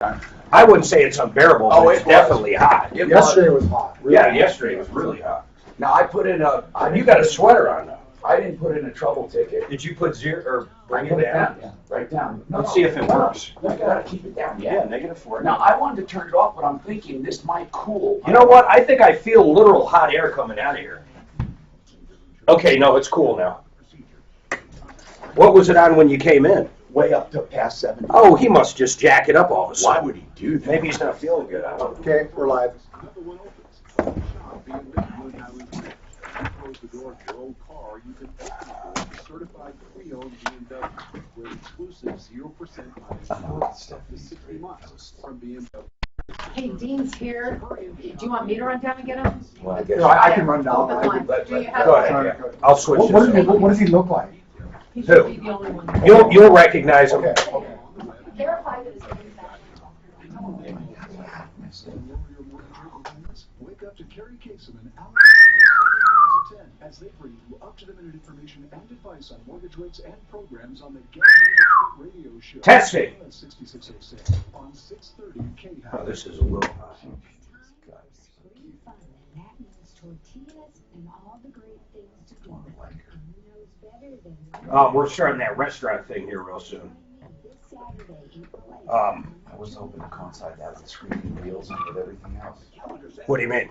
I wouldn't say it's unbearable, but it's definitely hot. Yesterday was hot. Really yesterday was really hot. Now I put in a. You got a sweater on though. I didn't put in a trouble ticket. Did you put zero or bring Put it down? Yeah, right down. Let's see if it works. You gotta keep it down. Yeah, -4. Now I wanted to turn it off, but I'm thinking this might cool. You know what? I think I feel literal hot air coming out of here. Okay, no, it's cool now. What was it on when you came in? Way up to past 70. Oh, he must just jack it up all of a sudden. Why would he do that? Maybe he's not feeling good. I don't know. Okay, we're live. Close the door of your old car, you can certified pre-owned BMW with exclusive 0% mileage up to 60 miles from BMW. Hey, Dean's here. Do you want me to run down and get him? Well, I guess. No, I can run down. Open line. Do you have Go a- ahead. I'll switch What this. does he look like? He should be the only one. You'll recognize him. Okay, okay. Verify that it's Wake up to Kerry Kasem and Alex at 10 as they bring you up-to-the-minute information and advice on mortgage rates and programs on the Get Mortgage Radio Show. Testing. 6606 on 630 K. Oh, this is a little hot. That means tortillas and all the great things to do. Who knows better than We're starting that restaurant thing here real soon. this Saturday, April 8th. I was hoping to coincide that with screening deals and with everything else. What do you mean?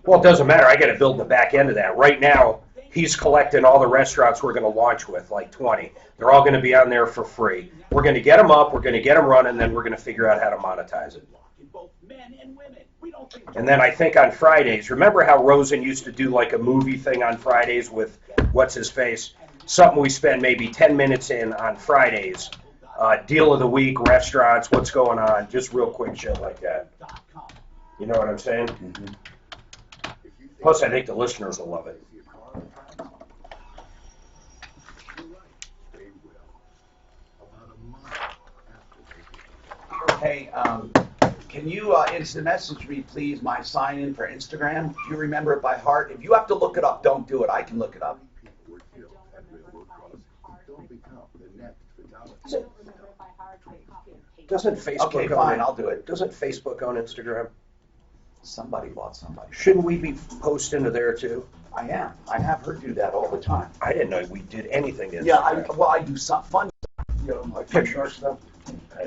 Well, it doesn't matter. I got to build the back end of that. Right now, he's collecting all the restaurants we're going to launch with, like 20. They're all going to be on there for free. We're going to get them up, we're going to get them running, then we're going to figure out how to monetize it. And then I think on Fridays, remember how Rosen used to do like a movie thing on Fridays with what's his face? Something we spend maybe 10 minutes in on Fridays. Deal of the week, restaurants, what's going on, just real quick shit like that. You know what I'm saying? Mm-hmm. Plus, I think the listeners will love it. Hey, can you instant message me, please, my sign in for Instagram? Do you remember it by heart? If you have to look it up, don't do it. I can look it up. Doesn't Facebook Okay, own fine, it? I'll do it. Doesn't Facebook own Instagram? Somebody bought somebody. Shouldn't we be posting to there too? I am. I have her do that all the time. I didn't know we did anything to Yeah, Instagram. I do some fun stuff, you know, like picture stuff.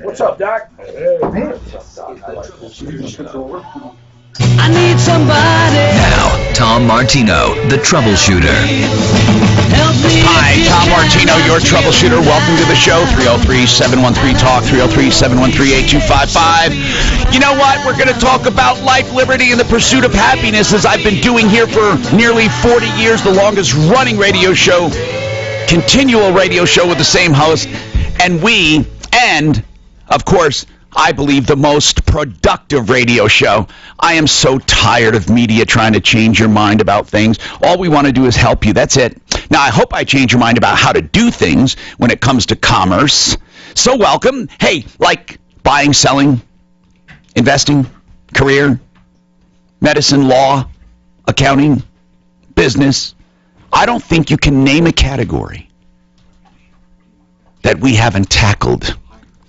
What's up, Doc? I need somebody. Now, Tom Martino, the Troubleshooter. Help me. Hi, Tom Martino, your troubleshooter. Welcome to the show. 303-713-TALK, 303-713-8255. You know what? We're going to talk about life, liberty, and the pursuit of happiness, as I've been doing here for nearly 40 years, the longest running radio show, continual radio show with the same host. And of course, I believe the most productive radio show. I am so tired of media trying to change your mind about things. All we want to do is help you. That's it. Now, I hope I change your mind about how to do things when it comes to commerce. So welcome. Hey, like buying, selling, investing, career, medicine, law, accounting, business. I don't think you can name a category that we haven't tackled.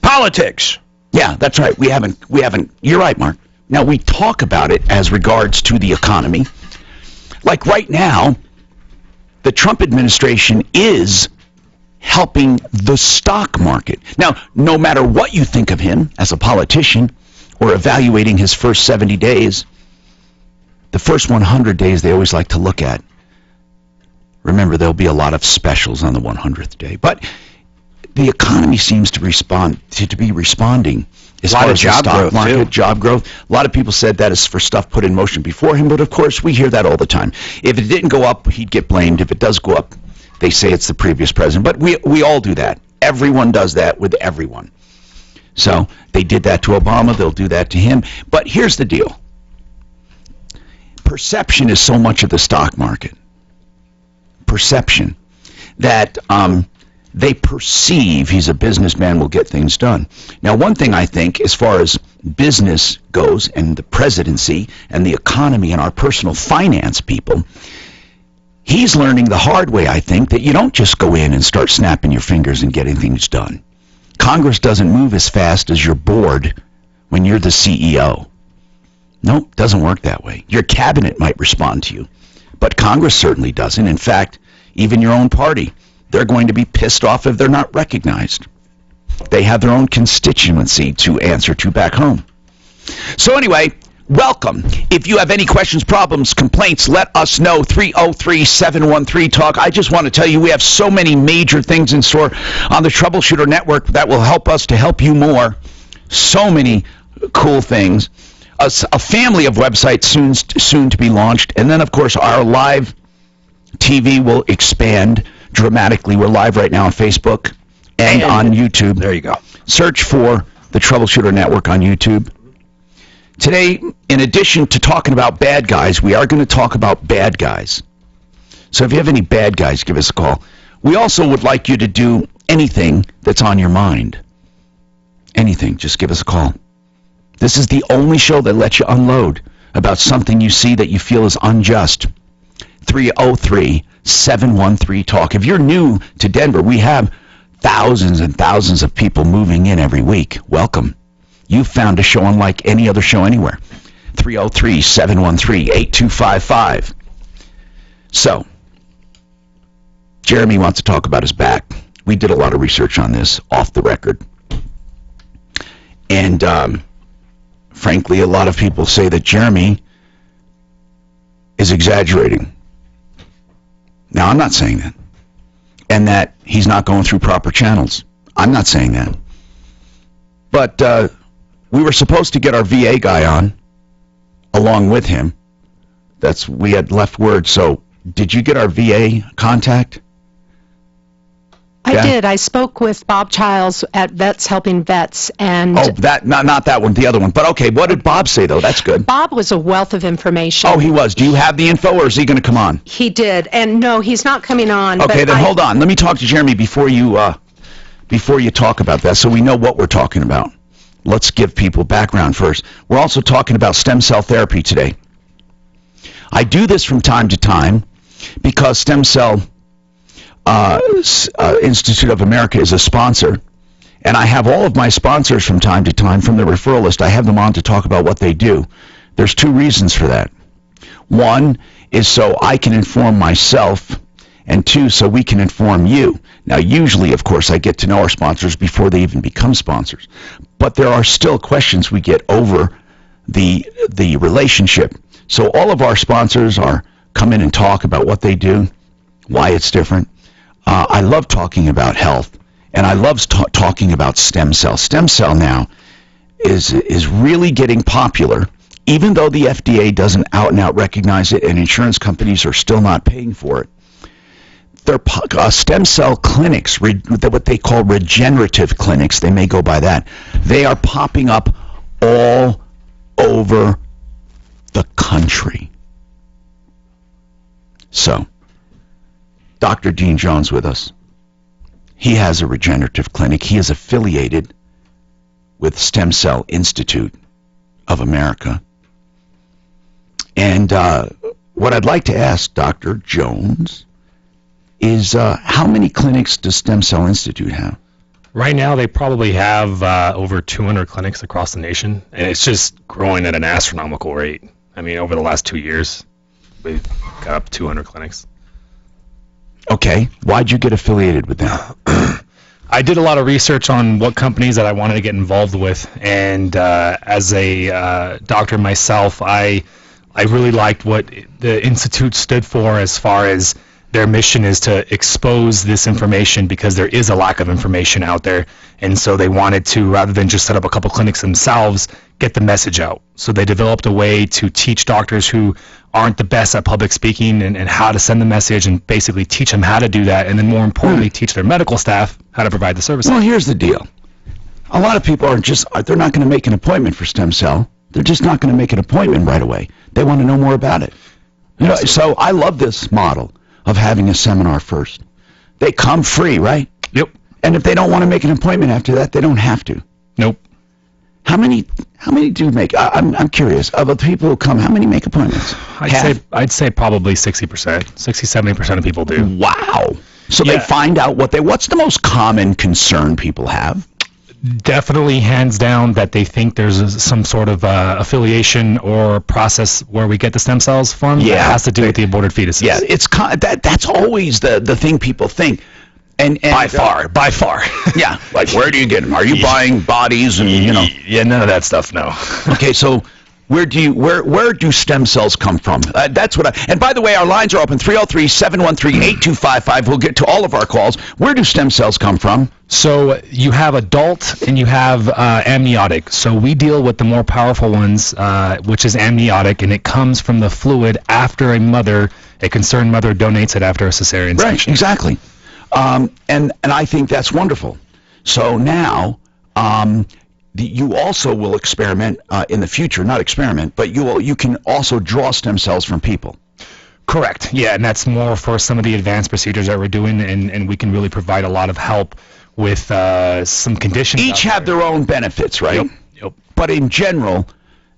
Politics. Yeah, that's right. We haven't. You're right, Mark. Now, we talk about it as regards to the economy. Like right now, the Trump administration is helping the stock market. Now, no matter what you think of him as a politician or evaluating his first 70 days, the first 100 days they always like to look at. Remember, there'll be a lot of specials on the 100th day. But the economy seems to be responding as far as the stock market, job growth. A lot of people said that is for stuff put in motion before him, but of course we hear that all the time. If it didn't go up, he'd get blamed. If it does go up, they say it's the previous president. But we all do that. Everyone does that with everyone. So they did that to Obama. They'll do that to him. But here's the deal. Perception is so much of the stock market. Perception that they perceive he's a businessman, will get things done. Now, one thing I think, as far as business goes, and the presidency, and the economy, and our personal finance people, he's learning the hard way, I think, that you don't just go in and start snapping your fingers and getting things done. Congress doesn't move as fast as your board when you're the CEO. Nope, doesn't work that way. Your cabinet might respond to you, but Congress certainly doesn't. In fact, even your own party, they're going to be pissed off if they're not recognized. They have their own constituency to answer to back home. So anyway, welcome. If you have any questions, problems, complaints, let us know. 303-713-TALK. I just want to tell you we have so many major things in store on the Troubleshooter Network that will help us to help you more. So many cool things. A family of websites soon to be launched. And then, of course, our live TV will expand dramatically. We're live right now on Facebook and on YouTube. There you go. Search for the Troubleshooter Network on YouTube. Today, in addition to talking about bad guys, we are going to talk about bad guys. So if you have any bad guys, give us a call. We also would like you to do anything that's on your mind. Anything, just give us a call. This is the only show that lets you unload about something you see that you feel is unjust. 303-713-TALK. If you're new to Denver, we have thousands and thousands of people moving in every week. Welcome. You found a show unlike any other show anywhere. 303-713-8255. So, Jeremy wants to talk about his back. We did a lot of research on this off the record. And, frankly, a lot of people say that Jeremy is exaggerating. Now, I'm not saying that. And that he's not going through proper channels. I'm not saying that. But we were supposed to get our VA guy on along with him. We had left word. So did you get our VA contact? I did. I spoke with Bob Childs at Vets Helping Vets, and not that one, the other one. But okay, what did Bob say though? That's good. Bob was a wealth of information. Oh, he was. Do you have the info, or is he going to come on? He did, and no, he's not coming on. Okay, then hold on. Let me talk to Jeremy before you talk about that, so we know what we're talking about. Let's give people background first. We're also talking about stem cell therapy today. I do this from time to time because Stem Cell Institute of America is a sponsor, and I have all of my sponsors from time to time from the referral list. I have them on to talk about what they do. There's two reasons for that. One is so I can inform myself, and two, so we can inform you. Now, usually, of course, I get to know our sponsors before they even become sponsors, but there are still questions we get over the relationship. So all of our sponsors come in and talk about what they do, why it's different. I love talking about health, and I love talking about stem cell. Stem cell now is really getting popular, even though the FDA doesn't out and out recognize it, and insurance companies are still not paying for it. They're stem cell clinics, what they call regenerative clinics, they may go by that. They are popping up all over the country. So, Dr. Dean Jones with us. He has a regenerative clinic. He is affiliated with Stem Cell Institute of America. And what I'd like to ask Dr. Jones is how many clinics does Stem Cell Institute have? Right now, they probably have over 200 clinics across the nation, and it's just growing at an astronomical rate. I mean, over the last 2 years, we've got up 200 clinics. Okay. Why'd you get affiliated with them? I did a lot of research on what companies that I wanted to get involved with, and as a doctor myself, I really liked what the Institute stood for as far as their mission is to expose this information because there is a lack of information out there, and so they wanted to, rather than just set up a couple clinics themselves, get the message out. So they developed a way to teach doctors who aren't the best at public speaking and how to send the message, and basically teach them how to do that, and then more importantly, teach their medical staff how to provide the services. Well, here's the deal. A lot of people they're not going to make an appointment for stem cell. They're just not going to make an appointment right away. They want to know more about it. So I love this model of having a seminar first. They come free, right? Yep. And if they don't want to make an appointment after that, they don't have to. Nope. How many do make? I'm curious. Of the people who come, how many make appointments? I'd say probably 60%. 60-70% of people do. Wow. So they find out what's the most common concern people have? Definitely, hands down, that they think there's some sort of affiliation or process where we get the stem cells from. Yeah. That has to do with the aborted fetuses. Yeah, that's always the thing people think. And By far. Yeah, like where do you get them? Are you buying bodies and Yeah, none of that stuff, no. Okay, so where do stem cells come from? That's what and by the way, our lines are open 303-713-8255. We'll get to all of our calls. Where do stem cells come from? So you have adult and you have amniotic. So we deal with the more powerful ones, which is amniotic, and it comes from the fluid after a concerned mother donates it after a cesarean Right, section. exactly. And I think that's wonderful. So now you also will experiment in the future, not experiment, but you can also draw stem cells from people. Correct. Yeah, and that's more for some of the advanced procedures that we're doing, and we can really provide a lot of help with some conditions. Each have their own benefits, right? Yep. But in general,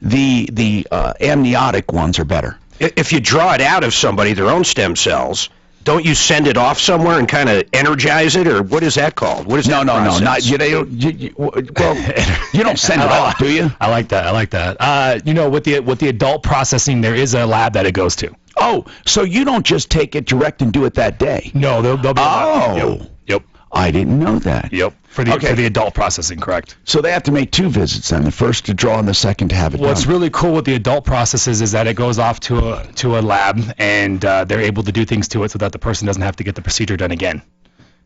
the amniotic ones are better. If you draw it out of somebody, their own stem cells, don't you send it off somewhere and kind of energize it, or what is that called? What is that process? Not you don't send it off, do you? I like that. With the adult processing, there is a lab that it goes to. Oh, so you don't just take it direct and do it that day? No, they'll be. Yep. I didn't know that. Yep. For the adult processing, correct. So they have to make 2 visits then, the first to draw and the second to have it done. What's really cool with the adult processes is that it goes off to a lab, and they're able to do things to it so that the person doesn't have to get the procedure done again.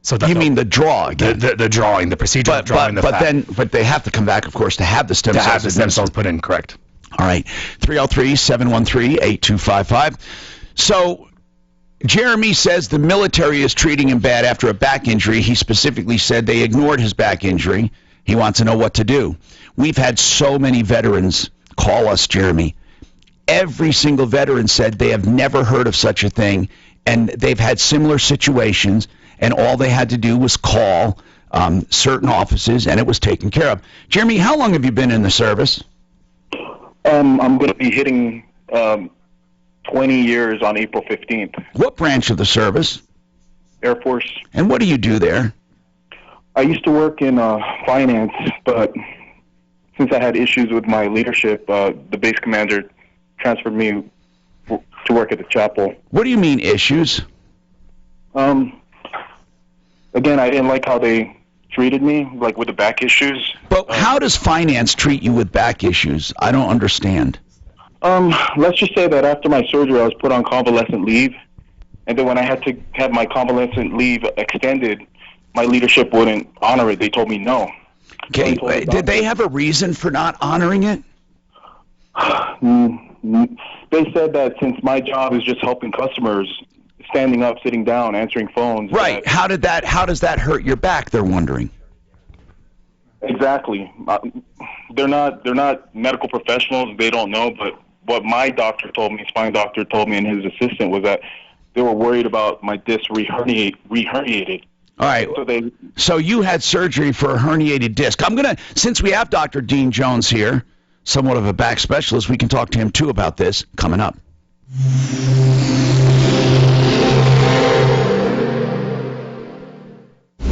So you mean the draw again? The drawing, the procedure of drawing the fat. But they have to come back, of course, to have the stem cells. To have the stem cells put in, correct. All right, 303-713-8255. So Jeremy says the military is treating him bad after a back injury. He specifically said they ignored his back injury. He wants to know what to do. We've had so many veterans call us, Jeremy. Every single veteran said they have never heard of such a thing, and they've had similar situations, and all they had to do was call certain offices, and it was taken care of. Jeremy, how long have you been in the service? I'm going to be hitting 20 years on April 15th. What branch of the service? Air Force. And what do you do there? I used to work in finance, but since I had issues with my leadership, the base commander transferred me to work at the chapel. What do you mean issues? Again, I didn't like how they treated me, like with the back issues. But how does finance treat you with back issues? I don't understand. Let's just say that after my surgery, I was put on convalescent leave, and then when I had to have my convalescent leave extended, my leadership wouldn't honor it. They told me no. Okay, did they have a reason for not honoring it? They said that since my job is just helping customers, standing up, sitting down, answering phones. Right. How does that hurt your back? They're wondering. Exactly. They're not medical professionals. They don't know, but what my doctor told me, spine doctor told me, and his assistant was that they were worried about my disc reherniated. All right. So you had surgery for a herniated disc. Since we have Dr. Dean Jones here, somewhat of a back specialist, we can talk to him too about this coming up.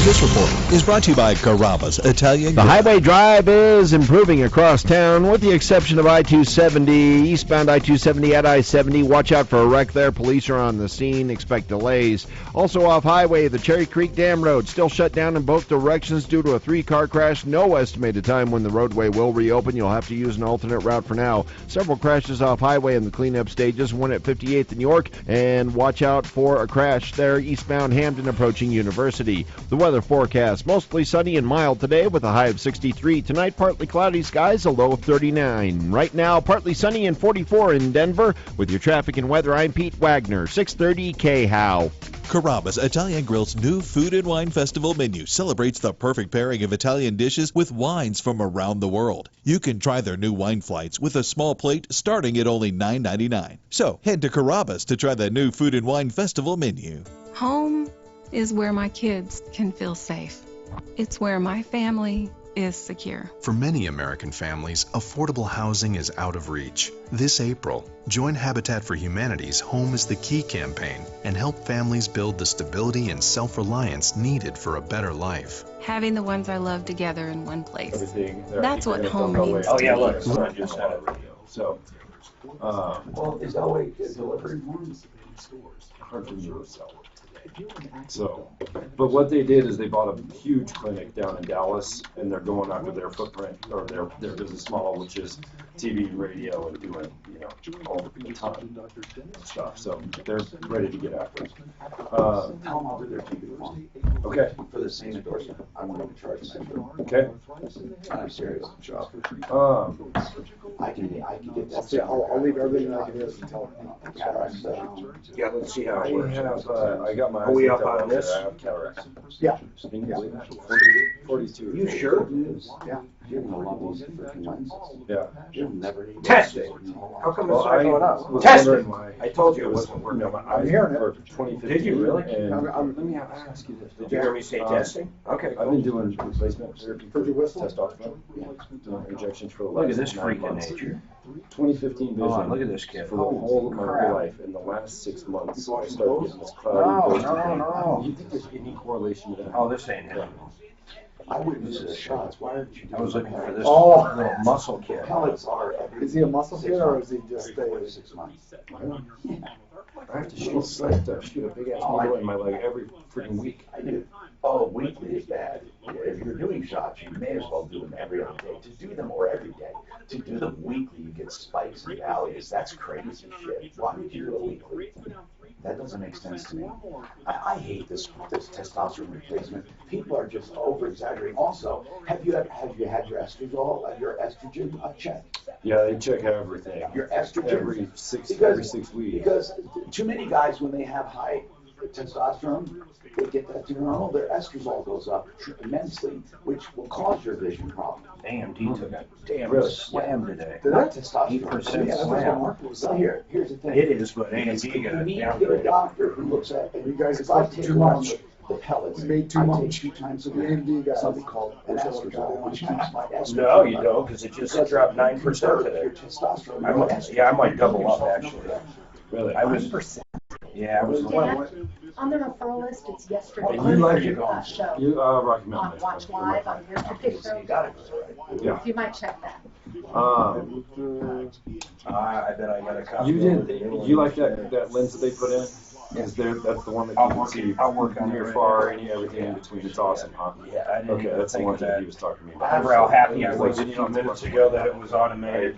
This report is brought to you by Carrabba's Italian The Grill. highway drive is improving across town, with the exception of I-270. Eastbound I-270 at I-70. Watch out for a wreck there. Police are on the scene. Expect delays. Also off highway, the Cherry Creek Dam Road still shut down in both directions due to a 3-car crash. No estimated time when the roadway will reopen. You'll have to use an alternate route for now. Several crashes off highway in the cleanup stages. One at 58th and York. And watch out for a crash there eastbound Hamden approaching University. The weather forecast, mostly sunny and mild today with a high of 63. Tonight, partly cloudy skies, a low of 39. Right now, partly sunny and 44 in Denver. With your traffic and weather, I'm Pete Wagner, 630 KHOW. Carrabba's Italian Grill's new Food and Wine Festival menu celebrates the perfect pairing of Italian dishes with wines from around the world. You can try their new wine flights with a small plate starting at only $9.99. So head to Carrabba's to try the new Food and Wine Festival menu. Home is where my kids can feel safe. It's where my family is secure. For many American families, affordable housing is out of reach. This April, join Habitat for Humanity's Home is the Key campaign and help families build the stability and self-reliance needed for a better life. Having the ones I love together in one place. Everything. That's what home means Oh to yeah, me. look, someone just said it. So, Well, is that way delivery? hard for me to sell. So, but what they did is they bought a huge clinic down in Dallas, and they're going after their footprint or their business model, which is TV and radio and doing, you know, all the ton of stuff. So they're ready to get after it. Tell them I'll do their TV phone. Okay. For the same endorsement, I want to charge them. Okay. I'm serious. I can get that. I'll leave everything like it is until. Yeah, let's see how I it works. have, I got my. Are we eyes up on looked at. this? I have cataracts. Yeah. Can you believe that? 42. You sure? Yeah. You're gonna love those freaking lenses. Yeah. You'll never need Testing. How come it's Well, not going I up? was Testing. wondering why. I told you it was, wasn't working. my I'm eyes hearing it. for 2015. Did you really? And Let me ask you this. Did you hear me say testing? Okay. I've been doing replacement therapy for Did you whistle? testosterone, injections for the Look last at this 9 freak in months. nature. 2015 vision. Oh, look at this kid. For the whole of my crap. whole life. In the last 6 months, I started getting this No, cloudy. no, ghosty no. thing. Do you think there's any correlation to that? Oh, this ain't him. I wouldn't use the shots. Why aren't you? I was looking for this Oh. little muscle kid. Pellets are every. Is he a muscle kid or is he just every a? 6 months? I have to shoot a big ass needle in my leg every freaking week. I do. Oh, weekly is bad. If you're doing shots, you may as well do them every other day. To do them or every day. To do them weekly, you get spikes and valleys. That's crazy shit. Why would you do it weekly? That doesn't make sense to me. I hate this testosterone replacement. People are just over exaggerating. Also, have you had your estrogen checked? Yeah, they check everything. Your estrogen every six weeks. Because too many guys, when they have high testosterone, they get that to normal, their estradiol goes up immensely, which will cause your vision problem. AMD took a damn Really? slam today. Not testosterone. 8% Yeah, slam. So here's the thing. It is, but You AMD got a need to down get a grade. doctor who looks at it. You guys If I expect take too one much. of the pellets, You made too I much. take 2 times a The week. AMD guys. Something called an estradiol, which keeps my estrogen. No, you don't, because it just dropped 9% Your today. testosterone. I might, yeah, I might double up actually. Really? I was, yeah, I was. On the referral list, it's yesterday. And you like it? Show. You Rocky On Mountain. Watch Live on your particular. Yeah. You might check that. I bet I got a copy. You like that lens that they put in? Is that's the one that you can see I'll work on it near right far, now. everything in between. It's awesome, huh? Yeah, I didn't Okay, even that's the think one of that that. he was talking to me about. Remember how happy I He's was a like, few minutes ago that it was automated?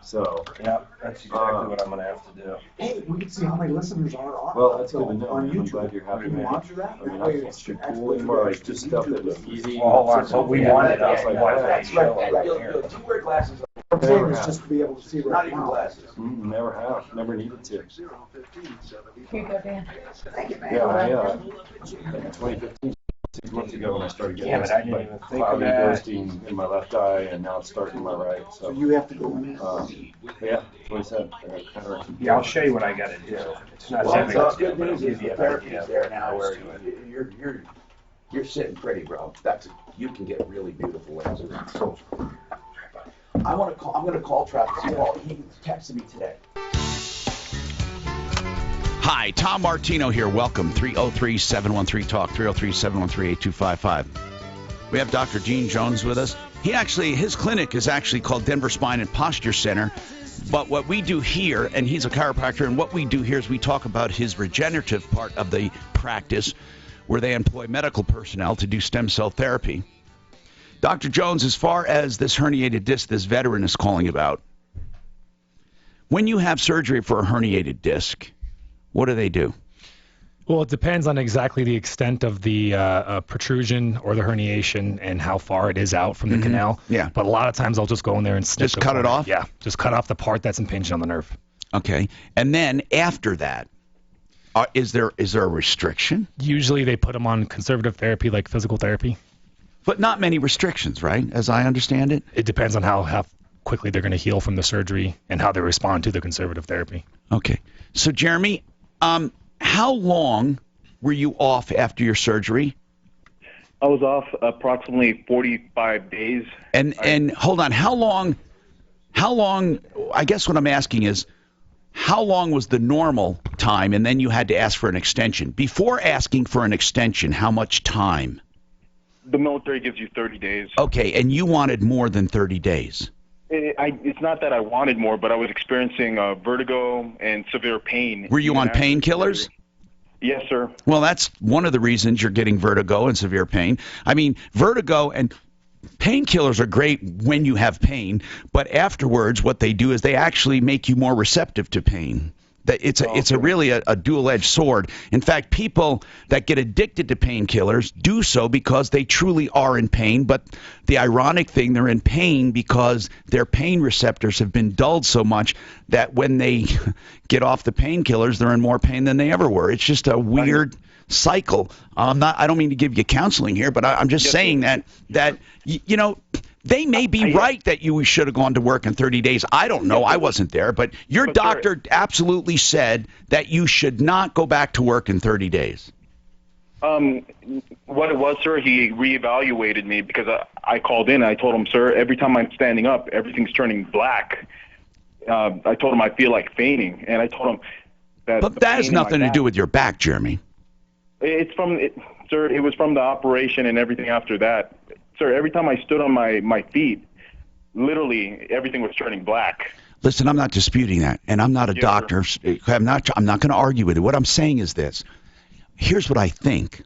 So. Yeah, that's exactly what I'm gonna have to do. Hey, we can see how many listeners are on. Well, that's good to know. On I'm YouTube. glad you're happy, Can you man. watch that? I mean, That way I it's should actually cool anymore, like just stuff that was easy. Well, hold on, what we wanted I was on like, what that's they show Right, right you'll here. do wear glasses. I'm saying is just to be able to see Not right even now. glasses. Never have, never needed to. Here you go, Dan. Thank you, man. Yeah, I, in 2015, 6 months ago when I started getting Damn it, I didn't like even think of cloudy that. ghosting in my left eye, and now it's starting in my right. So So, you have to go in. yeah, 27. Yeah, I'll show you what I gotta do. It's not Well, that big the a deal, good but it'll news give is you the an therapy's idea there of now. how Where to do it. you're sitting pretty, bro. You can get really beautiful lenses. I'm gonna call Travis. He texted me today. Hi, Tom Martino here. Welcome. 303-713-TALK, 303-713-8255. We have Dr. Gene Jones with us. His clinic is actually called Denver Spine and Posture Center. But what we do here, and he's a chiropractor, and what we do here is we talk about his regenerative part of the practice, where they employ medical personnel to do stem cell therapy. Dr. Jones, as far as this herniated disc this veteran is calling about, when you have surgery for a herniated disc, what do they do? Well, it depends on exactly the extent of the protrusion or the herniation and how far it is out from the canal. Yeah. But a lot of times I'll just go in there and snip Just the cut it corner. off? Yeah, just cut off the part that's impinged on the nerve. Okay. And then after that, is there a restriction? Usually they put them on conservative therapy like physical therapy. But not many restrictions, right, as I understand it? It depends on how quickly they're going to heal from the surgery and how they respond to the conservative therapy. Okay. So, Jeremy, how long were you off after your surgery? I was off approximately 45 days. And hold on, how long, I guess what I'm asking is, how long was the normal time, and then you had to ask for an extension? Before asking for an extension, how much time? The military gives you 30 days. Okay, and you wanted more than 30 days. It's not that I wanted more, but I was experiencing vertigo and severe pain. Were you on painkillers? Yes, sir. Well, that's one of the reasons you're getting vertigo and severe pain. I mean, vertigo and painkillers are great when you have pain, but afterwards what they do is they actually make you more receptive to pain. It's really a dual-edged sword. In fact, people that get addicted to painkillers do so because they truly are in pain, but the ironic thing, they're in pain because their pain receptors have been dulled so much that when they get off the painkillers, they're in more pain than they ever were. It's just a weird cycle. I don't mean to give you counseling here, but I'm just saying that you know, they may be right that you should have gone to work in 30 days. I don't know. I wasn't there. But your doctor absolutely said that you should not go back to work in 30 days. What it was, sir, he reevaluated me because I called in and I told him, sir, every time I'm standing up, everything's turning black. I told him I feel like fainting. And I told him that... But that has nothing to do with your back, Jeremy. It's from... Sir, it was from the operation and everything after that. Sir, every time I stood on my feet, literally everything was turning black. Listen, I'm not disputing that, and I'm not a doctor. I'm not going to argue with it. What I'm saying is this. Here's what I think.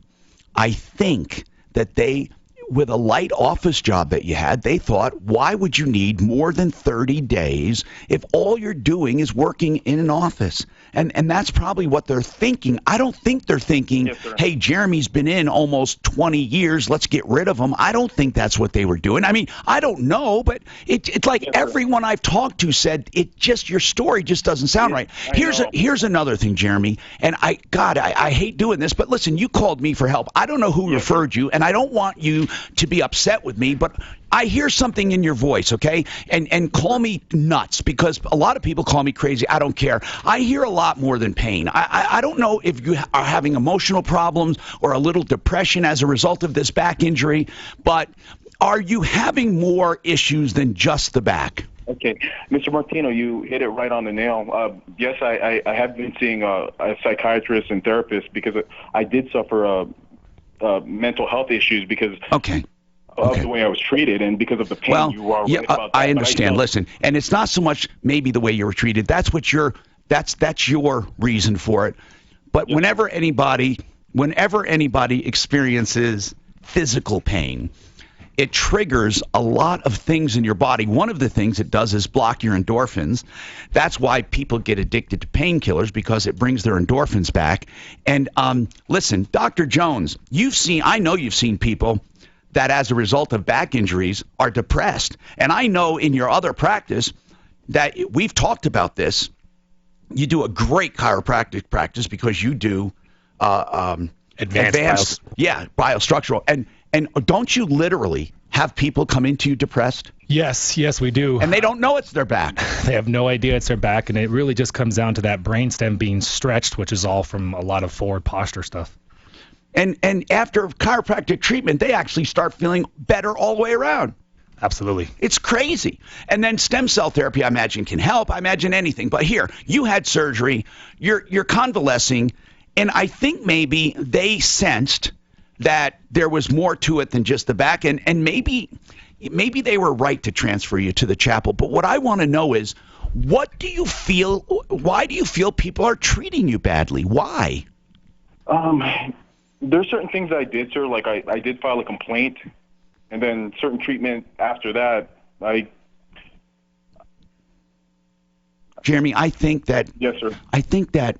I think that they, with a light office job that you had, they thought, why would you need more than 30 days if all you're doing is working in an office? And that's probably what they're thinking. I don't think they're thinking, hey, Jeremy's been in almost 20 years. Let's get rid of him. I don't think that's what they were doing. I mean, I don't know, but it's like everyone I've talked to said your story just doesn't sound right. Here's another thing, Jeremy, and I hate doing this, but listen, you called me for help. I don't know who referred you, and I don't want you to be upset with me, but I hear something in your voice, okay? And call me nuts, because a lot of people call me crazy. I don't care. I hear a lot more than pain. I don't know if you are having emotional problems or a little depression as a result of this back injury, but are you having more issues than just the back? Okay. Mr. Martino, you hit it right on the nail. Yes, I have been seeing a psychiatrist and therapist because I did suffer mental health issues because of the way I was treated and because of the pain. You are right about that. I understand. Listen, and it's not so much maybe the way you were treated. That's what that's your reason for it. But whenever anybody experiences physical pain, it triggers a lot of things in your body. One of the things it does is block your endorphins. That's why people get addicted to painkillers, because it brings their endorphins back. And listen, Dr. Jones, I know you've seen people that as a result of back injuries are depressed. And I know in your other practice that we've talked about this. You do a great chiropractic practice because you do advanced biostructural. And don't you literally have people come into you depressed? Yes, we do. And they don't know it's their back. They have no idea it's their back, and it really just comes down to that brainstem being stretched, which is all from a lot of forward posture stuff. And after chiropractic treatment, they actually start feeling better all the way around. Absolutely. It's crazy. And then stem cell therapy, I imagine, can help. I imagine anything. But here, you had surgery. You're convalescing. And I think maybe they sensed that there was more to it than just the back. And maybe they were right to transfer you to the chapel. But what I want to know is, why do you feel people are treating you badly? Why? There's certain things I did, sir. Like I did file a complaint, and then certain treatment after that. Jeremy, I think that. Yes, sir. I think that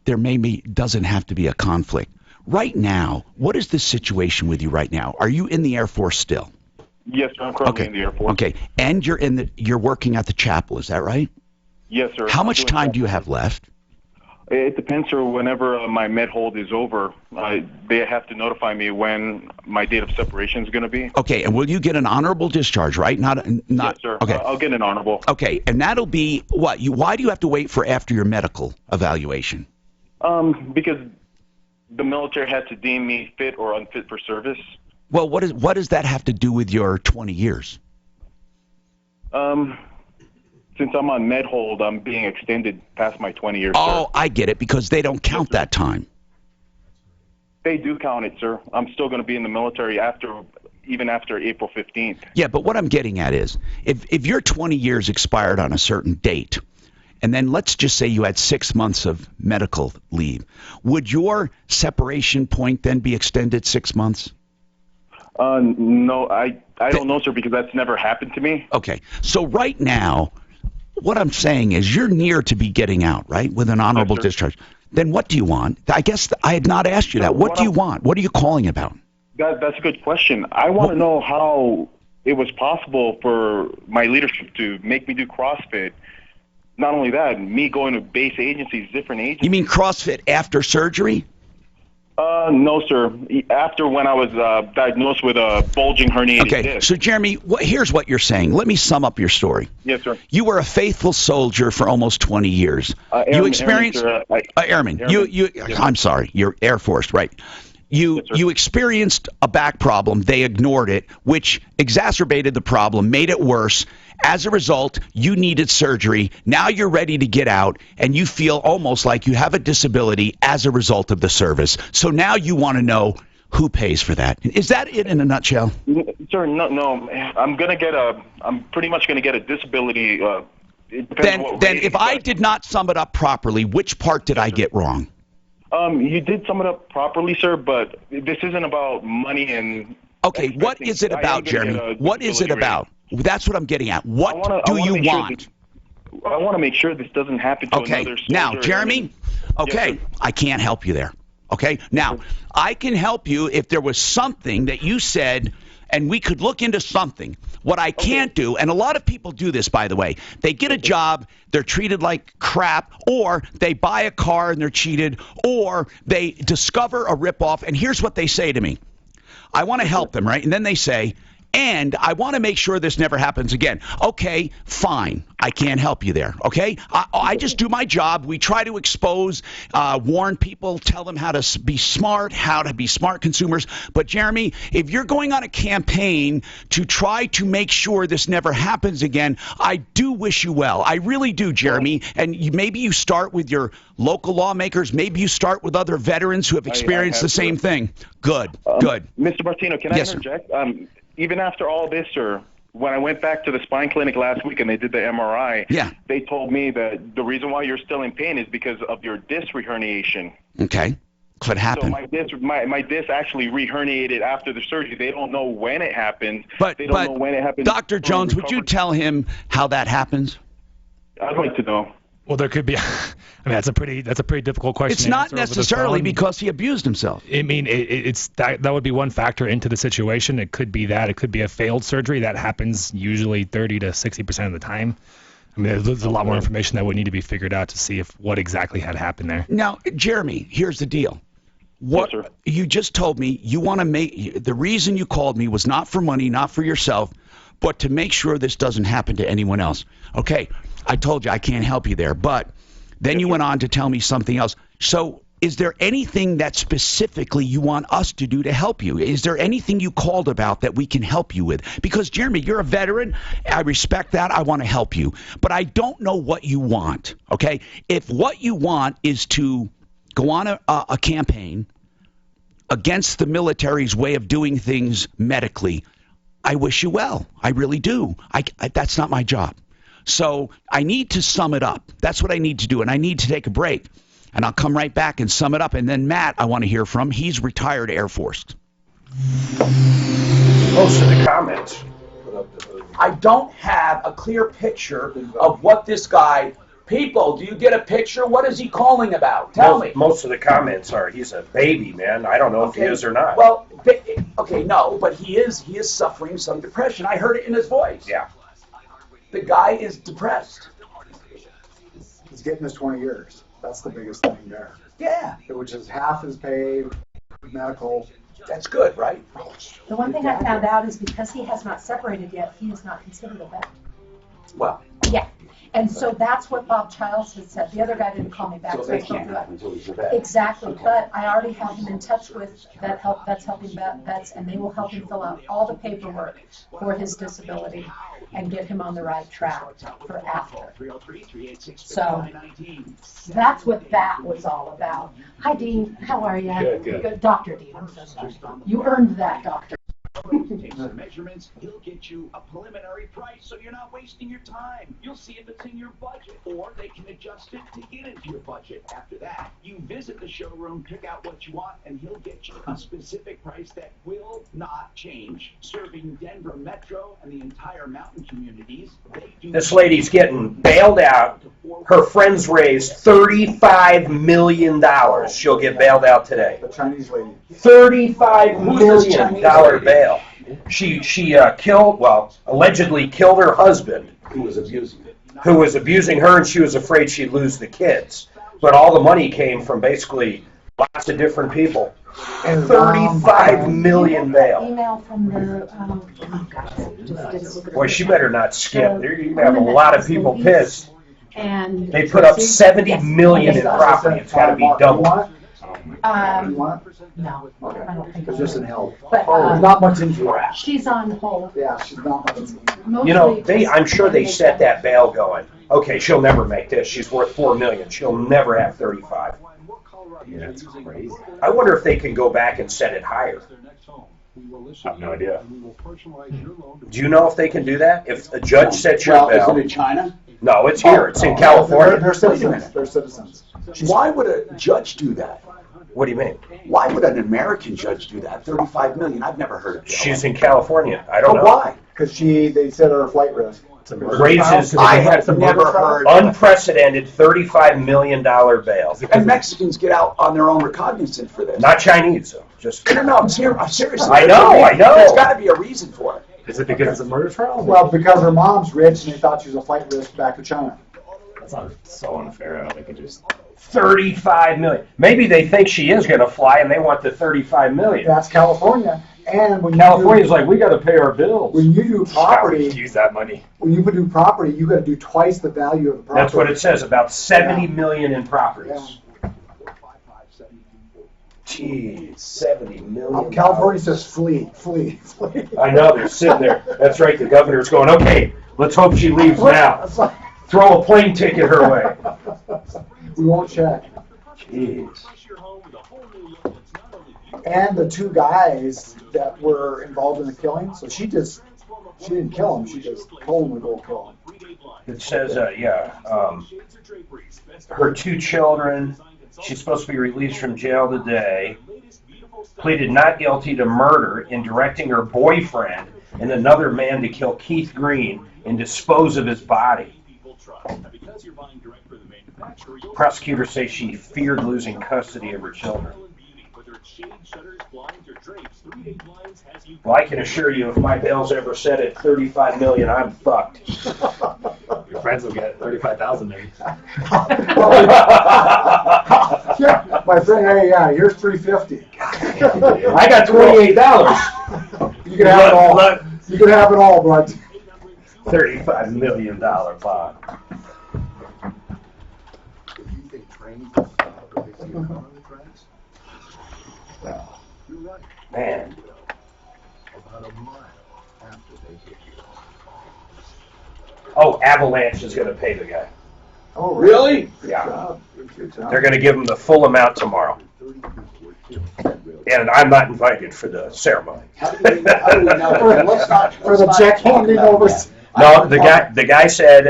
there doesn't have to be a conflict. Right now, what is the situation with you right now? Are you in the Air Force still? Yes, sir. I'm currently in the Air Force. Okay, and you're working at the chapel. Is that right? Yes, sir. How much time do you have left? It depends, sir. Whenever my med hold is over, they have to notify me when my date of separation is going to be. Okay, and will you get an honorable discharge, right? Not. Yes, sir. Okay. I'll get an honorable. Okay, and that'll be what? Why do you have to wait for after your medical evaluation? Because the military had to deem me fit or unfit for service. Well, what does that have to do with your 20 years? Since I'm on med hold, I'm being extended past my 20 years. Oh, sir. I get it, because they don't count that time. They do count it, sir. I'm still going to be in the military even after April 15th. Yeah, but what I'm getting at is, if your 20 years expired on a certain date, and then let's just say you had 6 months of medical leave, would your separation point then be extended 6 months? No, I don't know, sir, because that's never happened to me. Okay, so right now, what I'm saying is you're near to be getting out, right, with an honorable discharge. Then what do you want? I guess I had not asked you that. What do you want? What are you calling about? That's a good question. I want to know how it was possible for my leadership to make me do CrossFit. Not only that, me going to base agencies, different agencies. You mean CrossFit after surgery? No, sir. After when I was diagnosed with a bulging herniated Okay, disc. so Jeremy, here's what you're saying. Let me sum up your story. Yes, sir. You were a faithful soldier for almost 20 years. You experienced airman. I'm sorry, you're Air Force, right? You experienced a back problem. They ignored it, which exacerbated the problem, made it worse. As a result, you needed surgery. Now you're ready to get out, and you feel almost like you have a disability as a result of the service. So now you want to know who pays for that. Is that it in a nutshell? Sir, no. I'm pretty much gonna get a disability. Then if I did not sum it up properly, which part did I get wrong? You did sum it up properly, sir, but this isn't about money and... Okay, what is it about, Jeremy? What is it about? That's what I'm getting at. What do you want? I want to make sure this doesn't happen to another soldier. Now, Jeremy, okay, I can't help you there. Okay, now, I can help you if there was something that you said, and we could look into something. What I can't do, and a lot of people do this, by the way, they get a job, they're treated like crap, or they buy a car and they're cheated, or they discover a ripoff, and here's what they say to me. I want to help them, right? And then they say, and I want to make sure this never happens again. Okay, fine. I can't help you there, okay? I just do my job. We try to expose, warn people, tell them how to be smart, how to be smart consumers. But, Jeremy, if you're going on a campaign to try to make sure this never happens again, I do wish you well. I really do, Jeremy. And maybe you start with your local lawmakers. Maybe you start with other veterans who have experienced the same thing. Good, good. Mr. Martino, can I interject? Even after all this, sir, when I went back to the spine clinic last week and they did the MRI, they told me that the reason why you're still in pain is because of your disc reherniation. Okay. Could happen. So my disc actually reherniated after the surgery. They don't know when it happened. They don't know when it happened. Dr. Jones, would you tell him how that happens? I'd like to know. Well, there could be. I mean, that's a pretty difficult question. It's not necessarily because he abused himself. I mean, it's that would be one factor into the situation. It could be that. It could be a failed surgery that happens usually 30 to 60% of the time. I mean, there's a lot more information that would need to be figured out to see what exactly had happened there. Now, Jeremy, here's the deal. What you just told me, you want to make the reason you called me was not for money, not for yourself, but to make sure this doesn't happen to anyone else. Okay, I told you I can't help you there, but then you went on to tell me something else. So is there anything that specifically you want us to do to help you? Is there anything you called about that we can help you with? Because, Jeremy, you're a veteran. I respect that. I want to help you. But I don't know what you want, okay? If what you want is to go on a campaign against the military's way of doing things medically, I wish you well. I really do. That's not my job. So I need to sum it up. That's what I need to do, and I need to take a break. And I'll come right back and sum it up. And then Matt, I want to hear from. He's retired Air Force. Most of the comments. I don't have a clear picture of what this guy... People, do you get a picture? What is he calling about? Tell me. Most of the comments are, he's a baby, man. I don't know if he is or not. Well, okay, no, but he is suffering some depression. I heard it in his voice. Yeah. The guy is depressed. He's getting his 20 years. That's the biggest thing there. Yeah. Which is half his pay, medical. That's good, right? The one thing I found out is because he has not separated yet, he is not considered a vet. Well. Yeah. And so that's what Bob Childs had said. The other guy didn't call me back. So I they spoke can't to help him. until he's a vet. Exactly, but I already have him in touch with Vets Helping Vets, and they will help him fill out all the paperwork for his disability and get him on the right track for after. So that's what that was all about. Hi, Dean. How are you? Good. Dr. Dean, I'm so sorry. You earned that, Doctor. Take some measurements, he'll get you a preliminary price so you're not wasting your time. You'll see if it's in your budget, or they can adjust it to get into your budget. After that, you visit the showroom, pick out what you want, and he'll get you a specific price that will not change. Serving Denver Metro and the entire mountain communities, they do. This lady's getting bailed out. Her friends raised $35 million. She'll get bailed out today. The Chinese lady. $35 million bail. She allegedly killed her husband, Who was abusing her, and she was afraid she'd lose the kids. But all the money came from basically lots of different people. And $35 million bail. Email from the, Boy, she better not skip. You're going to have a lot of people pissed. And They put up $70 million in property. It's got to be double. No, I don't think It's so. just an help. But, There's not much into it. She's on hold. Yeah, she's not much into it. You know, Mostly I'm sure they set that bail going. Okay, she'll never make this. She's worth $4 million. She'll never have 35. Yeah, it's crazy. I wonder if they can go back and set it higher. I have no idea. Do you know if they can do that? If a judge sets your Well, is it bail? in China? No, it's here. It's in California. They're citizens. They're citizens. Why would a judge do that? What do you mean? Why would an American judge do that? 35 million. I've never heard of it. She's in California. I don't But know. why? Because they said her flight risk. Raises I have never heard. unprecedented $35 million bail. And Mexicans get out on their own recognizance for this. Not Chinese, though. Just No, I'm serious. I know. There's got to be a reason for it. Is it because it's a murder trial? Well, because her mom's rich and they thought she was a flight risk back to China. That's not so unfair. I don't think it just. $35 million. Maybe they think she is going to fly, and they want the $35 million. That's California. And when California's like, we got to pay our bills. when you do property, Use that money. when you do property, you got to do twice the value of the property. That's what it says. About $70 million in properties. Geez, $70 million. California says flee. I know, they're sitting there. That's right, the governor's going, okay, let's hope she leaves now. Throw a plane ticket her way. We won't check. Jeez. And the two guys that were involved in the killing, so she didn't kill him, she just told him to go kill him. It says, her two children, she's supposed to be released from jail today, pleaded not guilty to murder in directing her boyfriend and another man to kill Keith Green and dispose of his body. Prosecutors say she feared losing custody of her children. Well, I can assure you, if my bail's ever set at $35 million, I'm fucked. Your friends will get $35,000 maybe. Yeah, my friend, hey, here's $350. I got $28. You can have it all. You can have it all, bud. $35 million bond. Man. Oh, Avalanche is going to pay the guy. Oh, really? Yeah. They're going to give him the full amount tomorrow. And I'm not invited for the ceremony. How do we know? Let's not, For the check handing over. No, the guy said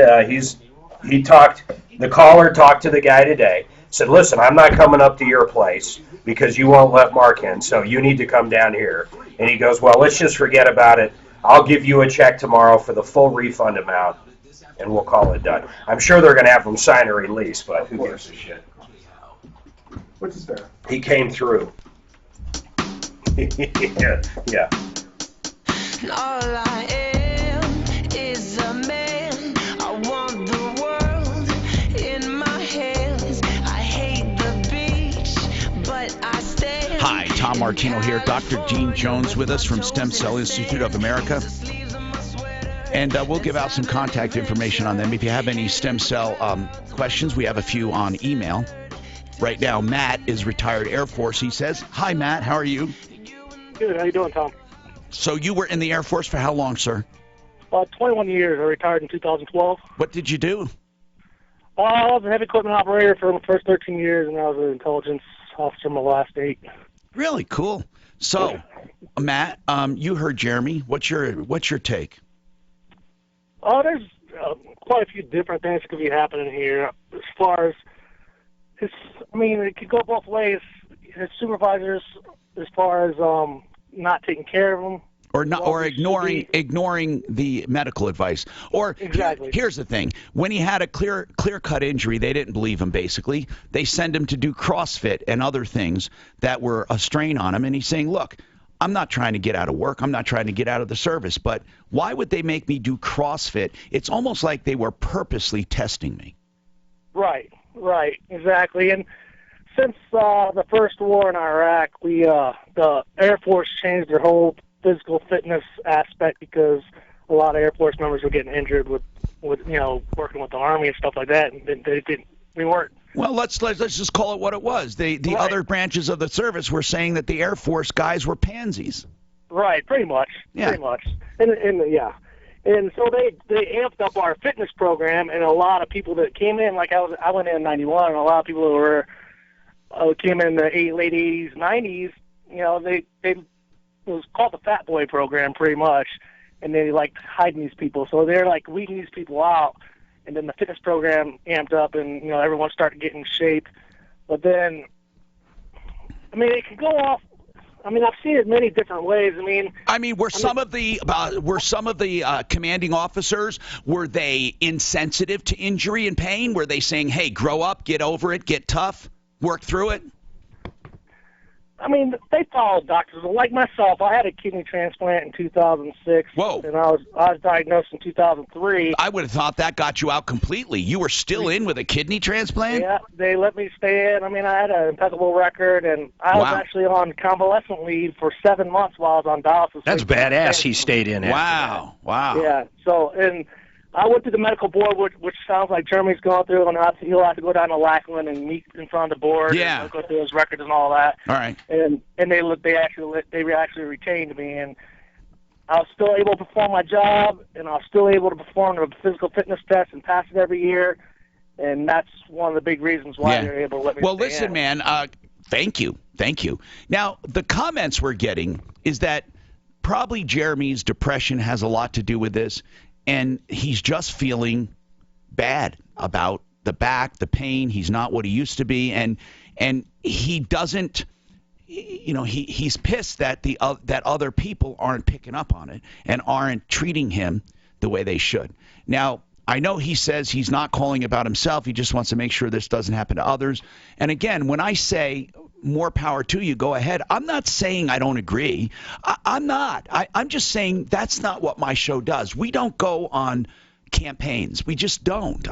the caller talked to the guy today, said, listen, I'm not coming up to your place because you won't let Mark in, so you need to come down here. And he goes, well, let's just forget about it. I'll give you a check tomorrow for the full refund amount, and we'll call it done. I'm sure they're going to have him sign a release, but who gives a shit? Which is fair. He came through. Yeah. All I am is a man. I want the world in my hands. I hate the beach, but I stay. Hi, Tom Martino here. Dr. Gene Jones with us from Stem Cell Institute of America. And we'll give out some contact information on them. If you have any stem cell questions, we have a few on email. Right now, Matt is retired Air Force. He says, "Hi, Matt. How are you?" Good. How you doing, Tom? So you were in the Air Force for how long, sir? 21 years. I retired in 2012. What did you do? I was a heavy equipment operator for the first 13 years, and I was an intelligence officer in my last 8. Really cool. So, Matt, you heard Jeremy. What's your take? There's quite a few different things that could be happening here. As far as it could go both ways. His supervisors, as far as not taking care of him, or ignoring the medical advice. Or exactly. Here's the thing: when he had a clear cut injury, they didn't believe him. Basically, they send him to do CrossFit and other things that were a strain on him. And he's saying, "Look, I'm not trying to get out of work. I'm not trying to get out of the service. But why would they make me do CrossFit?" It's almost like they were purposely testing me. Right, exactly. And since the first war in Iraq, the Air Force changed their whole physical fitness aspect because a lot of Air Force members were getting injured with working with the Army and stuff like that, and we weren't. Well, let's just call it what it was. The Right. other branches of the service were saying that the Air Force guys were pansies. Right, pretty much. Yeah. Pretty much. And so they amped up our fitness program, and a lot of people that came in, like I went in 91, and a lot of people that were came in the late 80s, 90s, it was called the Fat Boy program pretty much, and they liked hiding these people. So they're like weeding these people out, and then the fitness program amped up, and everyone started getting in shape. But then, it can go off. I've seen it many different ways. Were some of the commanding officers, were they insensitive to injury and pain? Were they saying, "Hey, grow up, get over it, get tough, work through it"? They followed doctors. Like myself, I had a kidney transplant in 2006. Whoa. And I was diagnosed in 2003. I would have thought that got you out completely. You were still in with a kidney transplant? Yeah, they let me stay in. I had an impeccable record, and I was actually on convalescent leave for 7 months while I was on dialysis. That's badass. He stayed in. Wow. Yeah. So, and I went to the medical board, which sounds like Jeremy's going through, and he'll have to go down to Lackland and meet in front of the board. Yeah. And go through his records and all that. All right. And they actually retained me, and I was still able to perform my job, and I was still able to perform the physical fitness test and pass it every year, and that's one of the big reasons why they're able to let me Well, stay listen, in. man, thank you. Now, the comments we're getting is that probably Jeremy's depression has a lot to do with this, and he's just feeling bad about the back, the pain. He's not what he used to be, and he doesn't. He's pissed that that other people aren't picking up on it and aren't treating him the way they should. Now, I know he says he's not calling about himself. He just wants to make sure this doesn't happen to others. And again, when I say more power to you, go ahead. I'm not saying I don't agree. I'm not. I'm just saying that's not what my show does. We don't go on campaigns. We just don't.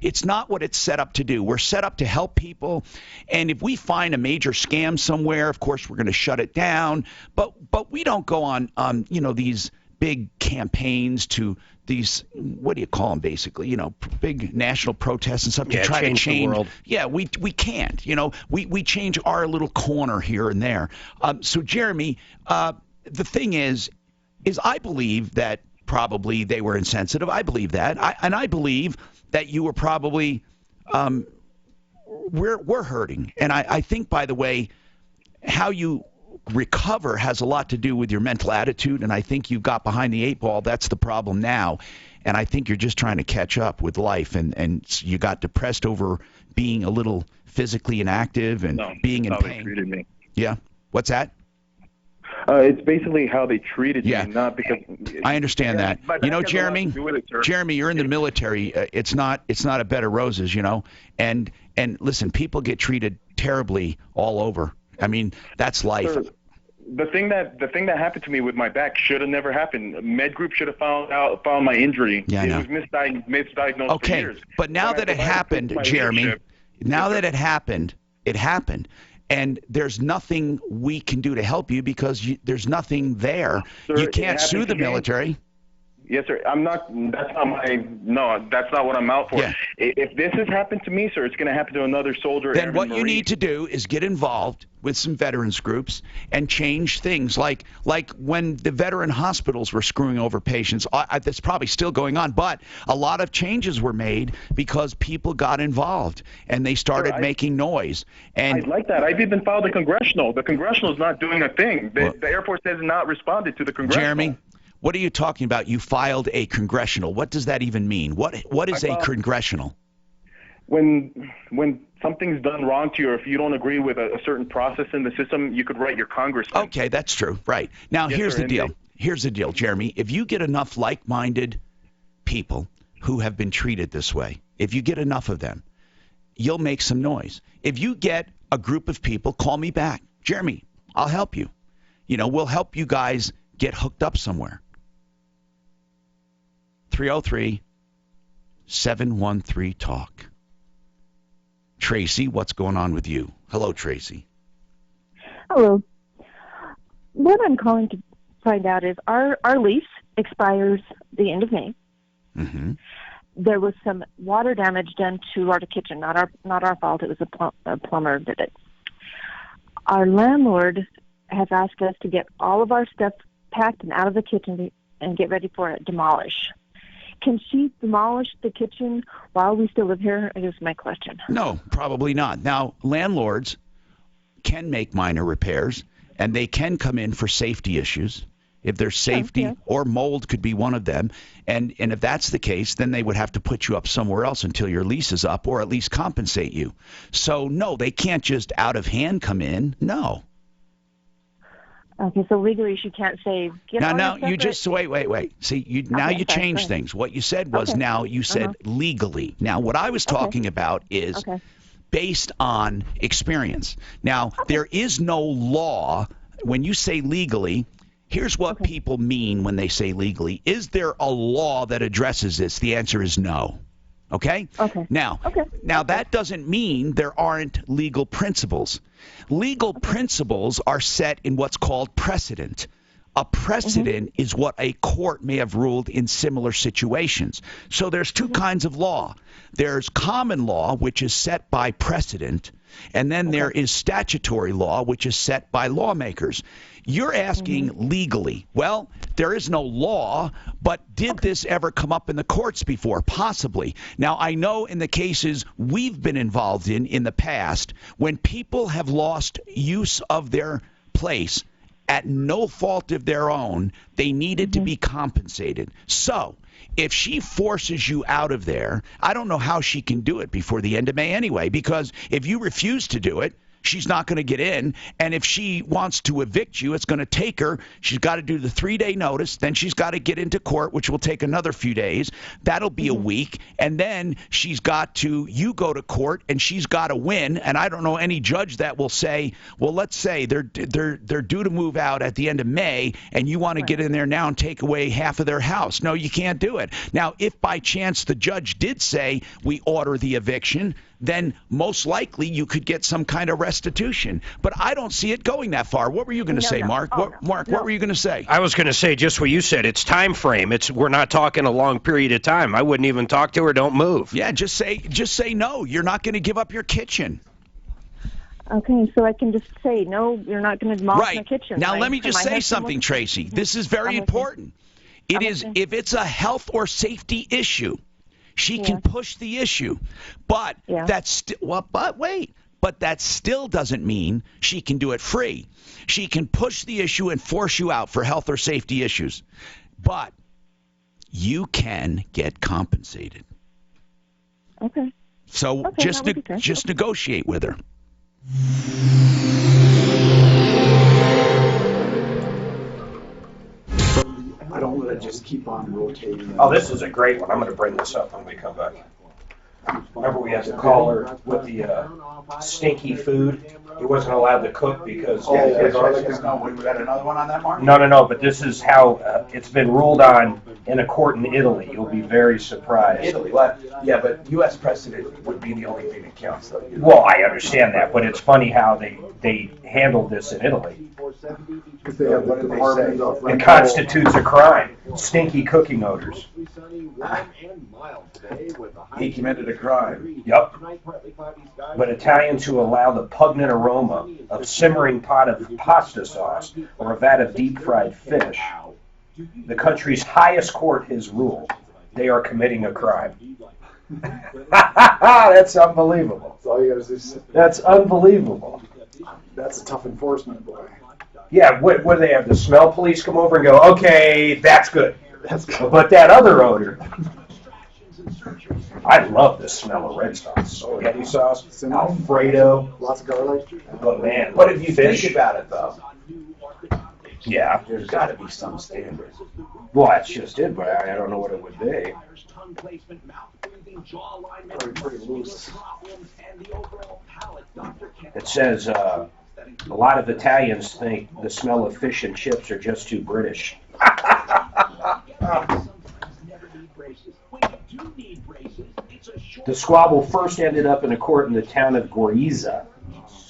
It's not what it's set up to do. We're set up to help people. And if we find a major scam somewhere, of course, we're going to shut it down. But we don't go on, these big campaigns to these, what do you call them, basically, big national protests and stuff to try to change the world. Yeah, we can't. We change our little corner here and there. So, Jeremy, the thing is I believe that probably they were insensitive. I believe that. I believe that you were probably, we're hurting. And I think, by the way, how you recover has a lot to do with your mental attitude, and I think you got behind the 8 ball. That's the problem now, and I think you're just trying to catch up with life, and you got depressed over being a little physically inactive and being in pain. They treated me. Yeah. What's that? It's basically how they treated me, not because. I understand that. Jeremy, Jeremy, you're in the military. It's not a bed of roses, And listen, people get treated terribly all over. That's life. Sir, the thing that happened to me with my back should have never happened. Med Group should have found my injury. Yeah, I know. It was misdiagnosed for years. But now that it happened, Jeremy, it happened. And there's nothing we can do to help you because there's nothing there. Sir, you can't sue the military. Yes, sir. I'm not. That's not my. No, that's not what I'm out for. Yeah. If this has happened to me, sir, it's going to happen to another soldier. Then airman, what you Marine. need to do is get involved with some veterans groups and change things, like when the veteran hospitals were screwing over patients. That's probably still going on, but a lot of changes were made because people got involved and they started making noise. And I'd like that. I've even filed a congressional. The congressional is not doing a thing. The Air Force has not responded to the congressional. Jeremy, what are you talking about? You filed a congressional. What does that even mean? What is a congressional? When something's done wrong to you, or if you don't agree with a certain process in the system, you could write your congressman. Okay, that's true. Right. Now, Yes, here's sir, the deal. Here's the deal, Jeremy. If you get enough like-minded people who have been treated this way, if you get enough of them, you'll make some noise. If you get a group of people, call me back. Jeremy, I'll help you. We'll help you guys get hooked up somewhere. 303-713-TALK. Tracy, what's going on with you? Hello, Tracy. Hello. What I'm calling to find out is our lease expires the end of May. Mm-hmm. There was some water damage done to our kitchen, not our fault. It was a plumber did it. Our landlord has asked us to get all of our stuff packed and out of the kitchen and get ready for it, demolish. Can she demolish the kitchen while we still live here? Is my question. No, probably not. Now, landlords can make minor repairs, and they can come in for safety issues. If there's safety or mold could be one of them. And if that's the case, then they would have to put you up somewhere else until your lease is up, or at least compensate you. So, no, they can't just out of hand come in. No. Okay, so legally she can't say. Now, you just wait. See, you change things. What you said was now you said legally. Now, what I was talking about is based on experience. Now, there is no law. When you say legally, here's what people mean when they say legally. Is there a law that addresses this? The answer is no. Okay? Now that doesn't mean there aren't legal principles. Legal principles are set in what's called precedent. A precedent is what a court may have ruled in similar situations. So there's two kinds of law. There's common law, which is set by precedent, and then there is statutory law, which is set by lawmakers. You're asking legally. Well, there is no law, but did this ever come up in the courts before? Possibly. Now, I know in the cases we've been involved in the past, when people have lost use of their place at no fault of their own, they needed to be compensated. So, if she forces you out of there, I don't know how she can do it before the end of May anyway, because if you refuse to do it, she's not going to get in. And if she wants to evict you, it's going to take her. She's got to do the 3-day notice. Then she's got to get into court, which will take another few days. That'll be a week. And then you go to court and she's got to win. And I don't know any judge that will say, well, let's say they're due to move out at the end of May and you want to get in there now and take away half of their house. No, you can't do it. Now, if by chance the judge did say we order the eviction, then most likely you could get some kind of restitution. But I don't see it going that far. What were you going to say, Mark? Mark, what were you going to say? I was going to say just what you said. It's time frame. We're not talking a long period of time. I wouldn't even talk to her. Don't move. Yeah, just say no. You're not going to give up your kitchen. Okay, so I can just say, no, you're not going to demolish my kitchen. Now, let me just say something, Tracy. This is very important. It is, if it's a health or safety issue, she can push the issue, but that still doesn't mean she can do it free. She can push the issue and force you out for health or safety issues, but you can get compensated. Okay. So just negotiate with her. I don't want to just keep on rotating. Oh, this is a great one. I'm going to bring this up when we come back. Remember we had the caller with the stinky food? He wasn't allowed to cook because... We got another one on that, Mark? No, but this is how it's been ruled on in a court in Italy. You'll be very surprised. Italy, what? Yeah, but U.S. precedent would be the only thing that counts, though. Well, I understand that, but it's funny how they handled this in Italy. Because they have the What did they Department say? of It Rental. constitutes a crime. Stinky cooking odors. He committed a crime. Yep. But Italians who allow the pungent aroma of simmering pot of pasta sauce or a vat of deep-fried fish, the country's highest court has ruled they are committing a crime. That's unbelievable. That's all you gotta do. That's unbelievable. That's a tough enforcement, boy. Yeah, what do they have? The smell police come over and go, okay, that's good. That's good. But that other odor, I love the smell of red sauce, spaghetti sauce, Alfredo. Lots of garlic. But man, But if you fish, think about it, though, yeah. there's got to be some standard. Well, that's just it, but I don't know what it would be. Pretty loose. It says a lot of Italians think the smell of fish and chips are just too British. The squabble first ended up in a court in the town of Gorizia,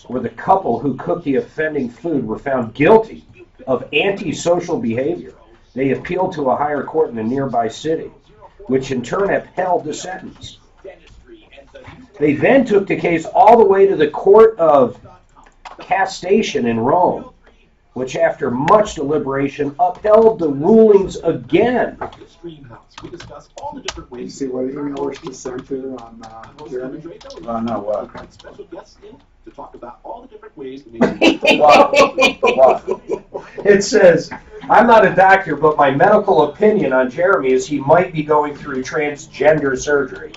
where the couple who cooked the offending food were found guilty of antisocial behavior. They appealed to a higher court in a nearby city, which in turn upheld the sentence. They then took the case all the way to the court of Cassation in Rome, which after much deliberation upheld the rulings again. You see what email we're just sent to on Jeremy? No, what? To talk about all the different ways to It says, I'm not a doctor, but my medical opinion on Jeremy is he might be going through transgender surgery.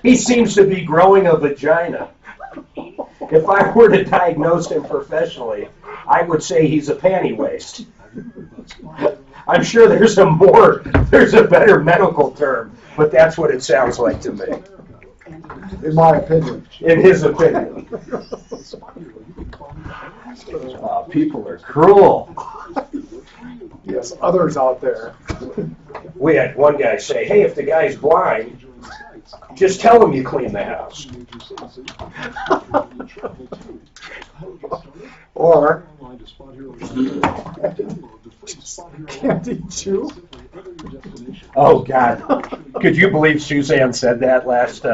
He seems to be growing a vagina. If I were to diagnose him professionally, I would say he's a panty waist. I'm sure there's a better medical term, but that's what it sounds like to me. In my opinion. In his opinion. People are cruel. Yes, others out there. We had one guy say, hey, if the guy's blind, just tell him you clean the house. Or candy chew. Oh, God. Could you believe Suzanne said that last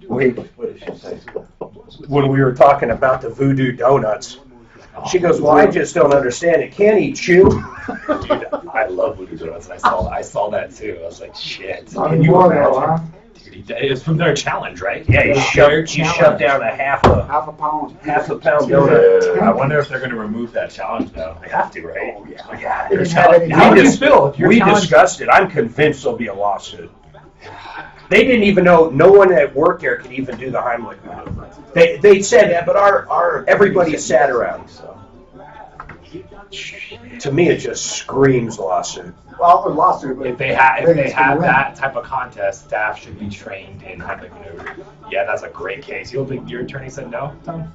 week? What did she say? When we were talking about the voodoo donuts. She goes, well, I just don't understand it. Can he chew? Dude, I love voodoo donuts, and I saw that too. I was like, shit. Can you imagine? Dude, it was from their challenge, right? Yeah, you shoved down a half a pound donut. I wonder if they're going to remove that challenge now. They have to, right? Oh, yeah. How would you feel if we discussed it? I'm convinced there'll be a lawsuit. They didn't even know. No one at work there could even do the Heimlich maneuver. They said, yeah, but everybody sat around. So. To me, it just screams lawsuit. Well, a lawsuit. If they have that type of contest, staff should be trained in Heimlich maneuver. Yeah, that's a great case. You don't think your attorney said no, Tom?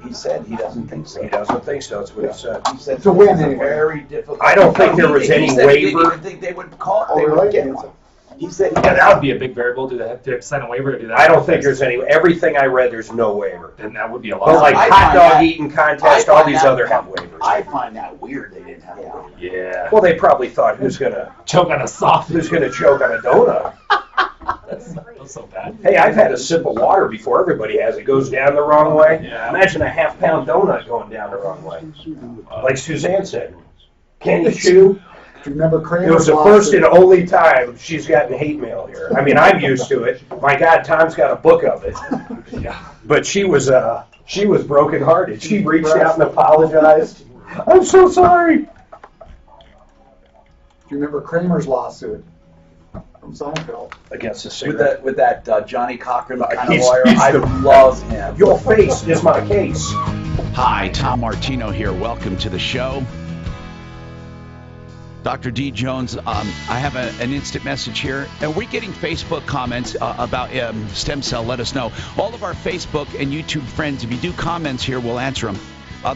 He said he doesn't think so. He doesn't think so. That's what he said. He said to win it's very difficult. I don't think there was any He said he waiver. didn't even think they would call. Oh, They really? would get one. He said Yeah, that would be a big variable. Do they have to sign a waiver to do that? I don't think there's any. Everything I read, there's no waiver. Then that would be a But lot. like I hot find dog that- eating contest, all these other have waivers. I find that weird they didn't have one. Yeah. Well, they probably thought who's gonna Choke on a soft. choke on a donut. That's not so bad. Hey, I've had a sip of water before. Everybody has. It goes down the wrong way. Yeah. Imagine a half-pound donut going down the wrong way. Like Suzanne said, can you chew? Do you remember Kramer's It was the first lawsuit? and only time she's gotten hate mail here. I mean, I'm used to it. My God, Tom's got a book of it. Yeah. But she was brokenhearted. She reached out and apologized. I'm so sorry. Do you remember Kramer's lawsuit from Seinfeld? Against the With cigarette. that Johnny Cochran kind of He's- lawyer, he's I the- love him. Your face is my case. Hi, Tom Martino here. Welcome to the show. Dr. D. Jones, I have an instant message here. And we're getting Facebook comments about stem cell. Let us know. All of our Facebook and YouTube friends, if you do comments here, we'll answer them.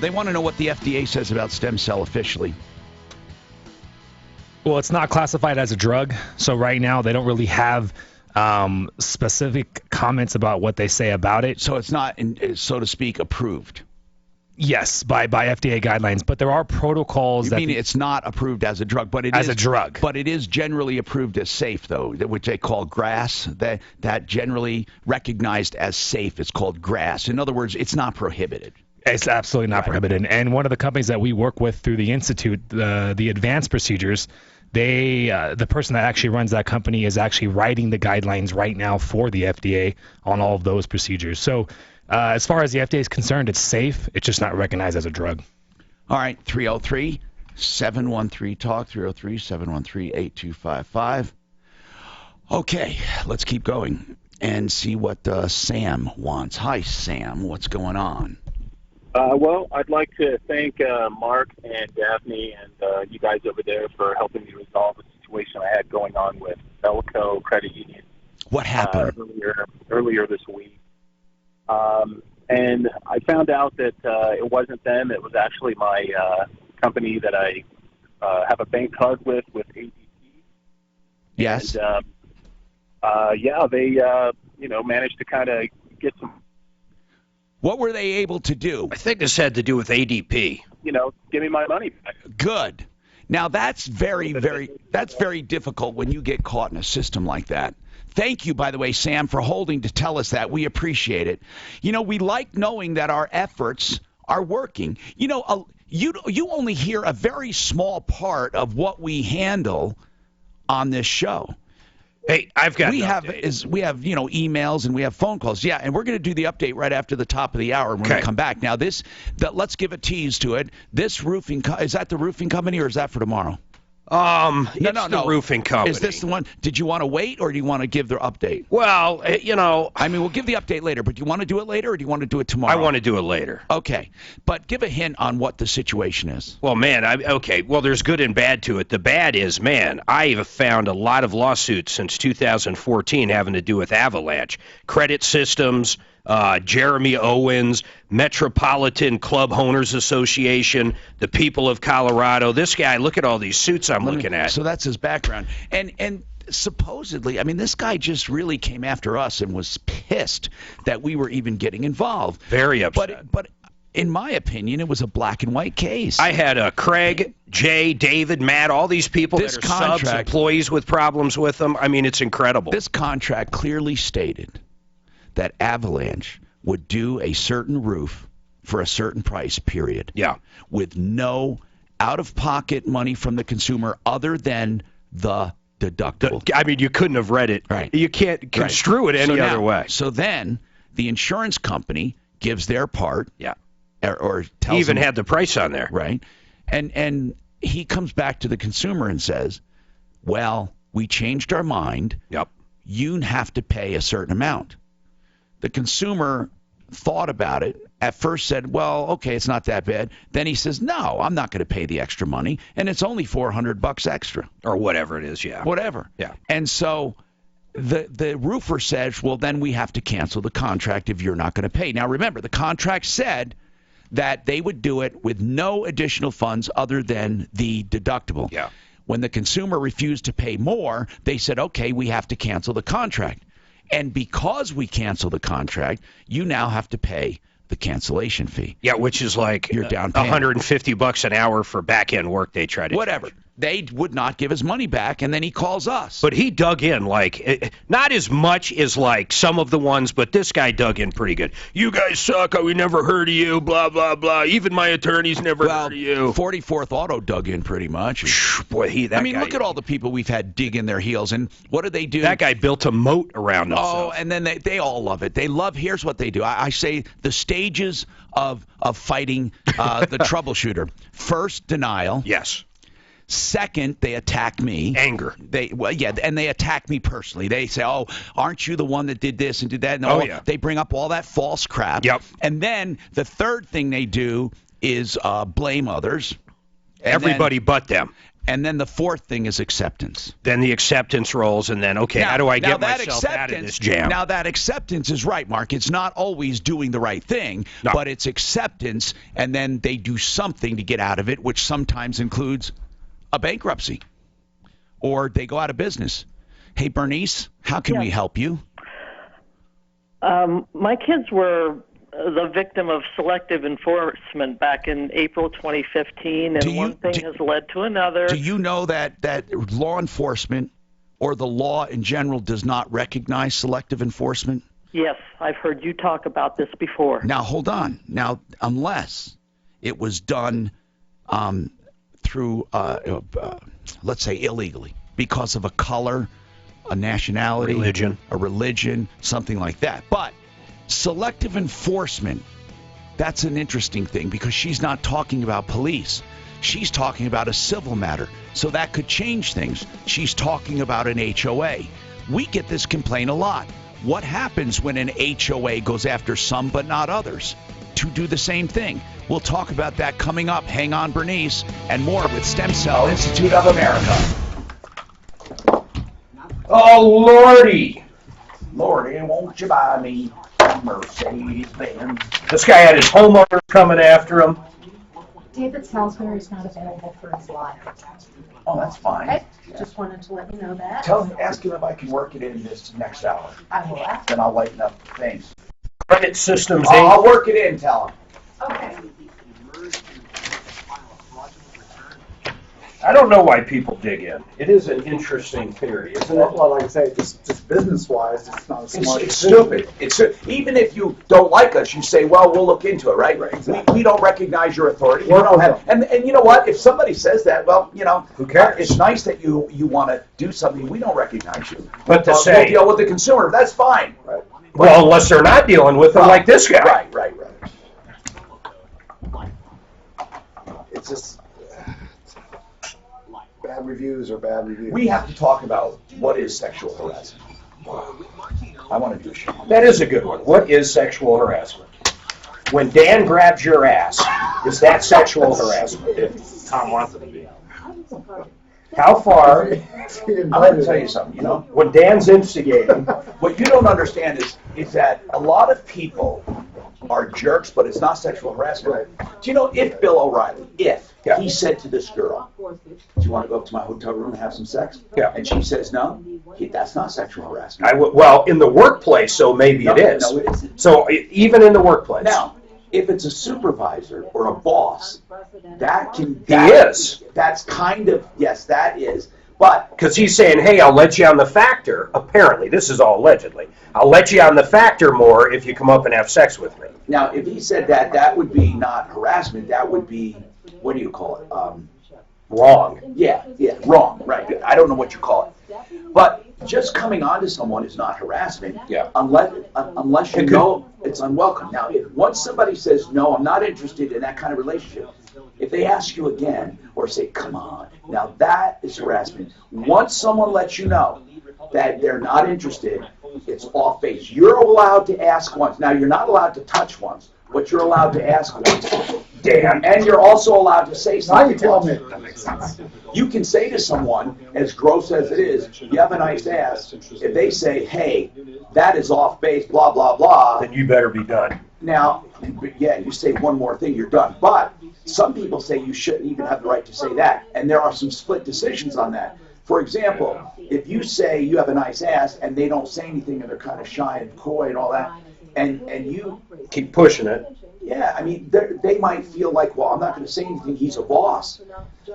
They want to know what the FDA says about stem cell officially. Well, it's not classified as a drug, so right now they don't really have specific comments about what they say about it. So it's not, so to speak, approved. Yes, by FDA guidelines, but there are protocols You that mean it's not approved as a drug, but it as is a drug. But it is generally approved as safe, though, which they call GRAS. That generally recognized as safe is called GRAS. In other words, it's not prohibited. It's absolutely not prohibited. And one of the companies that we work with through the Institute, the Advanced Procedures, the person that actually runs that company is actually writing the guidelines right now for the FDA on all of those procedures. So as far as the FDA is concerned, it's safe. It's just not recognized as a drug. All right, 303-713-TALK, 303-713-8255. Okay, let's keep going and see what Sam wants. Hi, Sam. What's going on? Well, I'd like to thank Mark and Daphne and you guys over there for helping me resolve a situation I had going on with Elko Credit Union. What happened? Earlier this week. And I found out that it wasn't them. It was actually my company that I have a bank card with ADP. Yes. And, they managed to kind of get some. What were they able to do? I think this had to do with ADP. Give me my money back. Good. Now that's very difficult when you get caught in a system like that. Thank you, by the way, Sam, for holding to tell us that. We appreciate it. We like knowing that our efforts are working. You only hear a very small part of what we handle on this show. Hey, we have emails and we have phone calls. Yeah, and we're going to do the update right after the top of the hour when we come back. Now let's give a tease to it. This roofing is that the roofing company or is that for tomorrow? The roofing company. Is this the one? Did you want to wait or do you want to give the update? Well, we'll give the update later, but do you want to do it later or do you want to do it tomorrow? I want to do it later. Okay, but give a hint on what the situation is. Well, man, well, there's good and bad to it. The bad is, man, I have found a lot of lawsuits since 2014 having to do with Avalanche. Credit systems, Jeremy Owens, Metropolitan Club Owners Association, the people of Colorado. This guy, look at all these suits I'm looking at. So that's his background. And supposedly, this guy just really came after us and was pissed that we were even getting involved. Very upset. But in my opinion, it was a black and white case. I had Craig, Jay, David, Matt, all these people that are subs, employees with problems with them. It's incredible. This contract clearly stated that Avalanche would do a certain roof for a certain price, period. Yeah. With no out-of-pocket money from the consumer other than the deductible. You couldn't have read it. Right. You can't construe it any other way. So then the insurance company gives their part. Yeah. Or tells He even them, had the price on there. Right. And he comes back to the consumer and says, well, we changed our mind. Yep. You have to pay a certain amount. The consumer thought about it, at first said, well, okay, it's not that bad. Then he says, no, I'm not going to pay the extra money, and it's only $400 extra. Or whatever it is, yeah. Whatever. Yeah. And so the roofer says, well, then we have to cancel the contract if you're not going to pay. Now, remember, the contract said that they would do it with no additional funds other than the deductible. Yeah. When the consumer refused to pay more, they said, okay, we have to cancel the contract. And because we cancel the contract, you now have to pay the cancellation fee. Yeah, which is like your down payment. $150 an hour for back-end work they try to whatever. charge. They would not give his money back, and then he calls us. But he dug in, not as much as, some of the ones, but this guy dug in pretty good. You guys suck. We never heard of you, blah, blah, blah. Even my attorneys never heard of you. 44th Auto dug in pretty much. Boy, guy, look at all the people we've had dig in their heels, and what do they do? That guy built a moat around himself. Oh, and then they all love it. They love, here's what they do. I say the stages of fighting the troubleshooter. First, denial. Yes. Second, they attack me. Anger. And they attack me personally. They say, oh, aren't you the one that did this and did that? And they bring up all that false crap. Yep. And then the third thing they do is blame others. Everybody but them. And then the fourth thing is acceptance. Then the acceptance rolls, and then, how do I get myself out of this jam? Now, that acceptance is right, Mark. It's not always doing the right thing, but it's acceptance, and then they do something to get out of it, which sometimes includes a bankruptcy, or they go out of business. Hey, Bernice, how can we help you? My kids were the victim of selective enforcement back in April 2015, and one thing has led to another. Do you know that law enforcement or the law in general does not recognize selective enforcement? Yes, I've heard you talk about this before. Now, hold on. Now, unless it was done through, let's say, illegally, because of a color, a nationality, a religion, something like that. But selective enforcement, that's an interesting thing because she's not talking about police. She's talking about a civil matter. So that could change things. She's talking about an HOA. We get this complaint a lot. What happens when an HOA goes after some but not others to do the same thing? We'll talk about that coming up. Hang on, Bernice, and more with Stem Cell Institute of America. Oh, Lordy. Lordy, won't you buy me a Mercedes-Benz? This guy had his homeowner coming after him. David Salisbury is not available for his live. Oh, that's fine. Okay, just wanted to let you know that. Ask him if I can work it in this next hour. I will ask. Then I'll lighten up things. Credit Systems I'll work it in, tell him. Okay. I don't know why people dig in. It is an interesting theory, isn't it? Well, like I say, just business-wise, it's not a smart It's decision. stupid. Even if you don't like us, you say, well, we'll look into it, right? Exactly. We don't recognize your authority. We don't have, and you know what? If somebody says that, well, who cares? It's nice that you want to do something. We don't recognize you. But to we'll say, deal with the consumer. That's fine. Right. Well, unless they're not dealing with them like this guy. Right. It's just Bad reviews are bad reviews. we have to talk about what is sexual harassment. I want to do a show. That is a good one. What is sexual harassment? When Dan grabs your ass, is that sexual harassment? If Tom wants it to be. How far? I'm going to tell you something, When Dan's instigating. What you don't understand is that a lot of people are jerks, but it's not sexual harassment. Do you know if Bill O'Reilly, he said to this girl, do you want to go up to my hotel room and have some sex? Yeah. And she says no, that's not sexual harassment. Well, in the workplace, so maybe it is. No, it isn't. So even in the workplace. Now, if it's a supervisor or a boss, that is. That's kind of, yes, that is. But because he's saying, hey, I'll let you on the factor. Apparently, this is all allegedly. I'll let you on the factor more if you come up and have sex with me. Now, if he said that, that would be not harassment. That would be, what do you call it? Wrong. Yeah, wrong. Right. I don't know what you call it. But just coming on to someone is not harassment. Yeah. Unless you know it's unwelcome. Now, if once somebody says no, I'm not interested in that kind of relationship. If they ask you again or say, come on, now that is harassment. Once someone lets you know that they're not interested, it's off base. You're allowed to ask once. Now, you're not allowed to touch once, but you're allowed to ask once. Dan. And you're also allowed to say something. Now you tell me. That makes sense. You can say to someone, as gross as it is, you have a nice ass. If they say, hey, that is off base, blah, blah, blah. Then you better be done. Now, yeah, you say one more thing, you're done. But some people say you shouldn't even have the right to say that. And there are some split decisions on that. For example, if you say you have a nice ass and they don't say anything and they're kind of shy and coy and all that, and you keep pushing it. Yeah, I mean, they might feel like, well, I'm not going to say anything. He's a boss.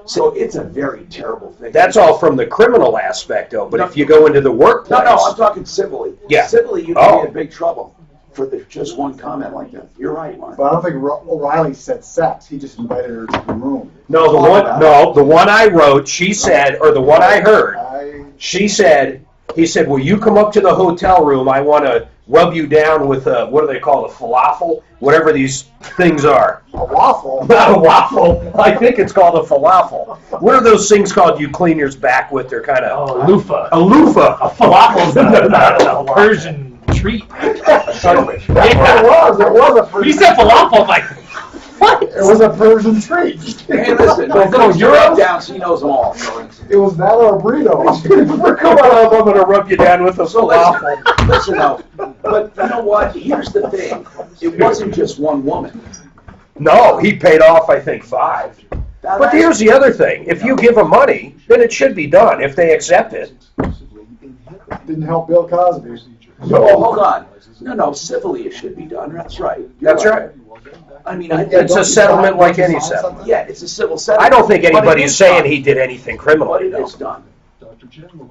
So it's a very terrible thing. That's all from the criminal aspect, though. But if you go into the workplace. No, I'm talking civilly. Yeah. Civilly, you can be in big trouble for just one comment like that. You're right, Mark. But I don't think O'Reilly said sex. He just invited her to the room. No, the one I wrote, she said, or the one I heard, she said, he said, will you come up to the hotel room? I want to rub you down with what do they call it, falafel? Whatever these things are. A waffle? Not a waffle. I think it's called a falafel. What are those things called you clean your back with? They're kind of... Oh, loofah. A loofah. A falafel's not a Persian treat. It was a Persian You said falafel, I'm like, what? It was a Persian treat. Hey, listen, you're up down, she knows them all. It was that or a burrito. Come on, I'm going to rub you down with a falafel. Listen, no, but you know what? Here's the thing. It wasn't just one woman. No, he paid off, I think, 5. But here's the other thing. If you give them money, then it should be done if they accept it. Didn't help Bill Cosby. No, hold on. No, civilly it should be done. That's right. That's right. I mean, It's a settlement like any settlement. Yeah, it's a civil settlement. I don't think But it anybody's is saying done. he did anything criminally, But it though. is done.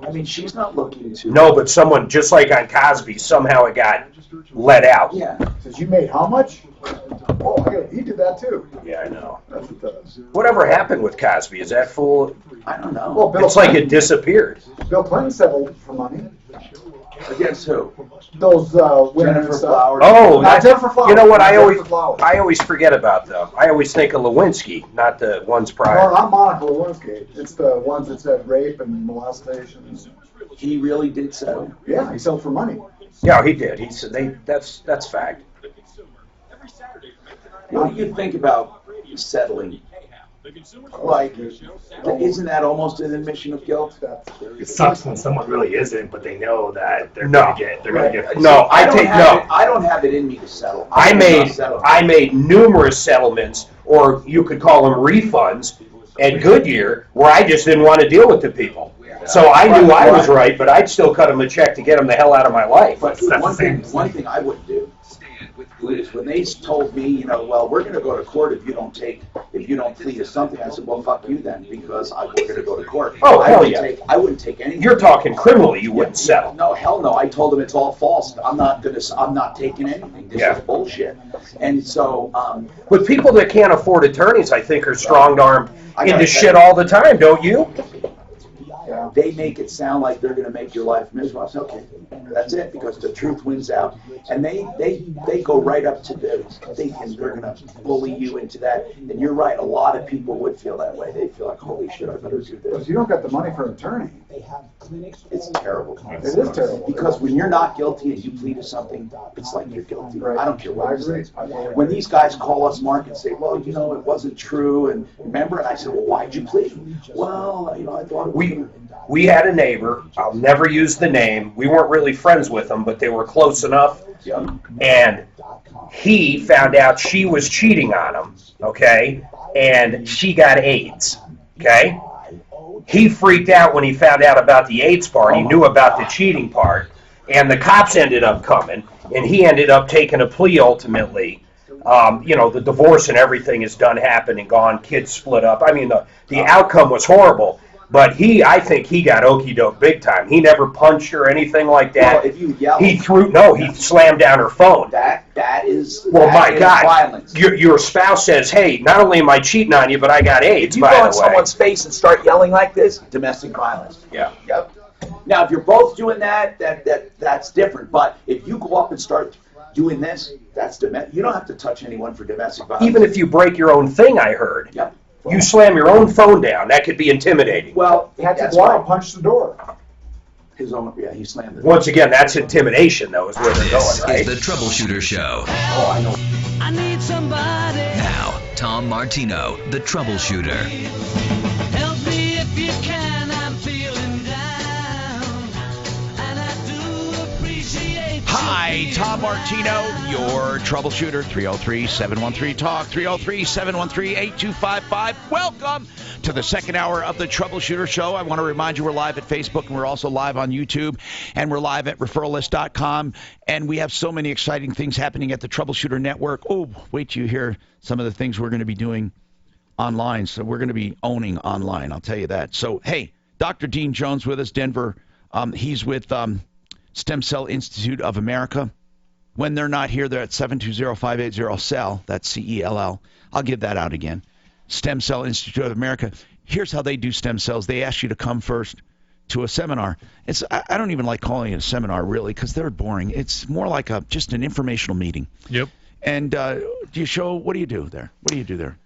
I mean, she's not looking to. No, but someone, just like on Cosby, somehow it got let out. Yeah. Says you made how much? Oh, he did that too. Yeah, I know. That's what does. Whatever happened with Cosby? Is that fool? I don't know. Well, Bill It's like Clinton, it disappeared. Bill Clinton settled for money. Against who? Those women Jennifer and stuff. Flowers. Oh, Not that's, Jennifer Flowers. you know what? Not I Jennifer Flowers. always forget about them. I always think of Lewinsky, not the ones No, prior. not Monica Lewinsky. It's the ones that said rape and molestations. He really did settle. Yeah, he settled for money. Yeah, he did. He said that's fact. What do you think about settling? Like, isn't that almost an admission of guilt? It sucks when someone really isn't, but they know that they're No. gonna get. They're gonna get. No, I don't have it in me to settle. I don't made numerous settlements, or you could call them refunds, at Goodyear, where I just didn't want to deal with the people. So I knew I was right, but I'd still cut them a check to get them the hell out of my life. But one thing I wouldn't do is when they told me, well, we're going to go to court if you don't plead to something. I said, well, fuck you then, because we're going to go to court. Oh, hell yeah. I wouldn't take anything. You're talking criminally. You wouldn't settle. No, hell no. I told them it's all false. I'm not taking anything. This is bullshit. And so, But people that can't afford attorneys, I think, are strong-armed I gotta into say- shit all the time, don't you? they make it sound like they're going to make your life miserable. I said, okay, that's it, because the truth wins out. And they go right up to the thinking they're going to bully you into that. And you're right, a lot of people would feel that way. They feel like, holy shit, I better do this. Because you don't got the money for an attorney. It's terrible. It is terrible. Because when you're not guilty and you plead to something, it's like you're guilty. Right. I don't care what I it agree. is. When these guys call us, Mark, and say, well, it wasn't true, and remember? And I said, well, why'd you plead? Well, I thought it was We had a neighbor, I'll never use the name, we weren't really friends with them, but they were close enough, and he found out she was cheating on him, okay, and she got AIDS, okay? He freaked out when he found out about the AIDS part, he knew about the cheating part, and the cops ended up coming, and he ended up taking a plea ultimately. The divorce and everything is done, happened, and gone, kids split up. I mean, the outcome was horrible. But I think he got okey doke big time. He never punched or anything like that. Well, if you yell, he slammed down her phone. That is. Well, that my is God, violence. your spouse says, "Hey, not only am I cheating on you, but I got AIDS." If you by go the in way. someone's face and start yelling like this, domestic violence. Yeah. Yep. Now, if you're both doing that's different. But if you go up and start doing this, that's domestic. You don't have to touch anyone for domestic violence. Even if you break your own thing, I heard. Yep. You slam your own phone down. That could be intimidating. Well, Patrick that's Wow right. punched the door. His own, yeah, he slammed it. Once again, that's intimidation, though, is where they're This going, right? is the Troubleshooter Show. Oh, I know. I need somebody. Now, Tom Martino, the Troubleshooter. Help me if you can, I'm feeling down, and I do appreciate Hi, Tom Martino, your troubleshooter. 303-713-TALK, 303-713-8255. Welcome to the second hour of the Troubleshooter Show. I want to remind you we're live at Facebook, and we're also live on YouTube, and we're live at referralist.com, and we have so many exciting things happening at the Troubleshooter Network. Oh, wait till you hear some of the things we're going to be doing online. So we're going to be owning online, I'll tell you that. So, hey, Dr. Dean Jones with us, Denver. He's with Stem Cell Institute of America. When they're not here, they're at 720-580-CELL. That's C-E-L-L. I'll give that out again. Stem Cell Institute of America. Here's how they do stem cells. They ask you to come first to a seminar. I don't even like calling it a seminar, really, because they're boring. It's more like just an informational meeting. Yep. And what do you do there? What do you do there?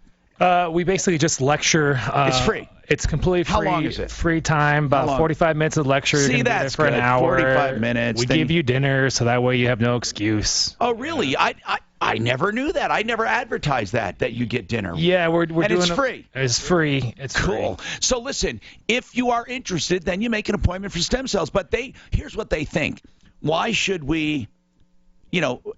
We basically just lecture. It's free. It's completely free. How long is it? Free time, about 45 minutes of lecture. You're See, gonna be there that's for an good. hour. 45 minutes. We Then give you dinner, so that way you have no excuse. Oh, really? I never knew that. I never advertised that you get dinner. Yeah, we're and doing it's free. It's free. It's cool. Free. So listen, if you are interested, then you make an appointment for stem cells. But here's what they think. Why should we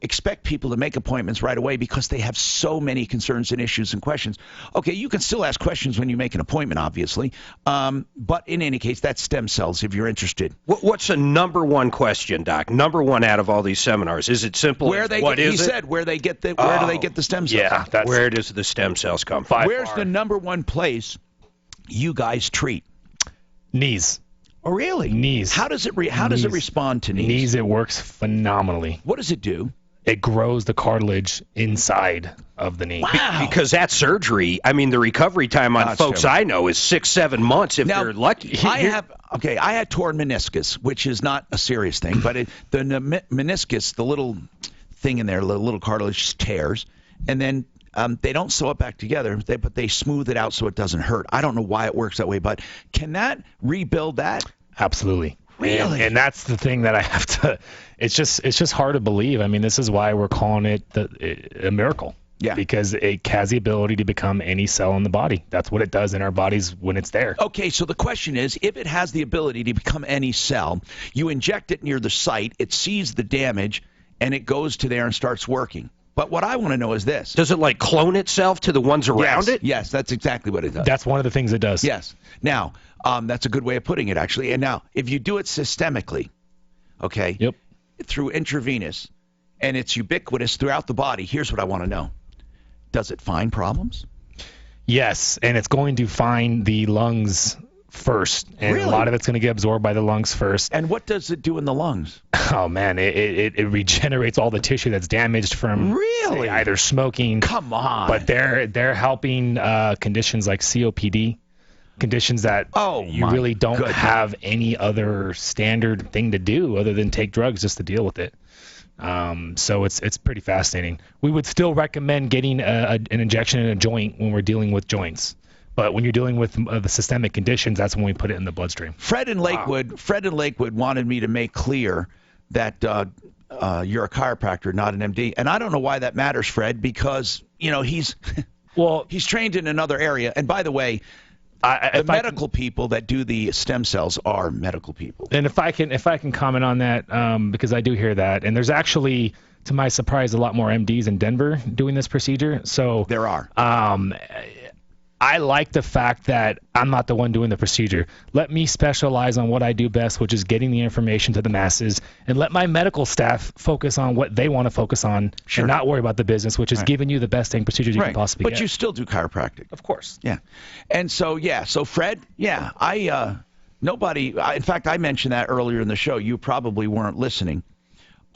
expect people to make appointments right away because they have so many concerns and issues and questions. Okay, you can still ask questions when you make an appointment, obviously. But in any case, that's stem cells if you're interested. What's the number one question, Doc? Number one out of all these seminars. Is it simple? Where they get, he said where they get the where do they get the stem cells? Yeah, where does the stem cells come from? Where's the number one place you guys treat? Knees. Oh, really? Knees. How does it respond to knees? Knees, it works phenomenally. What does it do? It grows the cartilage inside of the knee. Wow. Because that surgery, I mean, the recovery time on folks I know is 6-7 months if they're lucky. I had torn meniscus, which is not a serious thing, but the meniscus, the little thing in there, the little cartilage tears, and then they don't sew it back together, but they smooth it out so it doesn't hurt. I don't know why it works that way, but can that rebuild that? Absolutely. Really? And that's the thing that I have to. It's just hard to believe. I mean, this is why we're calling it a miracle. Yeah. Because it has the ability to become any cell in the body. That's what it does in our bodies when it's there. Okay, so the question is, if it has the ability to become any cell, you inject it near the site, it sees the damage, and it goes to there and starts working. But what I want to know is this. Does it like clone itself to the ones around it? Yes, that's exactly what it does. That's one of the things it does. Yes. Now, that's a good way of putting it, actually. And now, if you do it systemically, okay, yep, through intravenous, and it's ubiquitous throughout the body, here's what I want to know. Does it find problems? Yes, and it's going to find the lungs first, and Really? a lot of it's going to get absorbed by the lungs first. And what does it do in the lungs? Oh man, it regenerates all the tissue that's damaged from Really? either smoking. Come on. But they're helping conditions like COPD, conditions that you my really don't goodness. have any other standard thing to do other than take drugs just to deal with it. So it's pretty fascinating. We would still recommend getting an injection in a joint when we're dealing with joints. But when you're dealing with the systemic conditions, that's when we put it in the bloodstream. Fred in Lakewood wanted me to make clear that you're a chiropractor, not an MD. And I don't know why that matters, Fred, because he's he's trained in another area. And by the way, the medical people that do the stem cells are medical people. And if I can comment on that, because I do hear that, and there's actually, to my surprise, a lot more MDs in Denver doing this procedure. So there are. I like the fact that I'm not the one doing the procedure. Let me specialize on what I do best, which is getting the information to the masses, and let my medical staff focus on what they want to focus on and not worry about the business, which is giving you the best dang procedures you can possibly get. But you still do chiropractic. Of course. Yeah. And so, so Fred, in fact, I mentioned that earlier in the show. You probably weren't listening.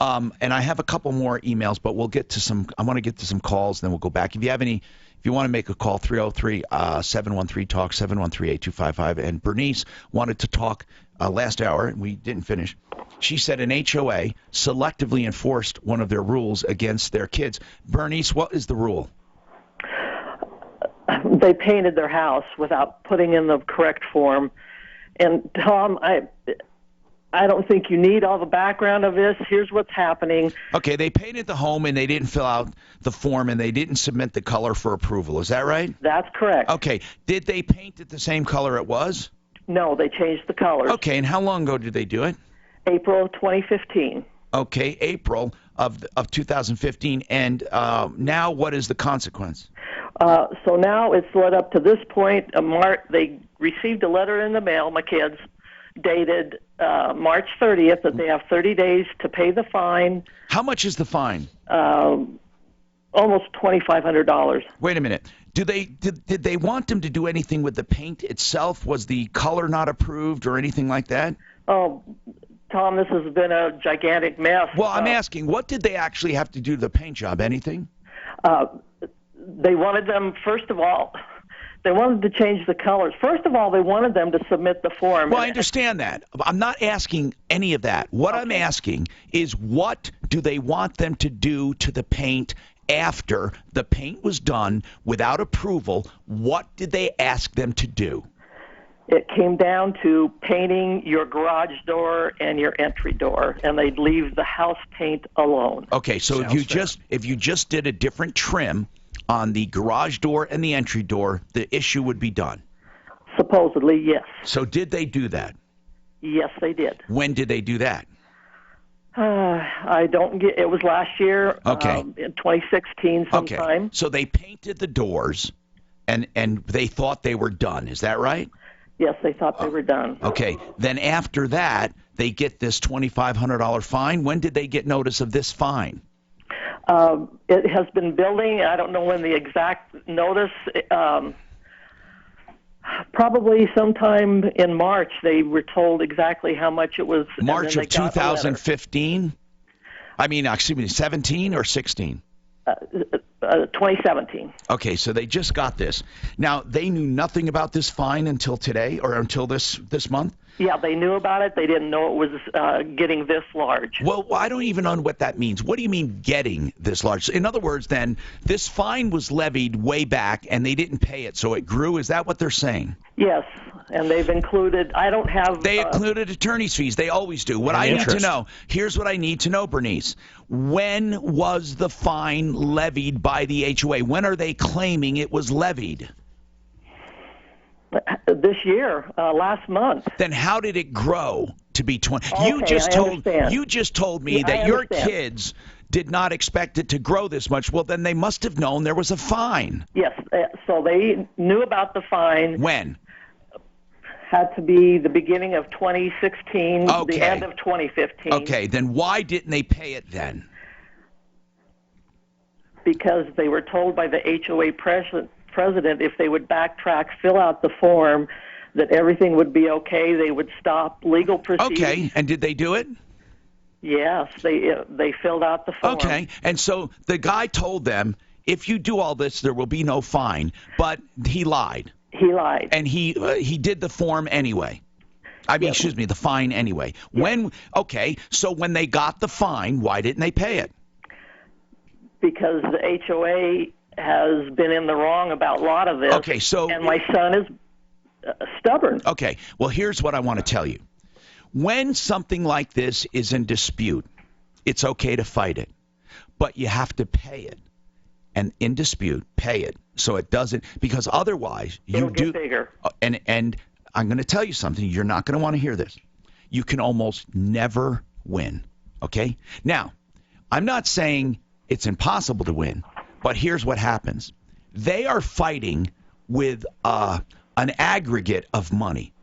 And I have a couple more emails, but we'll get to some, I want to get to some calls, then we'll go back. If you want to make a call, 303-713-TALK, 713-8255. And Bernice wanted to talk last hour, and we didn't finish. She said an HOA selectively enforced one of their rules against their kids. Bernice, what is the rule? They painted their house without putting in the correct form. And Tom, I don't think you need all the background of this. Here's what's happening. Okay, they painted the home and they didn't fill out the form and they didn't submit the color for approval. Is that right? That's correct. Okay, did they paint it the same color it was? No, they changed the colors. Okay, and how long ago did they do it? April of 2015. Okay, April of 2015. And now what is the consequence? So now it's led up to this point. They received a letter in the mail, my kids, dated March 30th, that they have 30 days to pay the fine. How much is the fine? Almost $2,500. Wait a minute. Did they want them to do anything with the paint itself? Was the color not approved or anything like that? Oh, Tom, this has been a gigantic mess. Well, I'm asking, what did they actually have to do to the paint job? Anything? They wanted them, first of all, they wanted to change the colors. First of all, they wanted them to submit the form. Well, I understand that. I'm not asking any of that. What I'm asking is, what do they want them to do to the paint after the paint was done without approval? What did they ask them to do? It came down to painting your garage door and your entry door, and they'd leave the house paint alone. Okay, so if you just did a different trim on the garage door and the entry door, the issue would be done. Supposedly, yes. So did they do that? Yes, they did. When did they do that? I don't get. It was last year. Okay. In 2016 sometime. Okay. So they painted the doors, and they thought they were done. Is that right? Yes, they thought they were done. Okay. Then after that, they get this $2,500 fine. When did they get notice of this fine? It has been building. I don't know when the exact notice. Probably sometime in March, they were told exactly how much it was. March of 2015? I mean, excuse me, 17 or 16? 2017. Okay, so they just got this. Now, they knew nothing about this fine until today or until this month? Yeah, they knew about it. They didn't know it was getting this large. Well, I don't even know what that means. What do you mean getting this large? In other words, then, this fine was levied way back, and they didn't pay it, so it grew? Is that what they're saying? Yes, and they've included, I don't have... They included attorney's fees. They always do. What I need to know, here's what I need to know, Bernice. When was the fine levied by the HOA? When are they claiming it was levied? This year, last month. Then how did it grow to be 20? Okay, you just told me Yeah, that I your understand. kids did not expect it to grow this much. Well, then they must have known there was a fine. Yes, so they knew about the fine. When? Had to be the beginning of 2016, Okay. the end of 2015. Okay, then why didn't they pay it then? Because they were told by the HOA president if they would backtrack, fill out the form, that everything would be okay. They would stop legal proceedings. Okay, and did they do it? Yes, they filled out the form. Okay, and so the guy told them, if you do all this, there will be no fine. But he lied. He lied. And he did the form anyway. I mean, excuse me, the fine anyway. Okay, so when they got the fine, why didn't they pay it? Because the HOA has been in the wrong about a lot of this. Okay, so... And my son is stubborn. Okay, well, here's what I want to tell you. When something like this is in dispute, it's okay to fight it, but you have to pay it. And in dispute, pay it so it doesn't, because otherwise It'll get bigger. And I'm going to tell you something. You're not going to want to hear this. You can almost never win. Okay? Now, I'm not saying it's impossible to win, but here's what happens. They are fighting with an aggregate of money.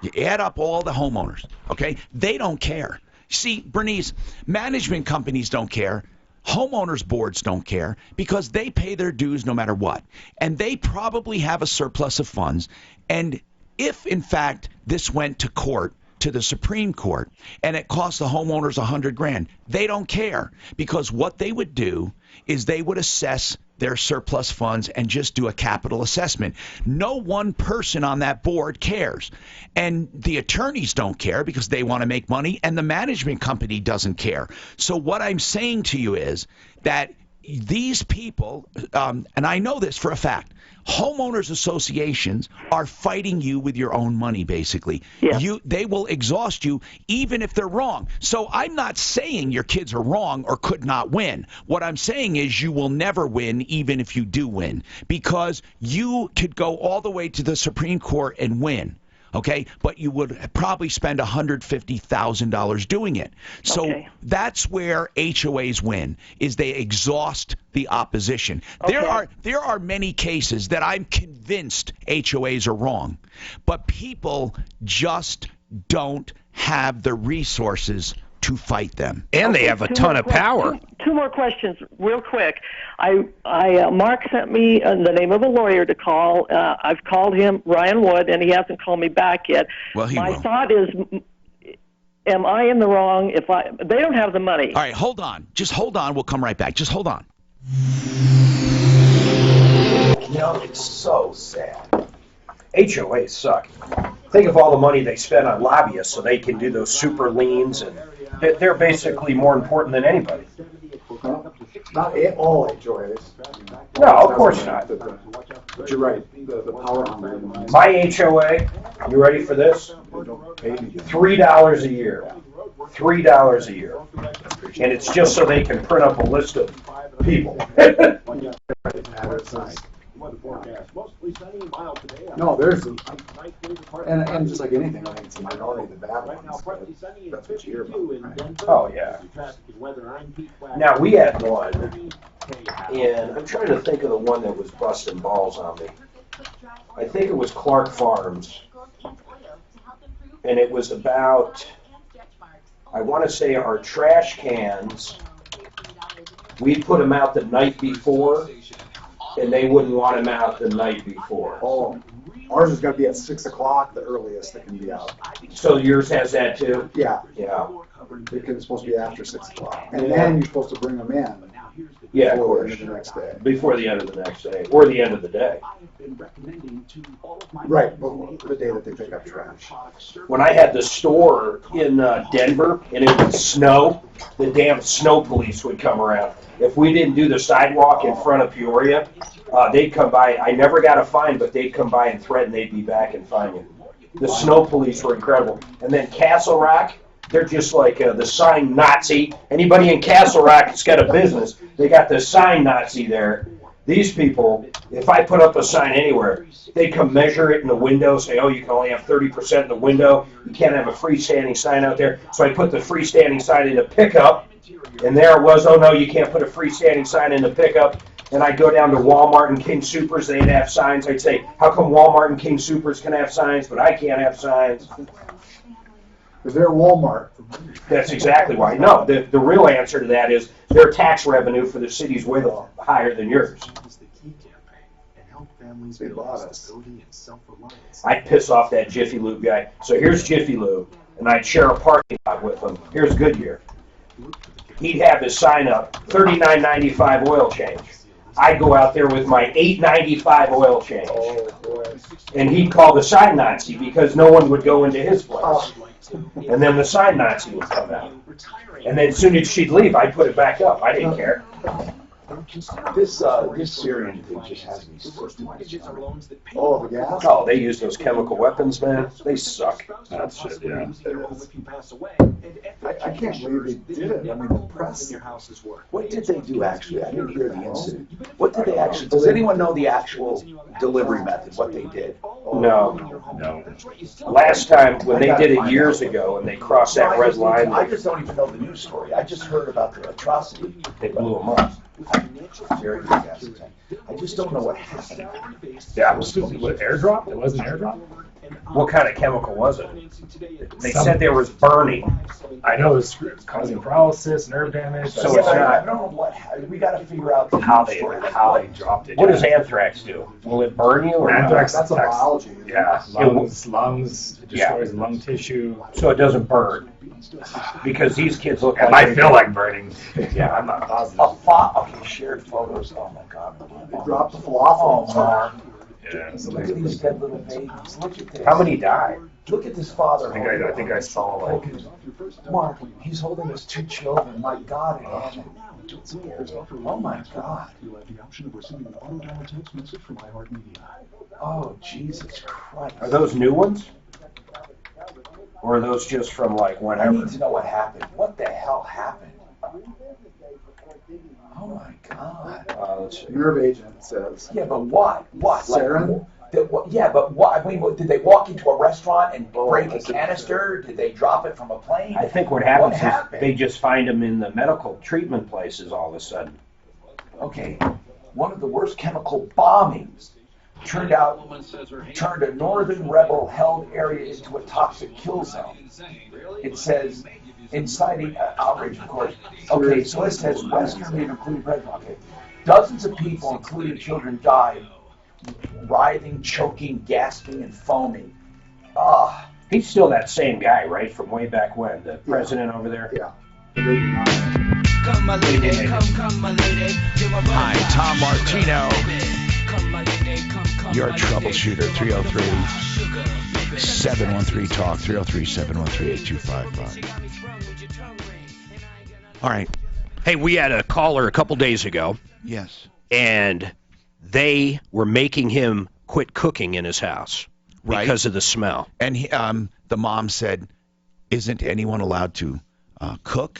You add up all the homeowners, okay? They don't care. See, Bernice, management companies don't care. Homeowners boards don't care because they pay their dues no matter what. And they probably have a surplus of funds. And if, in fact, this went to court, to the Supreme Court, and it cost the homeowners $100,000, they don't care, because what they would do is they would assess their surplus funds and just do a capital assessment. No one person on that board cares. And the attorneys don't care because they want to make money, and the management company doesn't care. So what I'm saying to you is that these people, and I know this for a fact, homeowners associations are fighting you with your own money, basically. Yeah. They will exhaust you even if they're wrong. So I'm not saying your kids are wrong or could not win. What I'm saying is you will never win even if you do win, because you could go all the way to the Supreme Court and win. Okay, but you would probably spend $150,000 doing it. So that's where HOAs win, is they exhaust the opposition. Okay. There are many cases that I'm convinced HOAs are wrong, but people just don't have the resources to fight them. And they have a ton of power. Two more questions, real quick. Mark sent me the name of a lawyer to call. I've called him, Ryan Wood, and he hasn't called me back yet. Well, he My will. thought is, am I in the wrong if they don't have the money? All right, hold on. Just hold on. We'll come right back. Just hold on. You know, it's so sad. HOAs suck. Think of all the money they spend on lobbyists so they can do those super liens, and they're basically more important than anybody. Not all HOAs. No, of course not. But you're right. The power on them. My HOA, you ready for this? $3 a year. $3 a year. And it's just so they can print up a list of people. No, there's, and just like anything, I think it's a minority of the bad ones, but that's what you hear about, right? Oh, yeah. Now, we had one, and I'm trying to think of the one that was busting balls on me. I think it was Clark Farms, and it was about, I want to say our trash cans, we put them out the night before, and they wouldn't want them out the night before. Oh, ours is gonna be at 6 o'clock, the earliest that can be out. So yours has that too? Yeah. Yeah. Because it's supposed to be after 6 o'clock. And then you're supposed to bring them in. Yeah, of before the course. end of the next day. Before the end of the next day, or the end of the day. Right, but the day that they pick up trash. When I had the store in Denver and it would snow, the damn snow police would come around. If we didn't do the sidewalk in front of Peoria, they'd come by. I never got a fine, but they'd come by and threaten they'd be back and fine you. The snow police were incredible. And then Castle Rock, they're just like the sign Nazi. Anybody in Castle Rock that's got a business, they got the sign Nazi there. These people, if I put up a sign anywhere, they come measure it in the window, say, oh, you can only have 30% in the window. You can't have a freestanding sign out there. So I put the freestanding sign in the pickup, and there it was, oh, no, you can't put a freestanding sign in the pickup. And I'd go down to Walmart and King Soopers, they'd have signs. I'd say, how come Walmart and King Soopers can have signs, but I can't have signs? Because they're Walmart. That's exactly why. No, the real answer to that is their tax revenue for the city's way higher than yours. They bought us. I'd piss off that Jiffy Lube guy. So here's Jiffy Lube, and I'd share a parking lot with him. Here's Goodyear. He'd have his sign up, $39.95 oil change. I'd go out there with my $8.95 oil change. And he'd call the sign Nazi because no one would go into his place. And then the sign Nazi would come out. And then as soon as she'd leave, I'd put it back up. I didn't care. This Syrian thing just has me sick to my stomach. Oh, the gas? Oh, they use those chemical weapons, man. They suck. That's shit, yeah. I can't believe they did it. I mean, the press. What did they do actually? I didn't hear the incident. What did they actually? Does anyone know the actual delivery method? What they did? No. No. Last time, when they did it years ago, and they crossed that red line, I just don't even know the news story. I just heard about the atrocity. they blew them up. Very good gas tank. I just don't know what happened. Yeah, it was what, airdrop? It wasn't airdrop? What kind of chemical was it? They said there was burning. I know it was causing paralysis, nerve damage. So it's I not don't know what happened. We got to figure out the how news they story. dropped it. What does anthrax do? Will it burn you or not? Anthrax That's a attacks- biology. Yeah, lungs, it Yeah. destroys lung tissue. So it doesn't burn. Because these kids look It like might they feel did. like burning. Yeah, I'm not positive. Okay, shared photos. Oh my God. They dropped the falafel. Oh, Mark. Yeah, so Look at these dead little babies. Look at this. How many died? Look at this father. I think I saw like Mark, he's holding his two children. My God, in heaven. Oh my God. You'll have the option of receiving an auto-dial text message from iHeartMedia. Oh, Jesus Christ. Are those new ones? Or are those just from like I whenever? need to know what happened. What the hell happened? Oh my God. Let's see. Nerve agent says. Yeah, but what? What? Sarin? Yeah, but what? I mean, did they walk into a restaurant and break a canister? Did they drop it from a plane? I think what happens is happened? they just find them in the medical treatment places all of a sudden. Okay, one of the worst chemical bombings turned a northern rebel-held area into a toxic kill zone. It says, inciting outrage, of course. Okay, so it says Western League, including President. Okay, dozens of people, including children, died, writhing, choking, gasping, and foaming. He's still that same guy, right, from way back when, the president over there? Yeah. Come my lady, come my lady. Hi, Tom Martino, your troubleshooter, 303-713-TALK, 303-713-8255. All right. Hey, we had a caller a couple days ago, Yes. and they were making him quit cooking in his house Right. because of the smell. And the mom said, isn't anyone allowed to cook?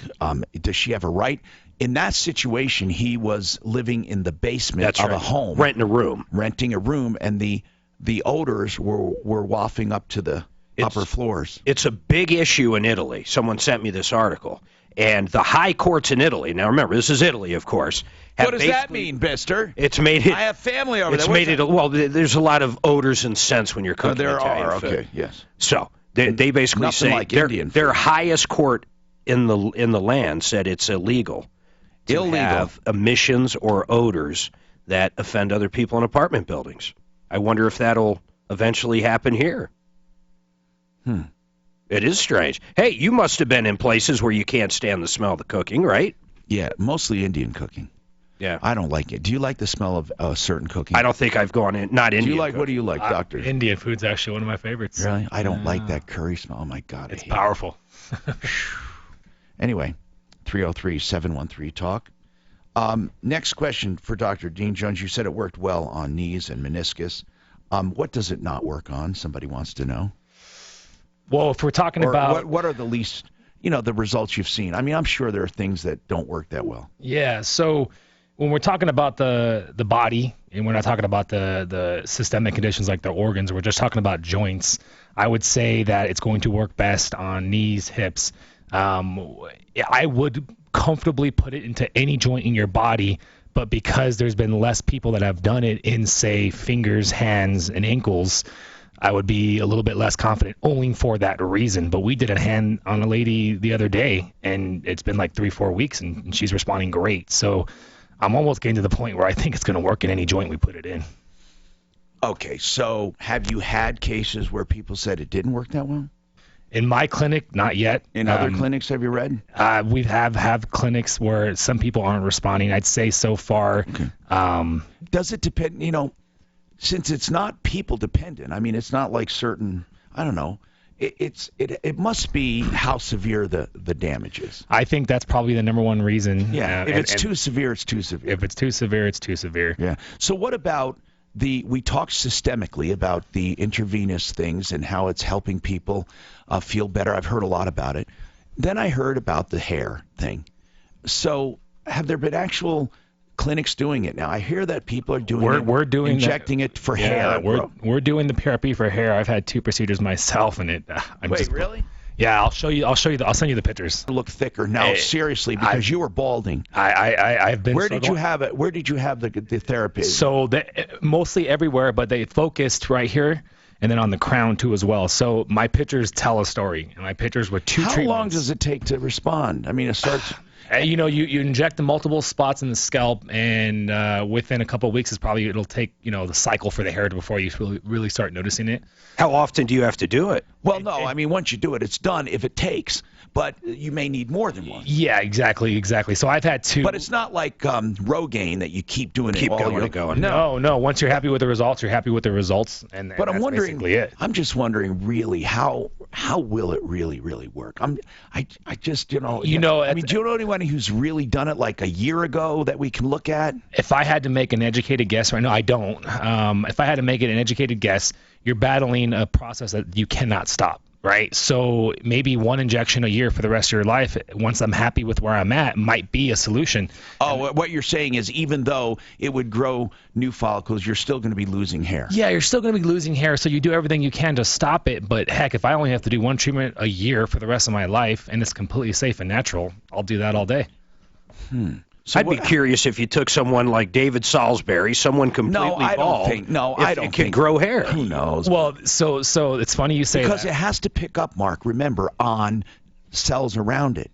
Does she have a right? In that situation, he was living in the basement That's of right. a home. Renting a room, and the odors were wafting up to the upper floors. It's a big issue in Italy. Someone sent me this article. And the high courts in Italy, now remember, this is Italy, of course. What does that mean, mister? It's made it. I have family over It's there. made it. Well, there's a lot of odors and scents when you're cooking there Italian are. food. Okay, yes. So they basically Nothing say like their, Indian food. their highest court in the land said it's illegal to have emissions or odors that offend other people in apartment buildings. I wonder if that'll eventually happen here. It is strange. Hey, you must have been in places where you can't stand the smell of the cooking, right? Yeah, mostly Indian cooking. Yeah. I don't like it. Do you like the smell of certain cooking? I don't think I've gone in. Not Indian. What do you like, Doctor? Indian food's actually one of my favorites. Really? I don't like that curry smell. Oh, my God. It's powerful. Anyway, 303-713-TALK. Next question for Dr. Dean Jones. You said it worked well on knees and meniscus. What does it not work on? Somebody wants to know. Well, if we're talking about... What are the least, the results you've seen? I mean, I'm sure there are things that don't work that well. Yeah, so when we're talking about the body, and we're not talking about the systemic conditions like the organs, we're just talking about joints, I would say that it's going to work best on knees, hips. I would comfortably put it into any joint in your body, but because there's been less people that have done it in, say, fingers, hands, and ankles, I would be a little bit less confident only for that reason. But we did a hand on a lady the other day, and it's been like 3-4 weeks, and she's responding great. So I'm almost getting to the point where I think it's going to work in any joint we put it in. Okay, so have you had cases where people said it didn't work that well? In my clinic, not yet. In other clinics, have you read? We have clinics where some people aren't responding. I'd say so far. Okay. Does it depend, since it's not people dependent, I mean, it's not like certain, I don't know, it must be how severe the damage is. I think that's probably the number one reason. Yeah, if it's too severe, it's too severe. If it's too severe, it's too severe. Yeah. So what about we talked systemically about the intravenous things and how it's helping people feel better. I've heard a lot about it. Then I heard about the hair thing. So have there been actual clinics doing it now? I hear that people are doing we're doing injecting it for hair. We're doing the PRP for hair. I've had 2 procedures myself, and really? Yeah, I'll show you. I'll send you the pictures. Look thicker. No, seriously, because you were balding. I've been. Where did you have it? Where did you have the therapy? So mostly everywhere, but they focused right here. And then on the crown too as well. So my pictures tell a story, and my pictures with 2 treatments. How long does it take to respond? I mean, it starts. You inject the multiple spots in the scalp, and within a couple of weeks, it'll take the cycle for the hair before you really start noticing it. How often do you have to do it? Well, no, I mean once you do it, it's done. If it takes, but you may need more than one. Yeah, exactly. So I've had 2. But it's not like Rogaine that you keep doing it. Going. No. Once you're happy with the results, you're happy with the results, and but I'm wondering. Basically it. I'm just wondering, really, how will it really work? I just I mean, do you know anyone who's really done it like a year ago that we can look at? If I had to make an educated guess right now, I don't. If I had to make it an educated guess, you're battling a process that you cannot stop, right? So maybe 1 injection a year for the rest of your life, once I'm happy with where I'm at, might be a solution. Oh, what you're saying is even though it would grow new follicles, you're still going to be losing hair. Yeah, you're still going to be losing hair, so you do everything you can to stop it. But heck, if I only have to do 1 treatment a year for the rest of my life, and it's completely safe and natural, I'll do that all day. So I'd be curious if you took someone like David Salisbury, someone completely bald. I don't think grow hair. Who knows? Well, so it's funny you say because that. It has to pick up, Mark. Remember, on cells around it.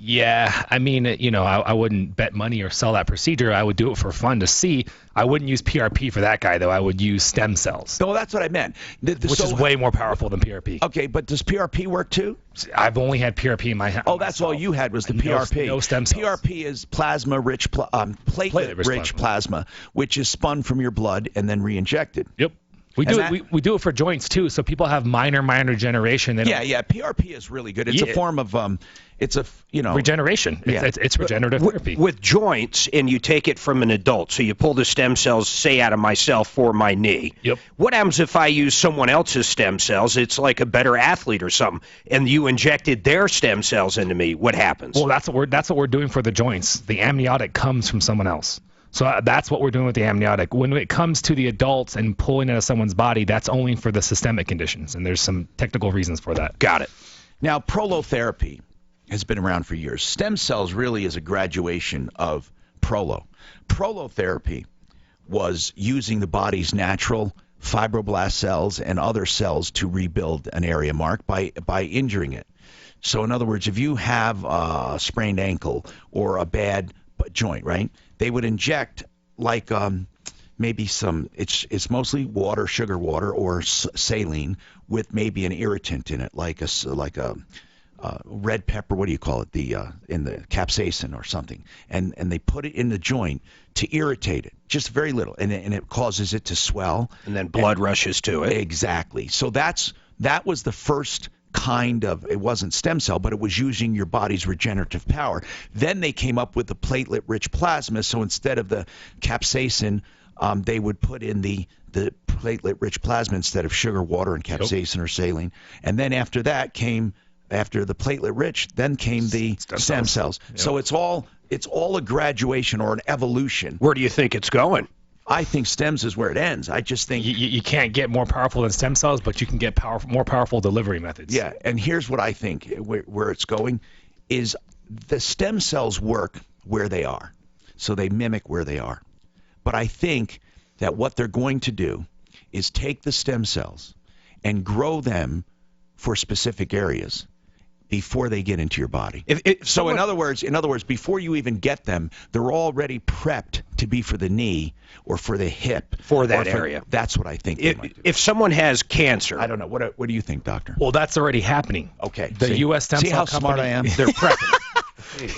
Yeah, I mean, I wouldn't bet money or sell that procedure. I would do it for fun to see. I wouldn't use PRP for that guy, though. I would use stem cells. No, that's what I meant. Which is way more powerful than PRP. Okay, but does PRP work too? I've only had PRP in my hand. Oh, that's all you had was the PRP. No stem cells. PRP is platelet-rich plasma, which is spun from your blood and then re-injected. Yep. We do we do it for joints too. So people have minor degeneration. Yeah. PRP is really good. It's a form of regeneration. It's regenerative therapy. With joints, and you take it from an adult. So you pull the stem cells, say, out of myself for my knee. Yep. What happens if I use someone else's stem cells? It's like a better athlete or something, and you injected their stem cells into me. What happens? Well, that's what we're doing for the joints. The amniotic comes from someone else. So that's what we're doing with the amniotic. When it comes to the adults and pulling out of someone's body, that's only for the systemic conditions, and there's some technical reasons for that. Got it. Now, prolotherapy has been around for years. Stem cells really is a graduation of prolo. Prolotherapy was using the body's natural fibroblast cells and other cells to rebuild an area marked by injuring it. So in other words, if you have a sprained ankle or a bad joint, right, they would inject like maybe some, it's mostly water, sugar water, or saline with maybe an irritant in it, like a red pepper, what do you call it, in the capsaicin or something, and they put it in the joint to irritate it, just very little, and it causes it to swell. And then blood rushes to it. Exactly. So that was the first kind of, it wasn't stem cell, but it was using your body's regenerative power. Then they came up with the platelet-rich plasma, so instead of the capsaicin, they would put in the platelet-rich plasma instead of sugar, water, and capsaicin or saline. And then after that came, after the platelet-rich, then came the stem cells. Yep. So it's all a graduation or an evolution. Where do you think it's going? I think stems is where it ends. I just think you can't get more powerful than stem cells, but you can get more powerful delivery methods. Yeah, and here's what I think where it's going is the stem cells work where they are, so they mimic where they are. But I think that what they're going to do is take the stem cells and grow them for specific areas before they get into your body. So in other words, before you even get them, they're already prepped to be for the knee or for the hip. For that area. That's what I think. If someone has cancer. I don't know. What do you think, doctor? Well, that's already happening. Okay. The U.S. stem See cell how company, smart I am? They're prepping.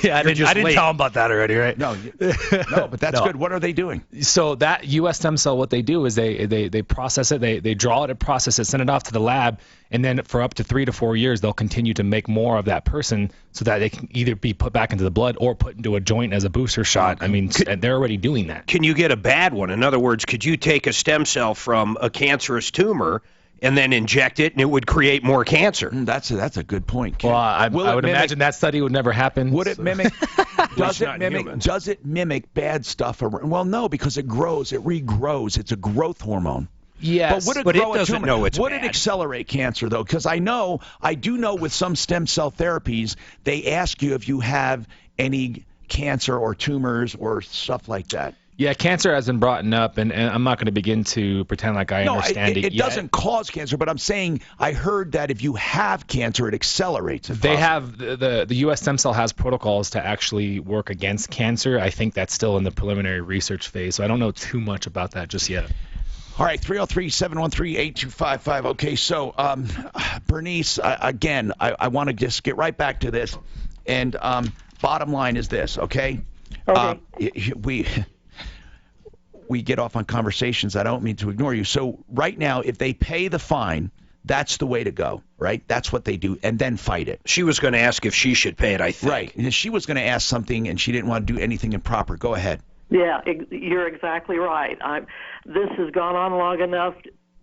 Yeah, I didn't tell them about that already, right? No, but that's good. What are they doing? So that U.S. stem cell, what they do is they process it, they draw it and process it, send it off to the lab, and then for up to 3 to 4 years, they'll continue to make more of that person so that they can either be put back into the blood or put into a joint as a booster shot. I mean, they're already doing that. Can you get a bad one? In other words, could you take a stem cell from a cancerous tumor and then inject it, and it would create more cancer? That's a good point, Ken. Well, I would imagine that study would never happen. Would it mimic? Does it mimic bad stuff? Well, no, because it grows, it regrows. It's a growth hormone. Yes, but it doesn't know it's would bad. It accelerate cancer, though? Because I do know with some stem cell therapies, they ask you if you have any cancer or tumors or stuff like that. Yeah, cancer has been brought up, and I'm not going to begin to pretend like I understand it. It doesn't cause cancer, but I'm saying I heard that if you have cancer, it accelerates it. They have the U.S. stem cell has protocols to actually work against cancer. I think that's still in the preliminary research phase, so I don't know too much about that just yet. All right, 303-713-8255. Okay, so Bernice, again, I want to just get right back to this, and bottom line is this, okay? We get off on conversations. I don't mean to ignore you. So right now, if they pay the fine, that's the way to go, right? That's what they do, and then fight it. She was going to ask if she should pay it, I think. Right. And she was going to ask something, and she didn't want to do anything improper. Go ahead. Yeah, you're exactly right. This has gone on long enough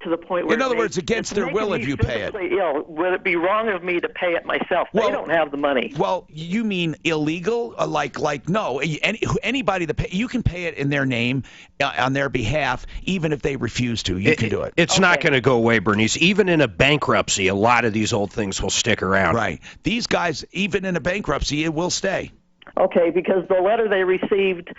to the point where, in other words, against their will, if you pay it. Would it be wrong of me to pay it myself? They don't have the money. Well, you mean illegal? Like no, anybody that pay, you can pay it in their name, on their behalf, even if they refuse to. You can do it. It's not going to go away, Bernice. Even in a bankruptcy, a lot of these old things will stick around. Right. These guys, even in a bankruptcy, it will stay. Okay, because the letter they received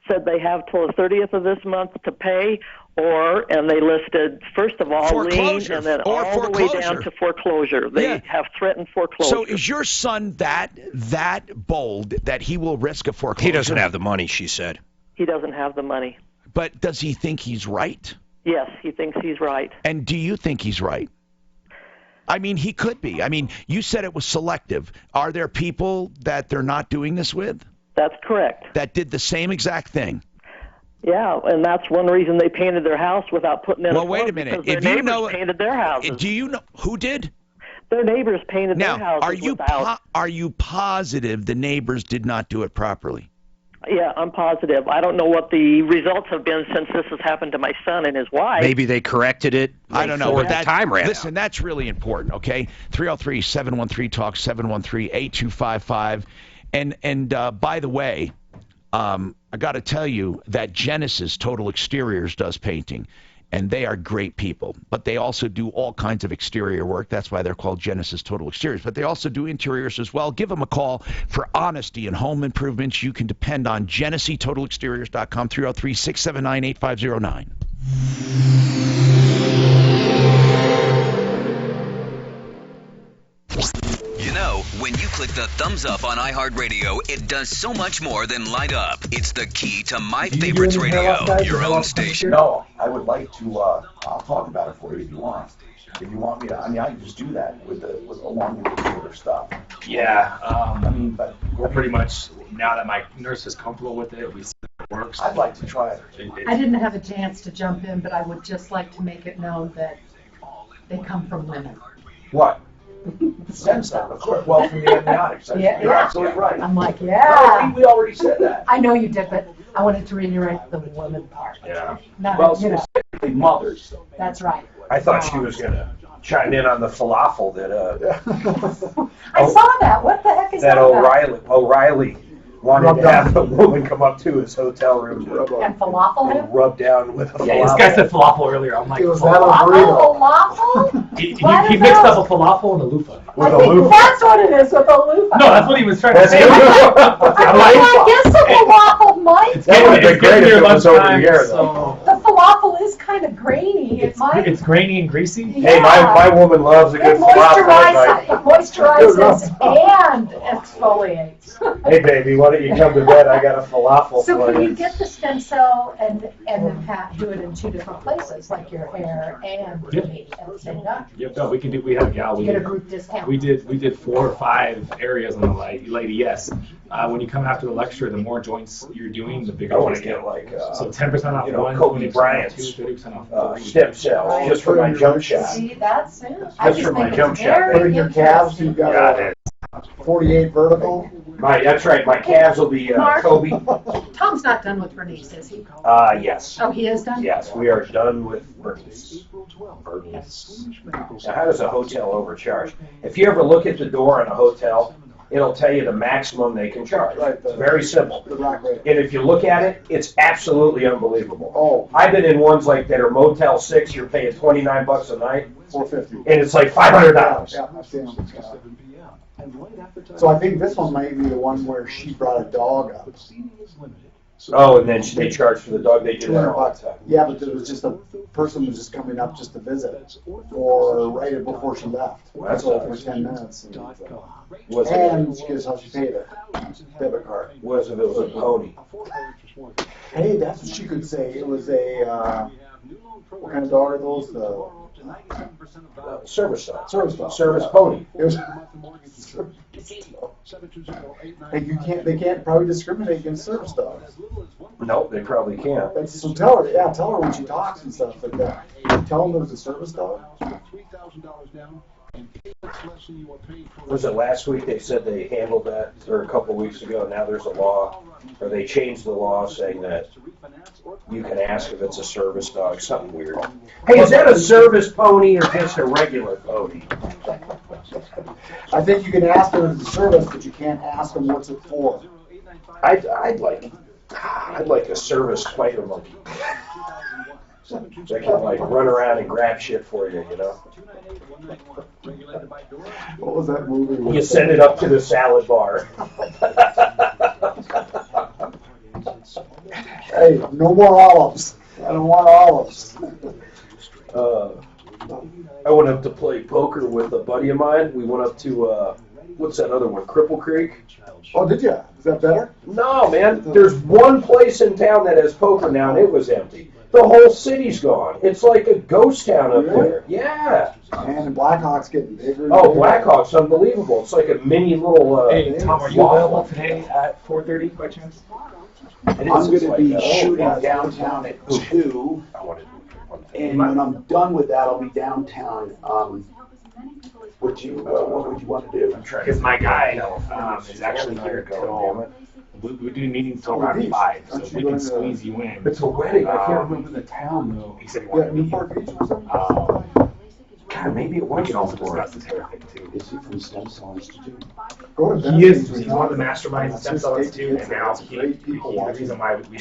said they have till the 30th of this month to pay, and they listed, first of all, lien, and then all the way down to foreclosure. They have threatened foreclosure. So is your son that bold that he will risk a foreclosure? He doesn't have the money, she said. He doesn't have the money. But does he think he's right? Yes, he thinks he's right. And do you think he's right? I mean, he could be. I mean, you said it was selective. Are there people that they're not doing this with? That's correct. That did the same exact thing? Yeah, and that's one reason they painted their house without putting in Well, a wait plug, a minute. because their If you neighbors know, painted their houses. do you know who did? Their neighbors painted Now, their houses are you without. are you positive the neighbors did not do it properly? Yeah, I'm positive. I don't know what the results have been since this has happened to my son and his wife. Maybe they corrected it. I don't know, before but the that time ran listen, out. that's really important, okay? 303-713-TALK, 713-8255. And by the way, I got to tell you that Genesis Total Exteriors does painting, and they are great people. But they also do all kinds of exterior work. That's why they're called Genesis Total Exteriors. But they also do interiors as well. Give them a call for honesty and home improvements. You can depend on GenesisTotalExteriors.com, 303-679-8509. You know, when you click the thumbs up on iHeartRadio, it does so much more than light up. It's the key to My Favorites Radio, your own station. No, I would like to. I'll talk about it for you if you want. If you want me to, I mean, I can just do that with along with the shorter stuff. Yeah, I mean, but we're pretty much, now that my nurse is comfortable with it, we see it works. I'd like to try it. I didn't have a chance to jump in, but I would just like to make it known that they come from women. What? Stem cell, of course. Well, from the amniotics. You're absolutely right. I'm like, yeah. No, we already said that. I know you did, but I wanted to reiterate the women part. Yeah. Not, Well, you know, specifically mothers. that's right. I thought she was going to chime in on the falafel that I saw that. What the heck is that about? O'Reilly wanted to have the woman come up to his hotel room And falafel him? and rub down with a falafel. Yeah, this guy said falafel earlier. I'm like, Was that a Falafel? He mixed up a falafel and a loofah. I think that's what it is with a loofah. No, that's what he was trying to say. I guess the falafel might. That would have been great if it was over the air, so The falafel is kind of grainy. It might. it's grainy and greasy. Hey, my woman loves a good It falafel at night. moisturizes and exfoliates. Hey, baby, why don't you come to bed? I got a falafel So for can you. you get the stem cell and then do it in two different places, like your hair and your meat at the same time? Yep, no, we had a gal. You get a group discount. We did 4 or 5 areas on the lady, yes. When you come after the lecture, the more joints you're doing, the bigger. I want to discount. get like, so 10% off one, Kobe 20% Bryant's off 2, 30% off stem cells just for my jump shot. See, that's it. I Just just for my think jump it's shot. very Put in your calves, you've got Got a 48 vertical. That's right. My calves will be Mark? Kobe. Tom's not done with Bernice, is he? Yes. Oh, he is done? Yes, we are done with Bernice. Now, how does a hotel overcharge? If you ever look at the door in a hotel, it'll tell you the maximum they can charge. Right, It's very simple. The rack rate. And if you look at it, it's absolutely unbelievable. Oh, I've been in ones like that are Motel 6, you're paying $29 a night, $450. and it's like $500. Yeah, I've seen them. So I think this one might be the one where she brought a dog up. Oh, and then they charge for the dog. They do that all the time. Yeah, but there was just a person was just coming up just to visit, or right before she left. Well, So that's for 10 minutes. Was Guess how she paid it? Debit card. Was it was a pony? Hey, that's what she could say. It was a what kind of dog are those? The Service dog. service dog. Service pony. It was. Hey, they can't probably discriminate against service dogs. Nope, they probably can't. So tell her when she talks and stuff like that. Tell them it was a service dog. Was it last week they said they handled that, or a couple weeks ago? Now there's a law, or they changed the law saying that you can ask if it's a service dog, something weird. Hey, is that a service pony or just a regular pony? I think you can ask them if it's a service, but you can't ask them what's it for. I'd like a service spider monkey. That can like run around and grab shit for you, you know? What was that movie? You send it up to the salad bar. Hey, no more olives. I don't want olives. I went up to play poker with a buddy of mine. We went up to, what's that other one, Cripple Creek? Oh, did you? Is that better? No, man. There's one place in town that has poker now, and it was empty. The whole city's gone. It's like a ghost town up there. Yeah. And the Blackhawks getting bigger. and Oh, bigger. Blackhawks, unbelievable. It's like a mini little. Hey, Tom, are you available today at 4:30 by chance? I'm going to be shooting downtown at 2, and when I'm done with that, I'll be downtown. What would you want to do? Because my guy is actually here till, we do meetings till around 5, so if we can squeeze you in. It's a wedding. I can't remember the town though. He said he wanted to be here. God, maybe it was We can also discuss this hair thing too. Is he from Stem Cell Institute? He is. He's one of the masterminds of Stem Cell Institute, and now he's the reason why we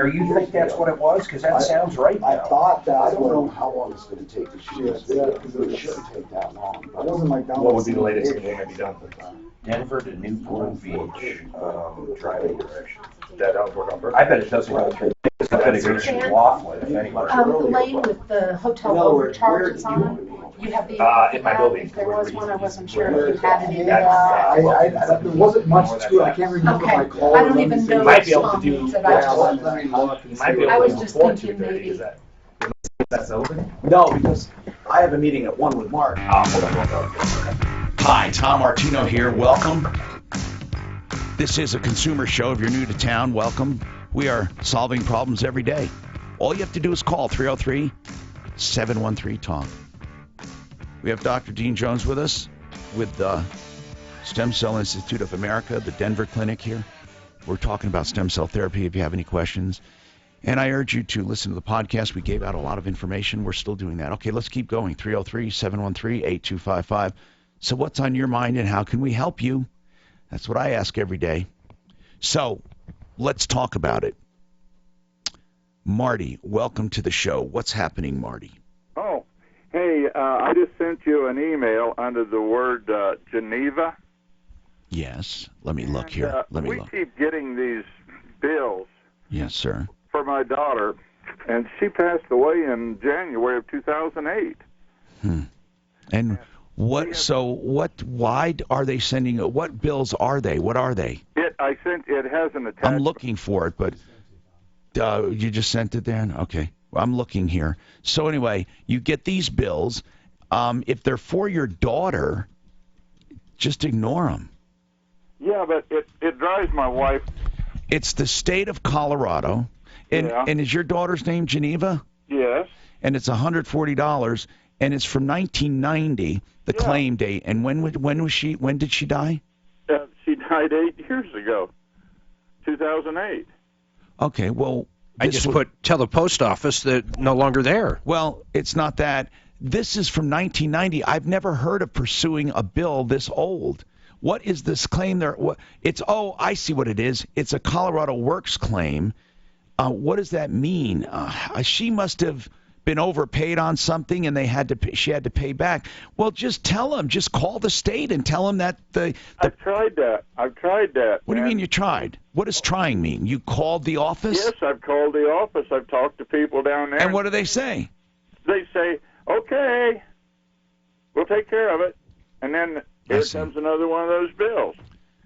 Are you think that's what it was? Because that sounds right now. I thought that. I don't know how long it's going to take to shoot this video. It shouldn't take that long. It wasn't like that. What would be the latest thing that might be done? Denver to Newport Beach, driving direction. That would work out perfect. I bet it doesn't go through. I bet it goes through Laughlin, if anywhere. The lane with the hotel overcharge it's on, you have the. In my building. If there was one, I wasn't sure if you had any. There wasn't much to it. I can't remember Okay, my call. I don't even know You might the be able to song do. names that I just. Let me look. You might be I able was to do just before thinking 2:30. maybe. Is that's open? No, because I have a meeting at 1 with Mark. Hi, Tom Martino here. Welcome. This is a consumer show. If you're new to town, welcome. We are solving problems every day. All you have to do is call 303-713-TALK. We have Dr. Dean Jones with us with the Stem Cell Institute of America, the Denver clinic here. We're talking about stem cell therapy if you have any questions. And I urge you to listen to the podcast. We gave out a lot of information. We're still doing that. Okay, let's keep going. 303-713-8255. So what's on your mind and how can we help you? That's what I ask every day. So let's talk about it. Marty, welcome to the show. What's happening, Marty? Oh, hey, I just sent you an email under the word Geneva. Yes. Let me look here. We keep getting these bills. Yes, sir. For my daughter, and she passed away in January of 2008. And why are they sending, what bills are they? What are they? I sent, it has an attachment. I'm looking for it, but you just sent it then? Okay. Well, I'm looking here. So anyway, you get these bills. If they're for your daughter, just ignore them. Yeah, but it drives my wife. It's the state of Colorado. And is your daughter's name Geneva? Yes. And it's $140, and it's from 1990, the claim date. And when did she die? She died 8 years ago, 2008. Okay, well, I just tell the post office that no longer there. Well, it's not that. This is from 1990. I've never heard of pursuing a bill this old. What is this claim there? I see what it is. It's a Colorado Works claim. What does that mean? She must have been overpaid on something, and she had to pay back. Well, just tell them. Just call the state and tell them that I've tried that. What do you mean you tried? What does trying mean? You called the office? Yes, I've called the office. I've talked to people down there. And what do they say? They say, okay, we'll take care of it. And then here comes another one of those bills.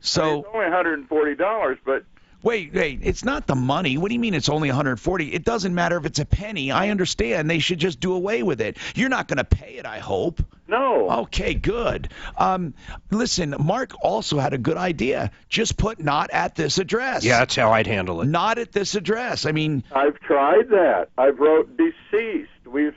So it's only $140, but Wait, it's not the money. What do you mean it's only $140? It doesn't matter if it's a penny. I understand. They should just do away with it. You're not going to pay it, I hope. No. Okay, good. Listen, Mark also had a good idea. Just put not at this address. Yeah, that's how I'd handle it. Not at this address. I mean, I've tried that. I've wrote deceased. We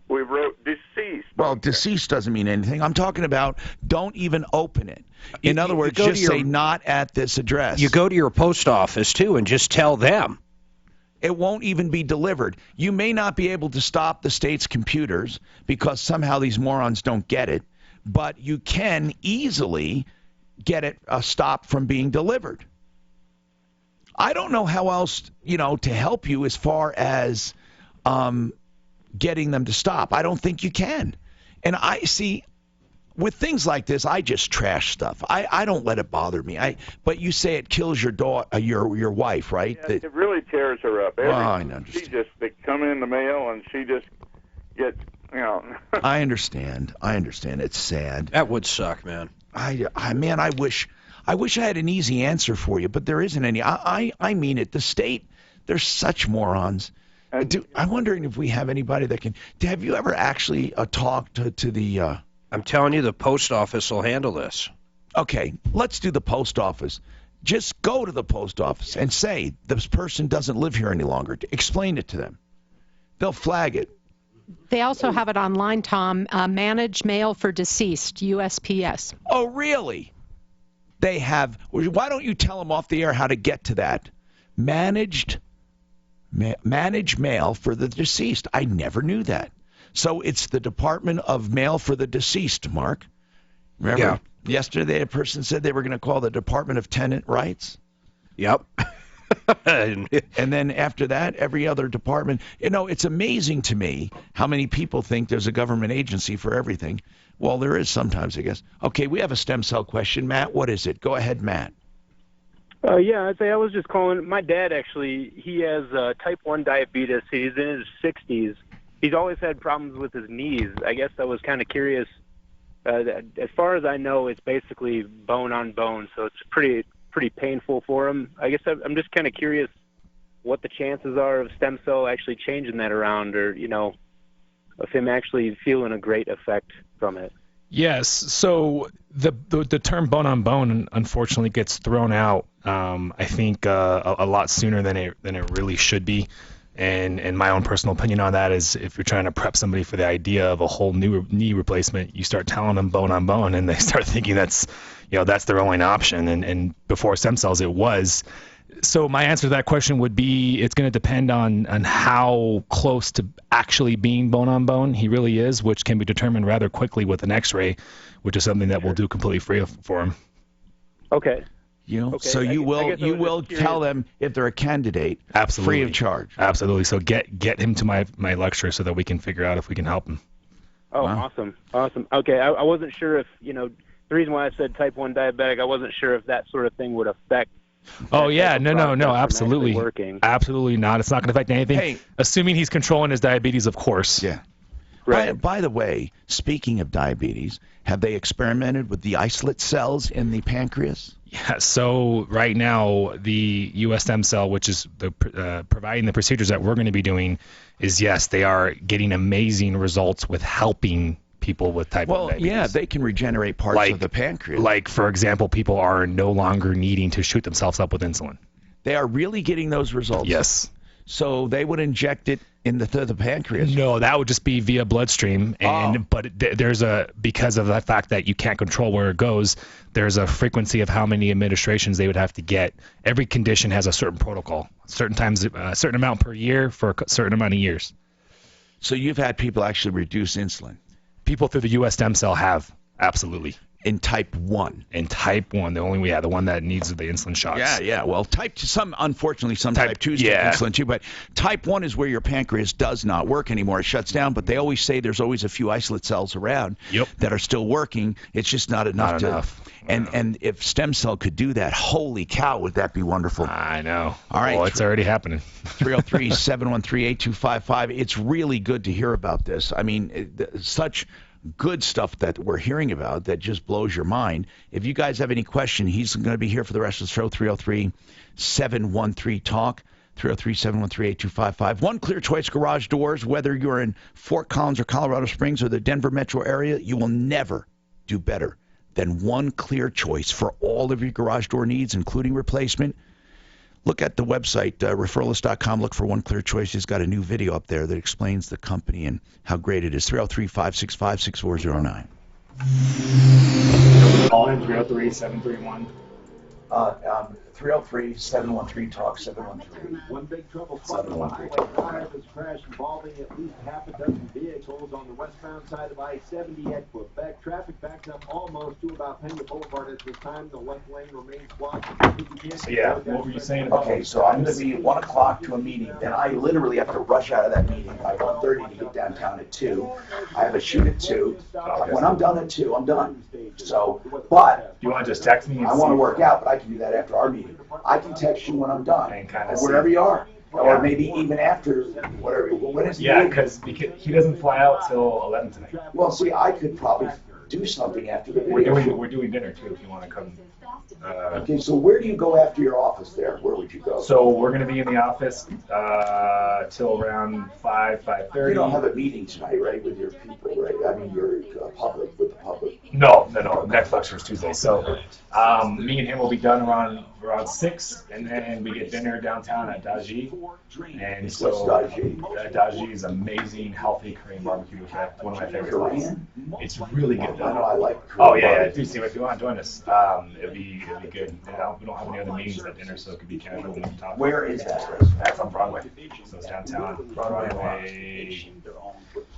wrote deceased. Well, deceased doesn't mean anything. I'm talking about don't even open it. In other words, just say not at this address. You go to your post office, too, and just tell them. It won't even be delivered. You may not be able to stop the state's computers because somehow these morons don't get it, but you can easily get it stopped from being delivered. I don't know how else, to help you as far as getting them to stop. I don't think you can. And I see, with things like this, I just trash stuff. I don't let it bother me. But you say it kills your your wife, right? Yeah, it really tears her up. I understand. They come in the mail and she just gets, I understand. It's sad. That would suck, man. I wish I had an easy answer for you, but there isn't any. I mean it. The state, they're such morons. I'm wondering if we have anybody that can. Have you ever actually talked to the? I'm telling you, the post office will handle this. Okay, let's do the post office. Just go to the post office and say, this person doesn't live here any longer. Explain it to them. They'll flag it. They also have it online, Tom, Managed Mail for Deceased, USPS. Oh, really? They have. Why don't you tell them off the air how to get to that? Managed mail for the deceased. I never knew that. So it's the Department of Mail for the Deceased, Mark. Remember, yesterday a person said they were going to call the Department of Tenant Rights? Yep. And then after that, every other department. It's amazing to me how many people think there's a government agency for everything. Well, there is sometimes, I guess. Okay, we have a stem cell question. Matt, what is it? Go ahead, Matt. Yeah, I'd say I was just calling. My dad, actually, he has type 1 diabetes. He's in his 60s. He's always had problems with his knees. I guess I was kind of curious. As far as I know, it's basically bone on bone, so it's pretty painful for him. I guess I'm just kind of curious what the chances are of stem cell actually changing that around, or of him actually feeling a great effect from it. Yes. So the term bone on bone unfortunately gets thrown out. I think a lot sooner than it really should be. And my own personal opinion on that is, if you're trying to prep somebody for the idea of a whole new knee replacement, you start telling them bone on bone, and they start thinking that's their only option. And before stem cells, it was. So my answer to that question would be, it's going to depend on how close to actually being bone on bone he really is, which can be determined rather quickly with an X-ray, which is something that we'll do completely free for him. Okay. So you will tell them if they're a candidate, absolutely, free of charge. Absolutely. So get him to my lecture so that we can figure out if we can help him. Oh, wow. Awesome. Okay, I wasn't sure if the reason why I said type 1 diabetic, I wasn't sure if that sort of thing would affect. Oh yeah, no, absolutely, absolutely not. It's not going to affect anything. Hey, assuming he's controlling his diabetes, of course. Yeah. Right. By the way, speaking of diabetes, have they experimented with the islet cells in the pancreas? Yeah. So right now, the U.S. stem cell, which is providing the procedures that we're going to be doing, is yes, they are getting amazing results with helping people with type 1 diabetes. Yeah, they can regenerate parts of the pancreas. Like, for example, people are no longer needing to shoot themselves up with insulin. They are really getting those results? Yes. So they would inject it in the pancreas? No, that would just be via bloodstream. But there's because of the fact that you can't control where it goes, there's a frequency of how many administrations they would have to get. Every condition has a certain protocol, certain times, a certain amount per year for a certain amount of years. So you've had people actually reduce insulin? People through the U.S. stem cell have, absolutely. In type 1? In type 1, the one that needs the insulin shots. Yeah. Well, unfortunately, some type 2s take insulin too, but type 1 is where your pancreas does not work anymore. It shuts down, but they always say there's always a few islet cells around that are still working. It's just not enough. And if stem cell could do that, holy cow, would that be wonderful? I know. All right. Well, it's already happening. 303-713-8255. It's really good to hear about this. I mean, such good stuff that we're hearing about that just blows your mind. If you guys have any question, he's going to be here for the rest of the show. 303-713-TALK. 303-713-8255. One Clear Choice Garage Doors. Whether you're in Fort Collins or Colorado Springs or the Denver metro area, you will never do better than One Clear Choice for all of your garage door needs, including replacement. Look at the website, referralist.com. Look for One Clear Choice. He's got a new video up there that explains the company and how great it is. 303-565-6409. Call in 303-731. 303-713-TALK, 713. One big trouble car has crashed involving at least half a dozen vehicles on the westbound side of I-70 at Quebec. Traffic backed up almost to about Pena Boulevard at this time. The left lane remains blocked. What were you saying about Okay, so I'm going to be at 1 o'clock to a meeting. Then I literally have to rush out of that meeting by 1:30 to get downtown at 2. I have a shoot at 2. When I'm done at 2, I'm done. So, but you want to just text me? I want to work out, but I can do that after our meeting. I can text you when I'm done, wherever you are, or maybe even after whatever. When is because he doesn't fly out till 11 tonight. Well, see, I could probably do something after the video. We're doing dinner too. If you want to come. Okay, so where do you go after your office there? Where would you go? So we're going to be in the office till around 5:30. You don't have a meeting tonight, right, with your people, right? I mean, your public, with the public. No. Next lecture is Tuesday. So me and him will be done around 6, and then we get dinner downtown at Daji. And so Daji is amazing, healthy Korean barbecue. One of my favorite spots. It's really good. I know I like Korean Oh yeah. barbecue. Dude, if you want to join us, it'd be good. We don't have any other meetings at dinner, so it could be casual and talk. Where is that? That's on Broadway. So it's downtown. Broadway.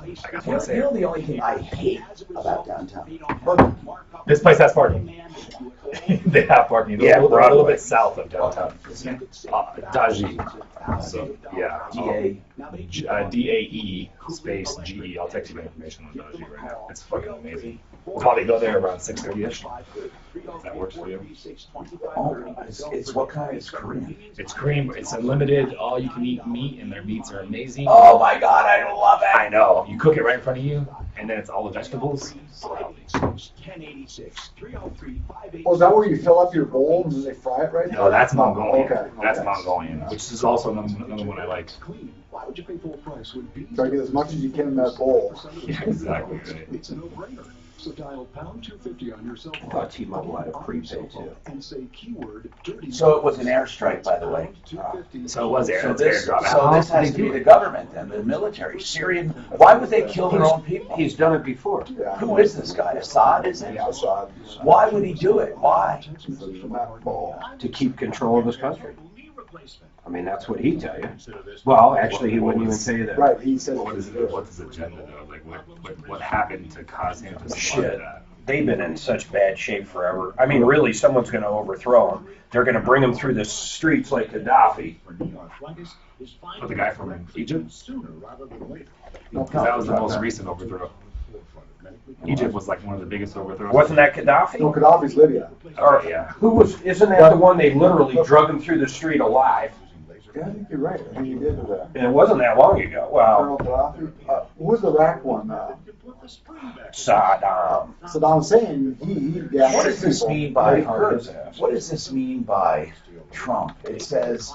I guess You what I know say. the only thing I hate about downtown? This place has parking. They have parking. Yeah, a little Broadway. bit south of downtown. Daji. So yeah. DAE space GE. I'll text you the information on Daji right now. It's fucking amazing. We'll probably go there around 6:30ish. If that works for you. Oh, it's what kind? It's Korean. It's Korean. It's unlimited. All you can eat meat, and their meats are amazing. Oh my God, I love it. I know. You cook it right in front of you, and then it's all the vegetables. So healthy. Oh, is that where you fill up your bowl and then they fry it right now? No, that's Mongolian. Okay. That's Mongolian, which is also another one I like. Why would you pay full price when beef? Try to get as much as you can in that bowl. Yeah, exactly. It's a no-brainer. So dial pound 250 on your cell phone. I thought T-Mobile had a prepaid too. And say keyword dirty. So it was an airstrike, by the way. So it was air. So It's this, airdrop. so this has to be the government then, the military, Syrian. Why would they kill their own people? He's done it before. Yeah. Who is this guy? Assad, is it? Yeah, Assad. Why would he do it? Why? To keep control of his country. I mean, that's what he'd tell you. Well, actually, he wouldn't even say that. Right, he says What's his agenda though? Like what happened to cause him to Shit. start that? They've been in such bad shape forever. I mean, really, someone's going to overthrow them. They're going to bring them through the streets like Gaddafi. But the guy from Egypt? Because that was the most recent overthrow. Egypt was like one of the biggest overthrows. Wasn't that Gaddafi? No, Gaddafi's Libya. Or yeah. who was? Isn't that the one they literally drug him through the street alive? Yeah, I think you're right. I think he did do that. And it wasn't that long ago. Well, Colonel Gaddafi. Who was the Iraq one? Saddam. Saddam Hussein. He gassed What does this people. mean by He hurt his ass. what does this mean by Trump? It says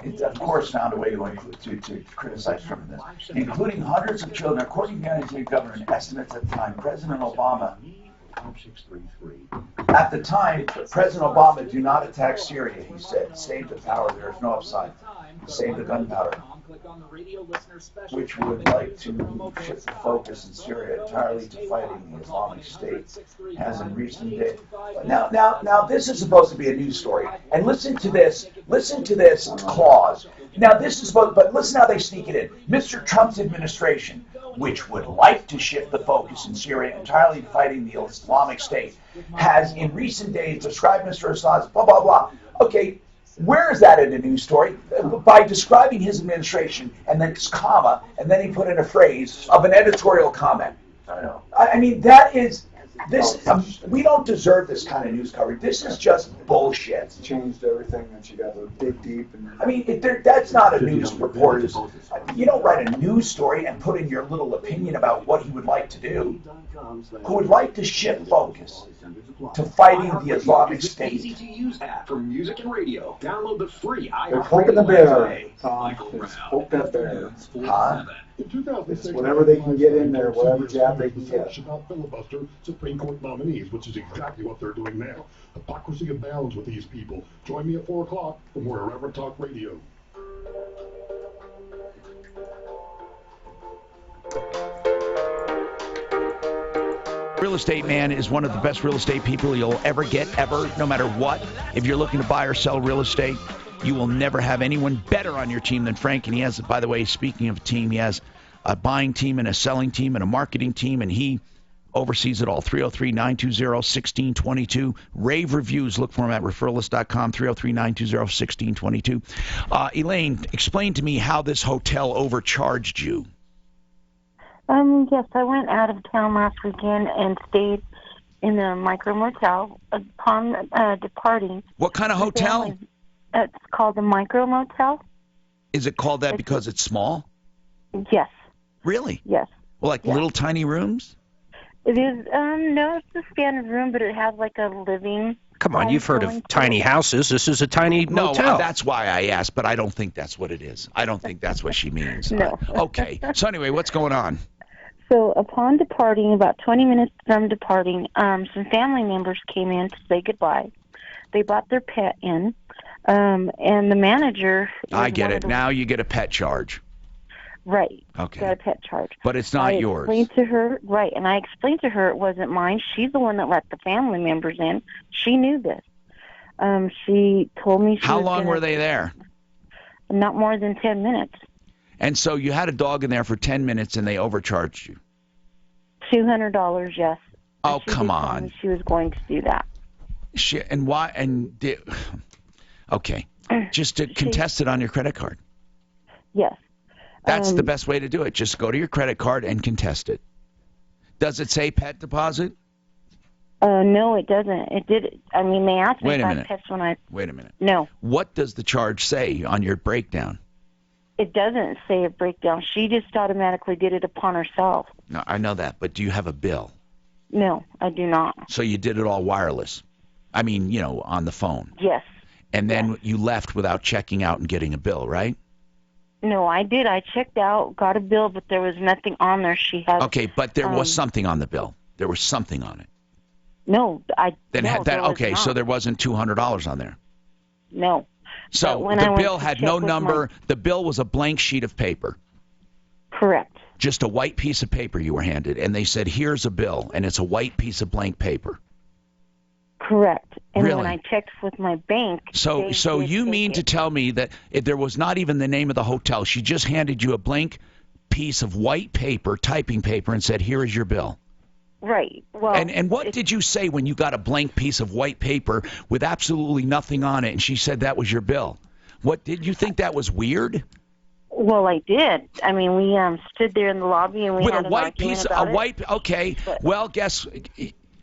it of course found a way to criticize Trump in this, including hundreds of children. According to the United States government estimates at the time, President Obama. At the time, President Obama, do not attack Syria, he said. Save the power, there is no upside. Save the gunpowder. Which would like to shift the focus in Syria entirely to fighting the Islamic State, has in recent days. Now, this is supposed to be a news story. And listen to this clause. Now, this is supposed, but listen how they sneak it in. Mr. Trump's administration, which would like to shift the focus in Syria entirely to fighting the Islamic State, has in recent days described Mr. Assad's blah, blah, blah. Okay, where is that in the news story? By describing his administration, and then it's comma, and then he put in a phrase of an editorial comment. I know. I mean, that is, this. We don't deserve this kind of news coverage. This is just bullshit. Changed everything, and she got to dig deep. And I mean, that's not a news report. You don't write a news story and put in your little opinion about what he would like to do. Who would like to shift focus to fighting the Islamic State. Easy to use app for music and radio. Download the free they're poking the bear, Tom. It's poke that bear. Huh? In 2006, Whatever they can get in there, whatever jab they can get. About filibuster Supreme Court nominees, which is exactly what they're doing now. Hypocrisy abounds with these people. Join me at 4 o'clock for more Irreverent Talk Radio. Real estate man is one of the best real estate people you'll ever get, ever, no matter what. If you're looking to buy or sell real estate, you will never have anyone better on your team than Frank. And he has, by the way, speaking of team, he has a buying team and a selling team and a marketing team, and he oversees it all. 303-920-1622. Rave reviews. Look for him at referralist.com, 303-920-1622. Elaine, explain to me how this hotel overcharged you. Yes, I went out of town last weekend and stayed in a micro motel upon departing. What kind of hotel? It's called the micro motel. Is it called that because it's small? Yes. Really? Yes. Well, like little tiny rooms? It is, no, it's a standard room, but it has like a living. Come on, you've heard of tiny houses. This is a tiny motel. No, that's why I asked, but I don't think that's what it is. I don't think that's what she means. No. Okay. So anyway, what's going on? So upon departing, about 20 minutes from departing, some family members came in to say goodbye. They brought their pet in, and the manager... I get it. Now you get a pet charge. Right. Okay. Got a pet charge. But it's not yours. I explained to her, right, and I explained to her it wasn't mine. She's the one that let the family members in. She knew this. She told me How long were they there? Not more than 10 minutes. And so you had a dog in there for 10 minutes and they overcharged you? $200, yes. Oh, come on. She was going to do that. And why? Okay. Just to contest it on your credit card. Yes. That's the best way to do it. Just go to your credit card and contest it. Does it say pet deposit? No, it doesn't. It did. I mean, they asked me if I had pets when I... Wait a minute. No. What does the charge say on your breakdown? It doesn't say a breakdown. She just automatically did it upon herself. No, I know that, but do you have a bill? No, I do not. So you did it all wireless? I mean, on the phone? Yes. And then you left without checking out and getting a bill, right? No, I did. I checked out, got a bill, but there was nothing on there. She had... Okay, but there was something on the bill. There was something on it. No, Okay, so there wasn't $200 on there. No. So the bill had no number. The bill was a blank sheet of paper. Correct. Just a white piece of paper you were handed, and they said, "Here's a bill," and it's a white piece of blank paper. Correct. And really? When I checked with my bank... So you mean to tell me that there was not even the name of the hotel? She just handed you a blank piece of white paper, typing paper, and said, "Here is your bill." Right. Well, and what did you say when you got a blank piece of white paper with absolutely nothing on it, and she said that was your bill? What did you think that was weird? Well, I did. I mean, we stood there in the lobby and we with had a white piece, Okay. But, well, guess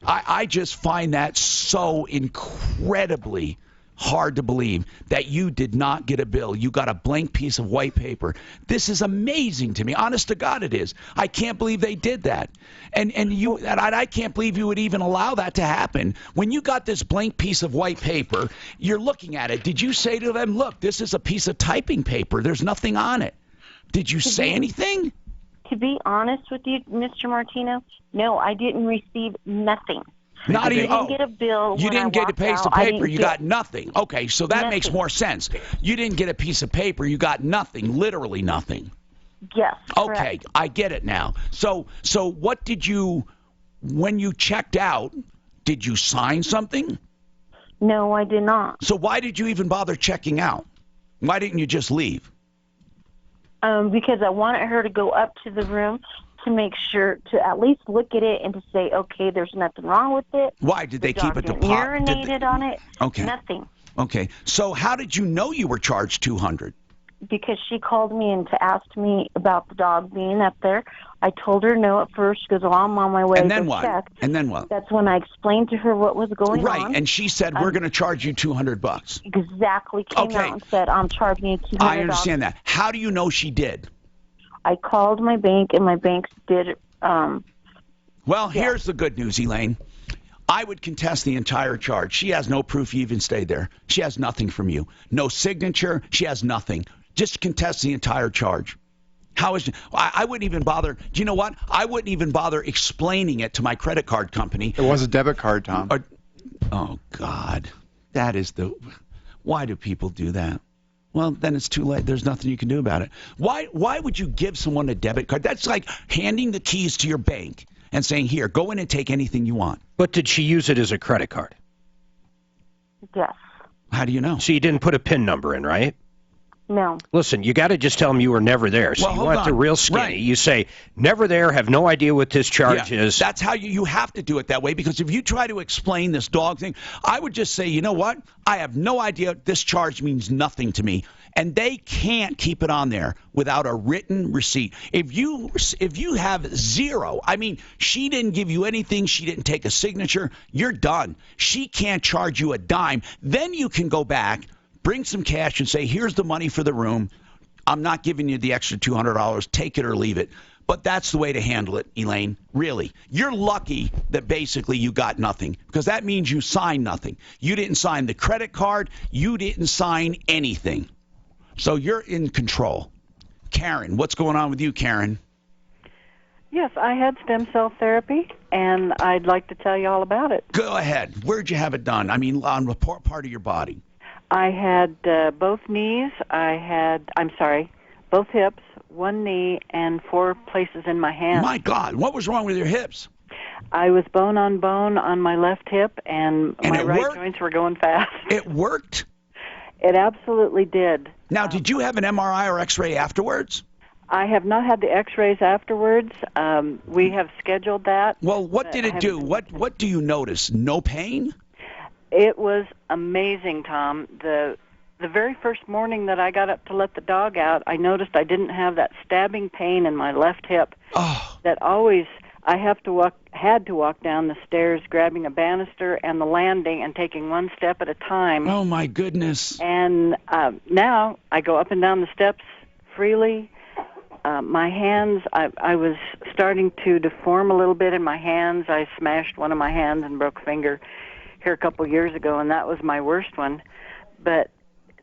I just find that so incredibly hard to believe that you did not get a bill. You got a blank piece of white paper. This is amazing to me. Honest to God, it is. I can't believe they did that. And I can't believe you would even allow that to happen. When you got this blank piece of white paper, you're looking at it. Did you say to them, "Look, this is a piece of typing paper. There's nothing on it"? Did you say anything? To be honest with you, Mr. Martino, no, I didn't receive nothing. Not even. I didn't get a bill. You didn't get a piece of paper. You got nothing. Okay, so that nothing. makes more sense. You didn't get a piece of paper. You got nothing. Literally nothing. Yes. Okay, correct. I get it now. So what did you, when you checked out, did you sign something? No, I did not. So why did you even bother checking out? Why didn't you just leave? Because I wanted her to go up to the room to make sure, to at least look at it and to say, okay, there's nothing wrong with it. Why did they keep it deposit? Urinated on it. Okay. Nothing. Okay. So how did you know you were charged $200? Because she called me and to ask me about the dog being up there. I told her no at first because I'm on my way and then to what? check. And then what? That's when I explained to her what was going on. Right, and she said, "We're going to charge you $200." Exactly. Came out and said, "I'm charging you $200." I understand that. How do you know she did? I called my bank, and my bank did. Well, here's the good news, Elaine. I would contest the entire charge. She has no proof you even stayed there. She has nothing from you. No signature. She has nothing. Just contest the entire charge. How is I wouldn't even bother. Do you know what? I wouldn't even bother explaining it to my credit card company. It was a debit card, Tom. Oh, God. That is the... Why do people do that? Well, then it's too late. There's nothing you can do about it. Why would you give someone a debit card? That's like handing the keys to your bank and saying, "Here, go in and take anything you want." But did she use it as a credit card? Yes. How do you know? So you didn't put a PIN number in, right? No. Listen, you got to just tell them you were never there. So well, you want the real skinny. Right. You say, "Never there, have no idea what this charge is." That's how you have to do it that way, because if you try to explain this dog thing, I would just say, "You know what? I have no idea. This charge means nothing to me." And they can't keep it on there without a written receipt. If you have zero, I mean, she didn't give you anything, she didn't take a signature, you're done. She can't charge you a dime. Then you can go back, bring some cash and say, "Here's the money for the room. I'm not giving you the extra $200. Take it or leave it." But that's the way to handle it, Elaine. Really. You're lucky that basically you got nothing, because that means you signed nothing. You didn't sign the credit card. You didn't sign anything. So you're in control. Karen, what's going on with you, Karen? Yes, I had stem cell therapy, and I'd like to tell you all about it. Go ahead. Where'd you have it done? I mean, on what part of your body? I had both knees. Both hips, one knee, and 4 places in my hand. My God, what was wrong with your hips? I was bone on my left hip, and my right worked? joints were going fast. It worked? It absolutely did. Now, did you have an MRI or X-ray afterwards? I have not had the X-rays afterwards. We have scheduled that. Well, what did it do? What do you notice? No pain? It was amazing, Tom. The very first morning that I got up to let the dog out, I noticed I didn't have that stabbing pain in my left hip. Oh. That always I had to walk down the stairs grabbing a banister and the landing and taking one step at a time. Oh, my goodness. And now I go up and down the steps freely. My hands, I was starting to deform a little bit in my hands. I smashed one of my hands and broke a finger here a couple years ago, and that was my worst one. But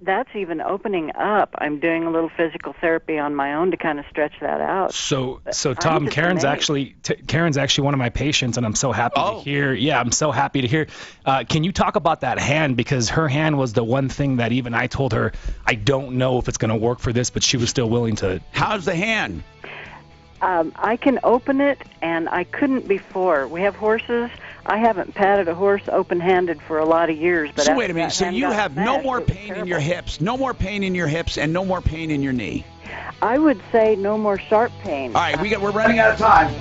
that's even opening up. I'm doing a little physical therapy on my own to kind of stretch that out. So Tom, Karen's actually one of my patients, and I'm so happy to hear. Yeah, I'm so happy to hear. Can you talk about that hand? Because her hand was the one thing that even I told her, I don't know if it's going to work for this, but she was still willing to. How's the hand? I can open it, and I couldn't before. We have horses. I haven't patted a horse open-handed for a lot of years. But So wait a minute. So you have no more pain in your hips, no more pain in your hips, and no more pain in your knee. I would say no more sharp pain. All right, we're running out of time.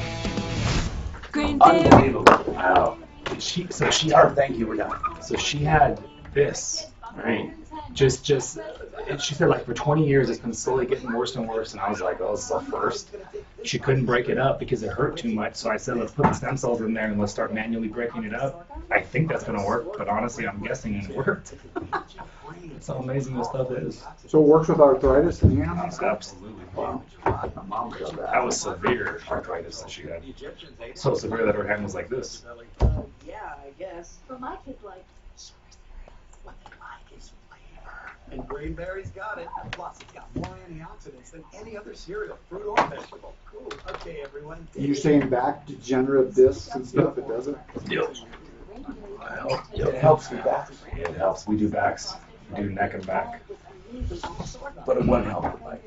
Unbelievable. Wow. Thank you. We're done. So she had this, right? She said like for 20 years it's been slowly getting worse and worse, and I was like, oh, this is a first. She couldn't break it up because it hurt too much, so I said, let's put the stem cells in there and let's start manually breaking it up. I think that's going to work, but honestly, I'm guessing it worked. That's how amazing this stuff is. So it works with arthritis and hands? Absolutely. Wow. That was severe arthritis that she had. So severe that her hand was like this. Yeah, I guess. But my kids like. What they like is flavor. And Greenberry's got it. Plus, it's got more antioxidants than any other cereal, fruit, or vegetable. Cool. Okay, everyone. You're saying back degenerative discs and stuff, it doesn't? Yep. It helps with backs. Yeah, it helps. We do backs. We do neck and back. But it won't help with like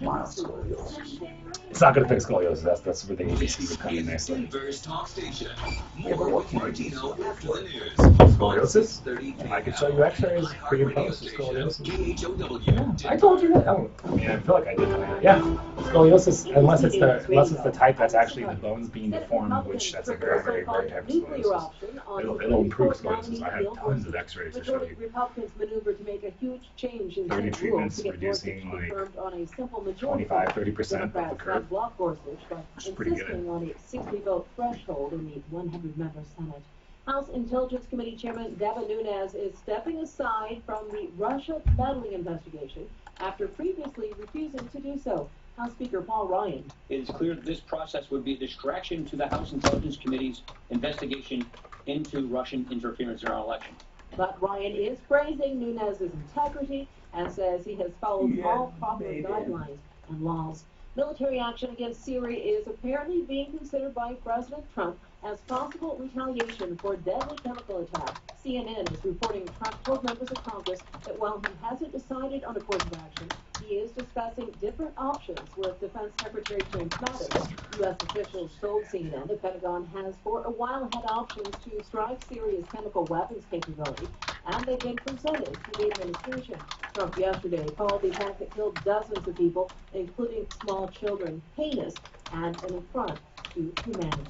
mild scoliosis. It's not going to fix scoliosis. That's where the ABC would come in nicely. Yeah, but what can I do? Scoliosis? I could show you X-rays pre and post scoliosis. Yeah, I told you that. I mean, I feel like I did tell you that. Yeah, scoliosis, unless it's the type that's actually the bones being deformed, which that's a very, very rare type of scoliosis. It'll improve scoliosis. I have tons of X-rays to show you. Republicans maneuver to make a huge change in 30 treatments, reducing like 25, 30% of the curve. Block Gorsuch by Which is pretty good. insisting on a 60-vote threshold in the 100-member Senate. House Intelligence Committee Chairman Devin Nunes is stepping aside from the Russia meddling investigation after previously refusing to do so. House Speaker Paul Ryan. It is clear that this process would be a distraction to the House Intelligence Committee's investigation into Russian interference in our election. But Ryan is praising Nunes' integrity and says he has followed all proper guidelines and laws. Military action against Syria is apparently being considered by President Trump as possible retaliation for a deadly chemical attack. CNN is reporting Trump told members of Congress that while he hasn't decided on a course of action, he is discussing different options with Defense Secretary James Mattis. U.S. officials told CNN the Pentagon has for a while had options to strike Syria's chemical weapons capability, and they've been presented to the administration. Trump yesterday called the attack that killed dozens of people, including small children, heinous and an affront to humanity.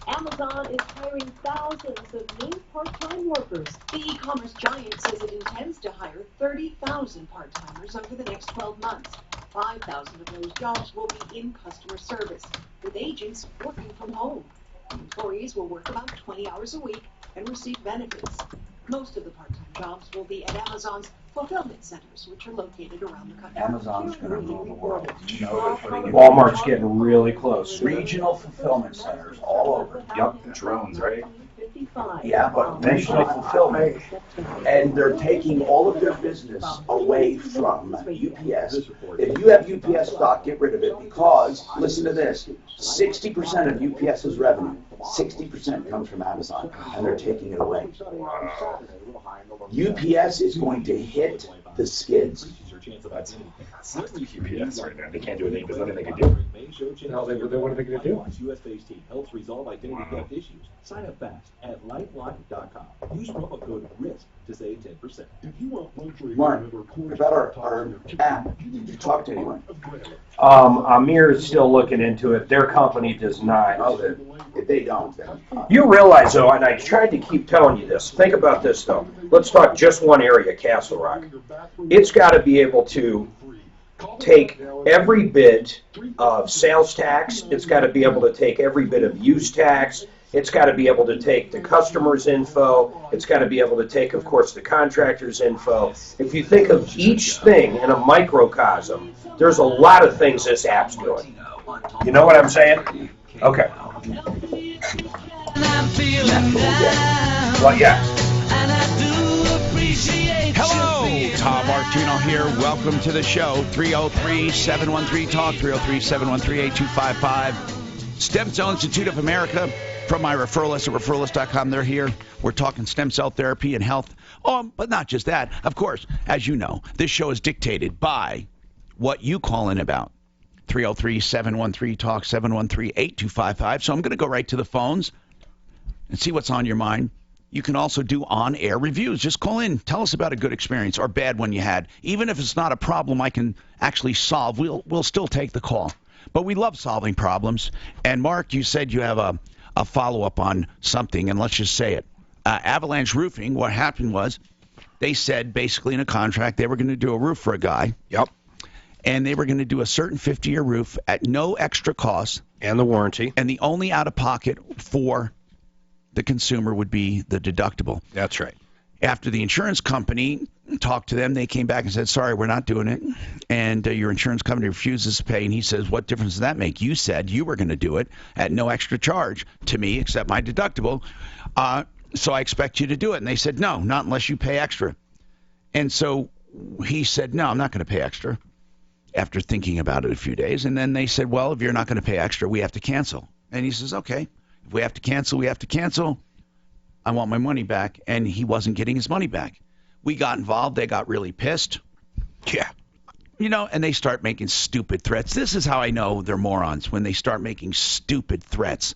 Amazon is hiring thousands of new part-time workers. The e-commerce giant says it intends to hire 30,000 part-timers over the next 12 months. 5,000 of those jobs will be in customer service, with agents working from home. Employees will work about 20 hours a week and receive benefits. Most of the part-time jobs will be at Amazon's fulfillment centers, which are located around the country. Amazon's going to rule the world. You know, they're putting Walmart's getting really close. regional fulfillment centers all over. Yep, drones, right? Yeah, but regional fulfillment, and they're taking all of their business away from UPS. If you have UPS stock, get rid of it because, listen to this, 60% of UPS's revenue, 60% comes from Amazon, and they're taking it away. UPS is going to hit the skids. That's UPS right now. They can't do anything. There's nothing they can do. What are they going to do? US-based team helps resolve identity theft issues. Sign up fast at LifeLock.com. Use promo code RISK to save 10%. If you want luxury, Mark, about our app, did you talk to anyone? Amir is still looking into it. Their company does not. If they don't, then. You realize, though, and I tried to keep telling you this, think about this, though. Let's talk just one area, Castle Rock. It's got to be able to take every bit of sales tax. It's got to be able to take every bit of use tax. It's got to be able to take the customer's info. It's got to be able to take, of course, the contractor's info. If you think of each thing in a microcosm, there's a lot of things this app's doing. You know what I'm saying? Okay. Well, yeah. Hello, Tom Martino here. Welcome to the show. 303-713-TALK, 303-713-8255. Stem Cell Institute of America. From my referral list at referralist.com, they're here. We're talking stem cell therapy and health. But not just that. Of course, as you know, this show is dictated by what you call in about. 303-713-TALK, 713-8255. So I'm going to go right to the phones and see what's on your mind. You can also do on-air reviews. Just call in. Tell us about a good experience or bad one you had. Even if it's not a problem I can actually solve, we'll still take the call. But we love solving problems. And, Mark, you said you have a follow-up on something, and let's just say it. Avalanche Roofing, what happened was they said basically in a contract they were going to do a roof for a guy. Yep. And they were going to do a certain 50-year roof at no extra cost. And the warranty. And the only out-of-pocket for the consumer would be the deductible. That's right. After the insurance company talked to them, they came back and said, sorry, we're not doing it. And your insurance company refuses to pay. And he says, what difference does that make? You said you were going to do it at no extra charge to me except my deductible. So I expect you to do it. And they said, no, not unless you pay extra. And so he said, no, I'm not going to pay extra after thinking about it a few days. And then they said, well, if you're not going to pay extra, we have to cancel. And he says, okay, if we have to cancel, we have to cancel. I want my money back. And he wasn't getting his money back. We got involved. They got really pissed. Yeah. You know, and they start making stupid threats. This is how I know they're morons, when they start making stupid threats.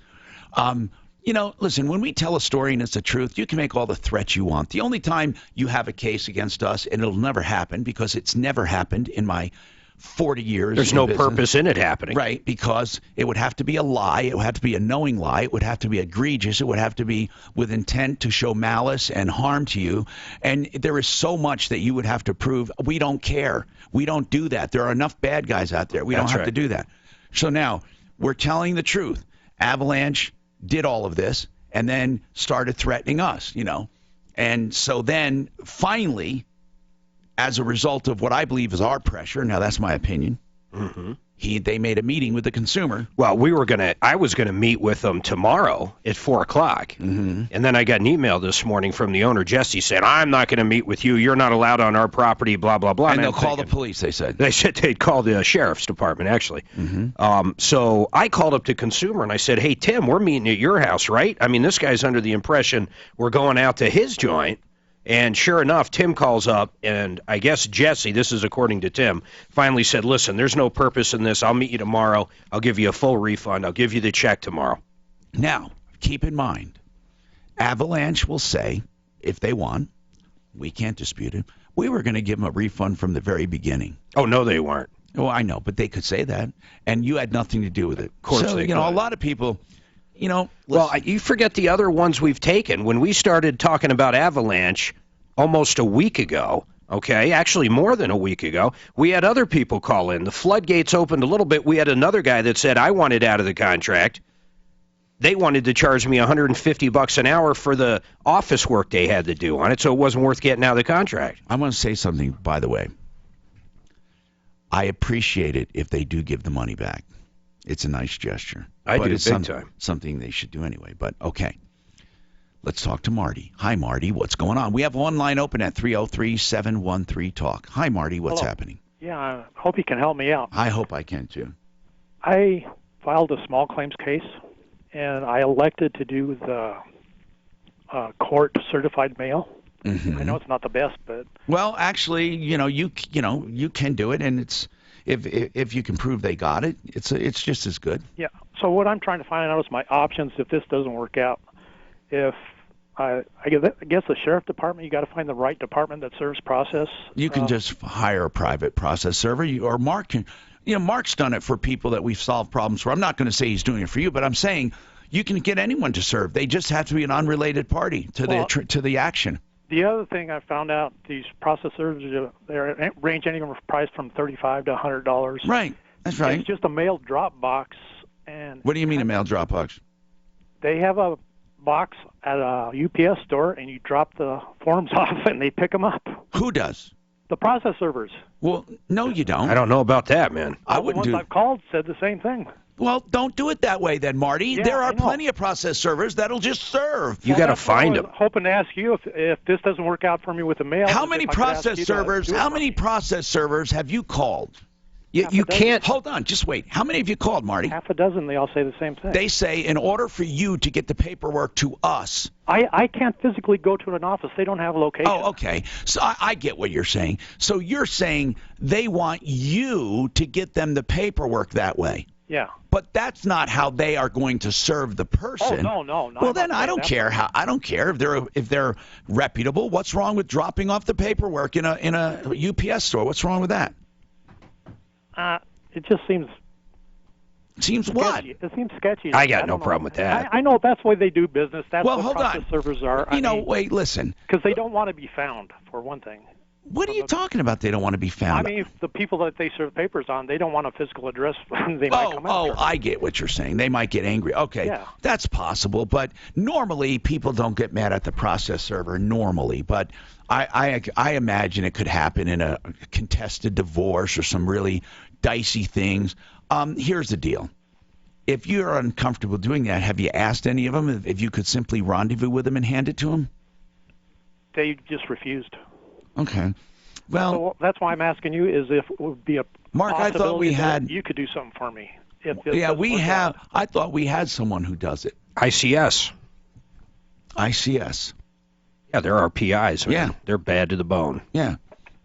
You know, listen, when we tell a story and it's the truth, you can make all the threats you want. The only time you have a case against us, and it'll never happen because it's never happened in my 40 years. There's no purpose in it happening. Right, because it would have to be a lie. It would have to be a knowing lie. It would have to be egregious. It would have to be with intent to show malice and harm to you. And there is so much that you would have to prove. We don't care. We don't do that. There are enough bad guys out there. We don't have to do that. So now we're telling the truth. Avalanche did all of this and then started threatening us, you know. And so then finally, as a result of what I believe is our pressure, now that's my opinion, they made a meeting with the consumer. Well, I was gonna meet with them tomorrow at 4:00, and then I got an email this morning from the owner, Jesse, saying, I'm not gonna meet with you. You're not allowed on our property, blah, blah, blah. And they'll call the police, they said. They said they'd call the sheriff's department, actually. So I called up the consumer, and I said, hey, Tim, we're meeting at your house, right? I mean, this guy's under the impression we're going out to his joint. And sure enough, Tim calls up, and I guess Jesse, this is according to Tim, finally said, listen, there's no purpose in this. I'll meet you tomorrow. I'll give you a full refund. I'll give you the check tomorrow. Now, keep in mind, Avalanche will say, if they want, we can't dispute it, we were going to give them a refund from the very beginning. Oh, no, they weren't. Oh, I know, but they could say that, and you had nothing to do with it. Of course so, they you know, could. a lot of people... You know, well, you forget the other ones we've taken. When we started talking about Avalanche almost a week ago, okay, actually more than a week ago, we had other people call in. The floodgates opened a little bit. We had another guy that said, I wanted out of the contract. They wanted to charge me $150 an hour for the office work they had to do on it, so it wasn't worth getting out of the contract. I want to say something, by the way. I appreciate it if they do give the money back. It's a nice gesture. I do, it's big time. Something they should do anyway, but okay. Let's talk to Marty. Hi, Marty. What's going on? We have one line open at 303-713-TALK. Hi, Marty. What's happening? Yeah, I hope you can help me out. I hope I can, too. I filed a small claims case, and I elected to do the court certified mail. Mm-hmm. I know it's not the best, but well, actually, you can do it, and it's if you can prove they got it, it's just as good. yeah. So what I'm trying to find out is my options if this doesn't work out. If I guess the sheriff department, you got to find the right department that serves process. You can just hire a private process server, or Mark can. Mark's done it for people that we've solved problems for. I'm not going to say he's doing it for you, but I'm saying you can get anyone to serve. They just have to be an unrelated party to the action. The other thing I found out, these process servers, they range anywhere price from $35 to $100. Right, that's right. It's just a mail drop box. And what do you mean a mail drop box? They have a box at a UPS store, and you drop the forms off, and they pick them up. Who does? The process servers. Well, no, you don't. I don't know about that, man. I wouldn't the do. ones I've called said the same thing. Well, don't do it that way then, Marty. Yeah, there are plenty of process servers that'll just serve. You got to find them. Hoping to ask you if this doesn't work out for me with the mail. How many process servers? How many process servers have you called? You can't. Hold on, just wait. How many have you called, Marty? Half a dozen. They all say the same thing. They say in order for you to get the paperwork to us. I can't physically go to an office. They don't have a location. Oh, okay. So I get what you're saying. So you're saying they want you to get them the paperwork that way. Yeah. But that's not how they are going to serve the person. Oh, no. Well, then I don't care I don't care if they're reputable. What's wrong with dropping off the paperwork in a UPS store? What's wrong with that? It just seems. Seems sketchy. what? It seems sketchy. I got no problem with that. I know that's the way they do business. That's well, what hold process on. servers are. Wait, listen. Because they don't want to be found, for one thing. What are you talking about? They don't want to be found. I mean, the people that they serve papers on, they don't want a physical address. They might come after. I get what you're saying. They might get angry. Okay, Yeah. that's possible. But normally, people don't get mad at the process server normally. But I imagine it could happen in a contested divorce or some really dicey things. Here's the deal. If you're uncomfortable doing that, have you asked any of them if you could simply rendezvous with them and hand it to them? They just refused. Okay. Well, so that's why I'm asking you is if it would be a Mark, I thought we possibility that had. you could do something for me. Yeah, we have. I thought we had someone who does it. ICS. ICS. Yeah, they're our PIs. Yeah. They're bad to the bone. Yeah.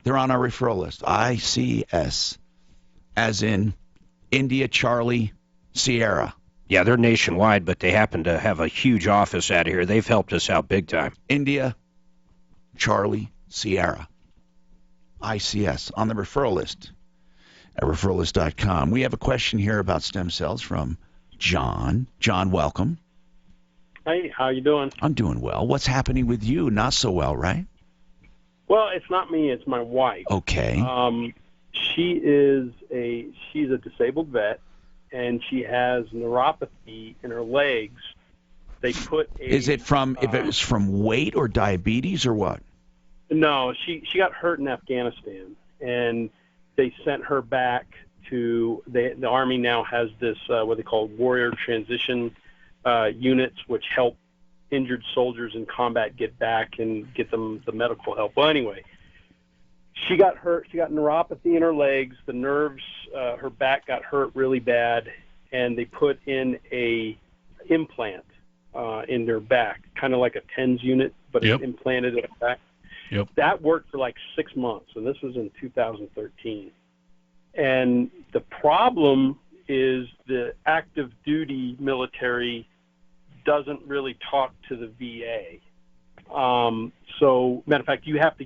They're on our referral list. ICS. As in India, Charlie, Sierra. Yeah, they're nationwide, but they happen to have a huge office out here. They've helped us out big time. India, Charlie, Sierra. ICS on the referral list at referrallist.com. We have a question here about stem cells from John. John, welcome. Hey, how you doing? I'm doing well. What's happening with you? Not so well, right? Well, it's not me. It's my wife. Okay. She's a disabled vet, and she has neuropathy in her legs. They put Is it from if it was from weight or diabetes or what? No, she got hurt in Afghanistan, and they sent her back to the Army. Now has this what they call warrior transition units, which help injured soldiers in combat get back and get them the medical help. Well, anyway, she got hurt. She got neuropathy in her legs. The nerves, her back got hurt really bad, and they put in a implant in their back, kind of like a TENS unit, but it's implanted in the back. Yep. That worked for like 6 months, and this was in 2013. And the problem is the active duty military doesn't really talk to the VA. So, matter of fact, you have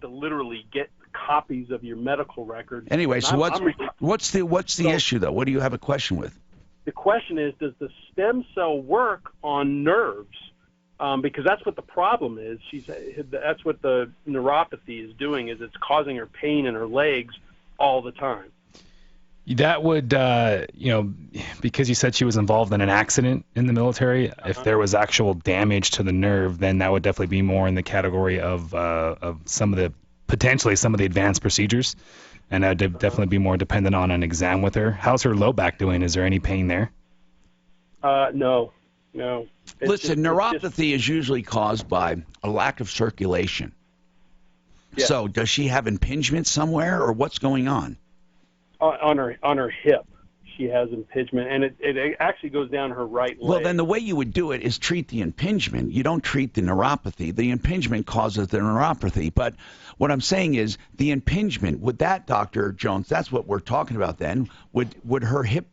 to literally get copies of your medical record. Anyway, so what's the issue though? What do you have a question with? The question is, does the stem cell work on nerves? Because that's what the problem is. That's what the neuropathy is doing. Is it's causing her pain in her legs all the time. That would, because you said she was involved in an accident in the military, if there was actual damage to the nerve, then that would definitely be more in the category of potentially some of the advanced procedures, and that would definitely be more dependent on an exam with her. How's her low back doing? Is there any pain there? No. No. Listen, neuropathy is usually caused by a lack of circulation. Yeah. So does she have impingement somewhere, or what's going on? On her hip, she has impingement, and it actually goes down her right leg. Well, then the way you would do it is treat the impingement. You don't treat the neuropathy. The impingement causes the neuropathy. But what I'm saying is the impingement, would that, Dr. Jones, that's what we're talking about then, would her hip,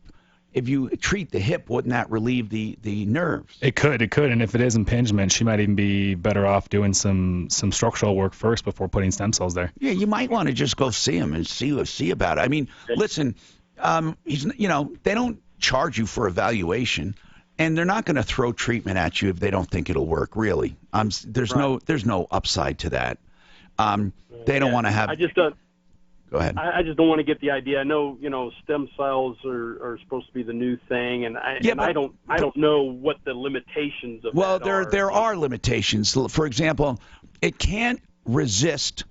if you treat the hip, wouldn't that relieve the nerves? It could, and if it is impingement, she might even be better off doing some structural work first before putting stem cells there. Yeah, you might want to just go see him and see about it. I mean, listen, they don't charge you for evaluation, and they're not going to throw treatment at you if they don't think it'll work. Really, there's no upside to that. They don't want to have. I just don't. Go ahead. I just don't want to get the idea. I know, stem cells are supposed to be the new thing, and I don't know what the limitations of that are. There are limitations. For example, it can't resist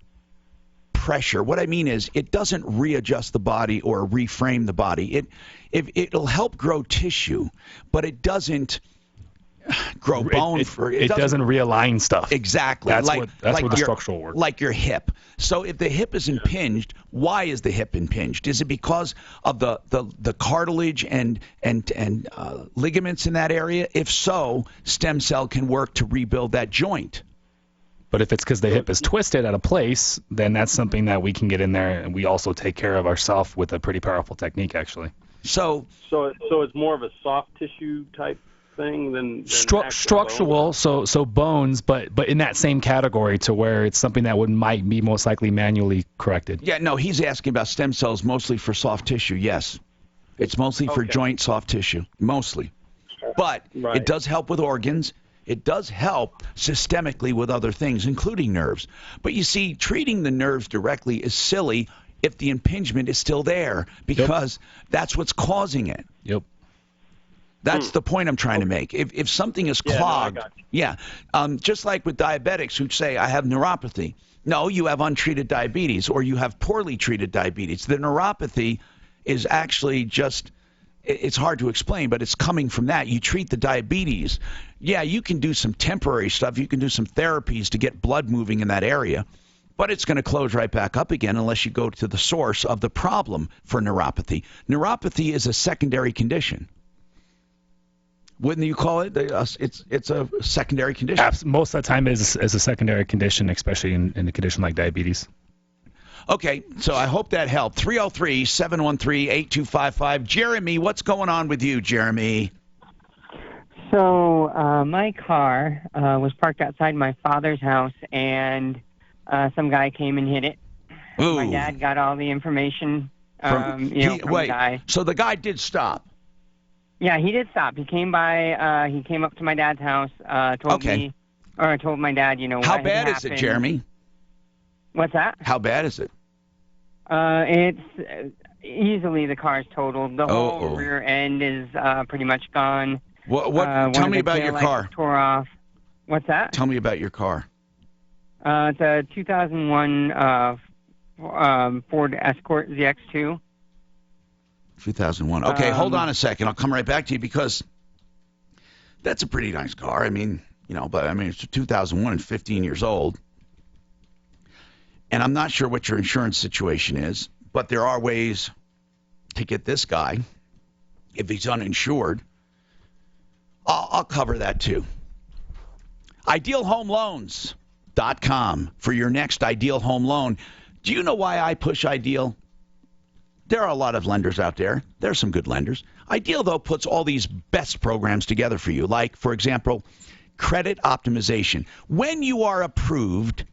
pressure. What I mean is, it doesn't readjust the body or reframe the body. It'll help grow tissue, but it doesn't grow bone. It doesn't realign stuff. Exactly. That's where the structural work. Like your hip. So if the hip is impinged, why is the hip impinged? Is it because of the cartilage and ligaments in that area? If so, stem cell can work to rebuild that joint. But if it's because the hip is twisted at a place, then that's something that we can get in there, and we also take care of ourselves with a pretty powerful technique, actually. So it's more of a soft tissue type thing than structural, so bones, but in that same category, to where it's something that might be most likely manually corrected. Yeah, no, he's asking about stem cells mostly for soft tissue. Yes, it's mostly for joint soft tissue, mostly, but it does help with organs. It does help systemically with other things, including nerves. But you see, treating the nerves directly is silly if the impingement is still there, because that's what's causing it. Yep. That's the point I'm trying to make. If something is clogged, just like with diabetics who say, I have neuropathy. No, you have untreated diabetes, or you have poorly treated diabetes. The neuropathy is actually just, it's hard to explain, but it's coming from that. You treat the diabetes. Yeah, you can do some temporary stuff. You can do some therapies to get blood moving in that area, but it's going to close right back up again unless you go to the source of the problem for neuropathy. Neuropathy is a secondary condition. Wouldn't you call it? It's a secondary condition. Most of the time is a secondary condition, especially in a condition like diabetes. Okay, so I hope that helped. 303-713-8255. Jeremy, what's going on with you, Jeremy? So my car was parked outside my father's house, and some guy came and hit it. Ooh. My dad got all the information from the guy. So the guy did stop? Yeah, he did stop. He came by. He came up to my dad's house. Told my dad, How bad is it, Jeremy? What's that? How bad is it? It's easily the car's totaled. The whole rear end is pretty much gone. Tell me about your car. Tore off. What's that? Tell me about your car. It's a 2001 Ford Escort ZX2. 2001. Okay, hold on a second. I'll come right back to you, because that's a pretty nice car. I mean, it's 2001 and 15 years old. And I'm not sure what your insurance situation is, but there are ways to get this guy, if he's uninsured. I'll cover that too. IdealHomeLoans.com for your next Ideal Home Loan. Do you know why I push Ideal? There are a lot of lenders out there. There are some good lenders. Ideal, though, puts all these best programs together for you, like, for example, credit optimization. When you are approved,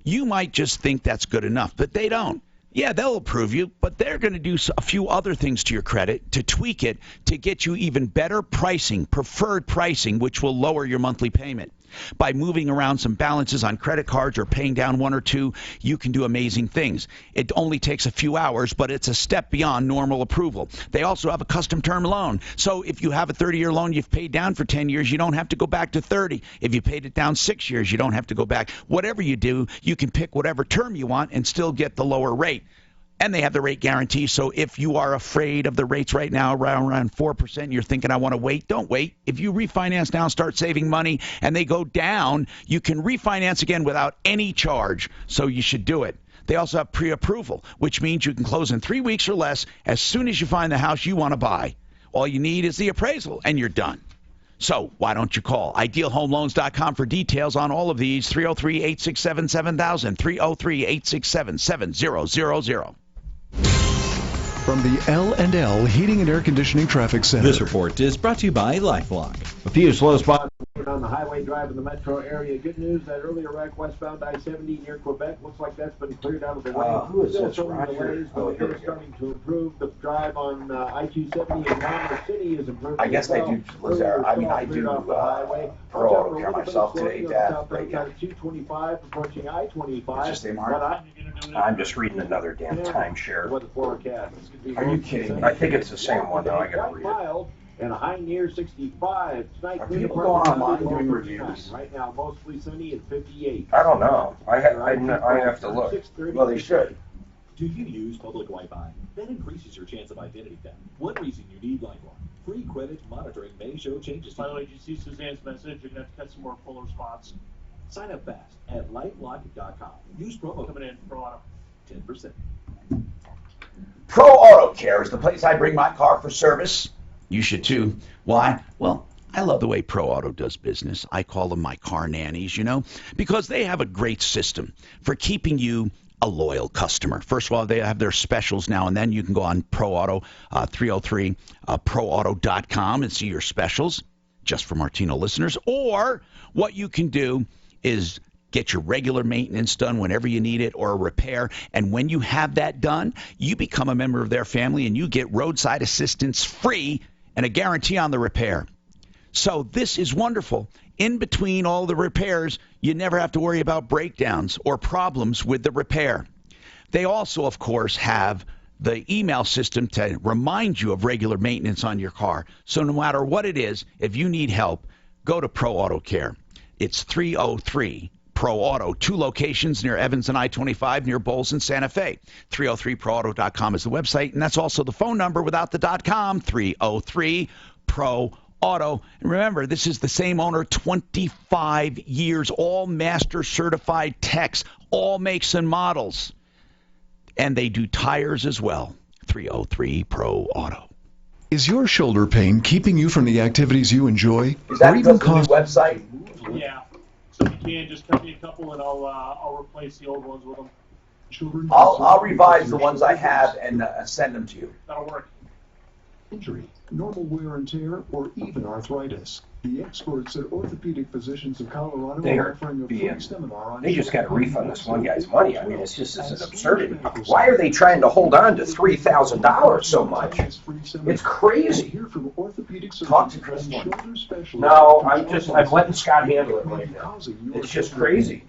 you might just think that's good enough, but they don't. Yeah, they'll approve you, but they're going to do a few other things to your credit to tweak it to get you even better pricing, preferred pricing, which will lower your monthly payment. By moving around some balances on credit cards or paying down one or two, you can do amazing things. It only takes a few hours, but it's a step beyond normal approval. They also have a custom term loan. So if you have a 30-year loan you've paid down for 10 years, you don't have to go back to 30. If you paid it down 6 years, you don't have to go back. Whatever you do, you can pick whatever term you want and still get the lower rate. And they have the rate guarantee. So if you are afraid of the rates right now around 4%, you're thinking, I want to wait, don't wait. If you refinance now, start saving money, and they go down, you can refinance again without any charge. So you should do it. They also have pre-approval, which means you can close in 3 weeks or less as soon as you find the house you want to buy. All you need is the appraisal, and you're done. So why don't you call IdealHomeLoans.com for details on all of these, 303-867-7000, 303-867-7000. From the L&L Heating and Air Conditioning Traffic Center. This report is brought to you by LifeLock. A few slow spots on the highway drive in the metro area. Good news, that earlier wreck westbound I-70 near Quebec looks like that's been cleared out of the way. Who is Still this, showing Roger? delays, but they're starting to improve. The drive on I-270 in Commerce City is improving. I guess as I well. do, Lazare. I mean, I Cleared do off the highway. pro Watch out auto for a care little bit of myself slowing today, on the Dad. southbound side of 225 approaching I-25. Just say, Mark. But I'm just reading another damn timeshare. What the forecast. Are you kidding? I think it's the same one, though. I gotta read it. Mild and a high near 65. Tonight, Are clear people partly going online cloudy, doing low reviews? Right now, mostly sunny at 58. I don't know. I have to look. Well, they should. Do you use public Wi-Fi? That increases your chance of identity theft. One reason you need LifeLock. Free credit monitoring may show changes. By the way, did you see Suzanne's message? You're going to have to cut some more fuller spots. Sign up fast at LifeLock.com. Use promo Coming in for auto. 10%. Pro Auto Care is the place I bring my car for service. You should too. Why? Well, I love the way Pro Auto does business. I call them my car nannies, because they have a great system for keeping you a loyal customer. First of all, they have their specials now and then. You can go on Pro Auto, 303proauto.com and see your specials just for Martino listeners. Or what you can do is get your regular maintenance done whenever you need it, or a repair. And when you have that done, you become a member of their family and you get roadside assistance free and a guarantee on the repair. So this is wonderful. In between all the repairs, you never have to worry about breakdowns or problems with the repair. They also, of course, have the email system to remind you of regular maintenance on your car. So no matter what it is, if you need help, go to Pro Auto Care. It's 303 Pro Auto, 2 locations near Evans and I-25, near Bowles and Santa Fe. 303proauto.com is the website, and that's also the phone number without the .com, 303-PRO-AUTO. And remember, this is the same owner, 25 years, all master certified techs, all makes and models. And they do tires as well, 303-PRO-AUTO. Is your shoulder pain keeping you from the activities you enjoy? Is that or even because of the new website? Yeah. So if you can, just cut me a couple and I'll replace the old ones with them. I'll revise the ones I have and send them to you. That'll work. Injury, normal wear and tear, or even arthritis. The experts at Orthopedic Physicians of Colorado They are are offering a free seminar on They just got to refund this one guy's money. I mean, it's just an absurdity. Why are they trying to hold on to $3,000 so much? It's crazy. Talk to Chris. No, I'm letting Scott handle it right now. It's just crazy.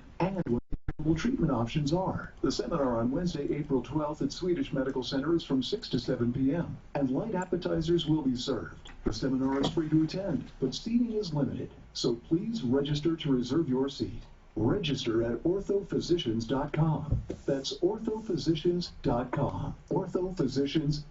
What treatment options are. The seminar on Wednesday, April 12th at Swedish Medical Center is from 6 to 7 p.m. and light appetizers will be served. The seminar is free to attend, but seating is limited, so please register to reserve your seat. Register at orthophysicians.com. That's orthophysicians.com. orthophysicians.com.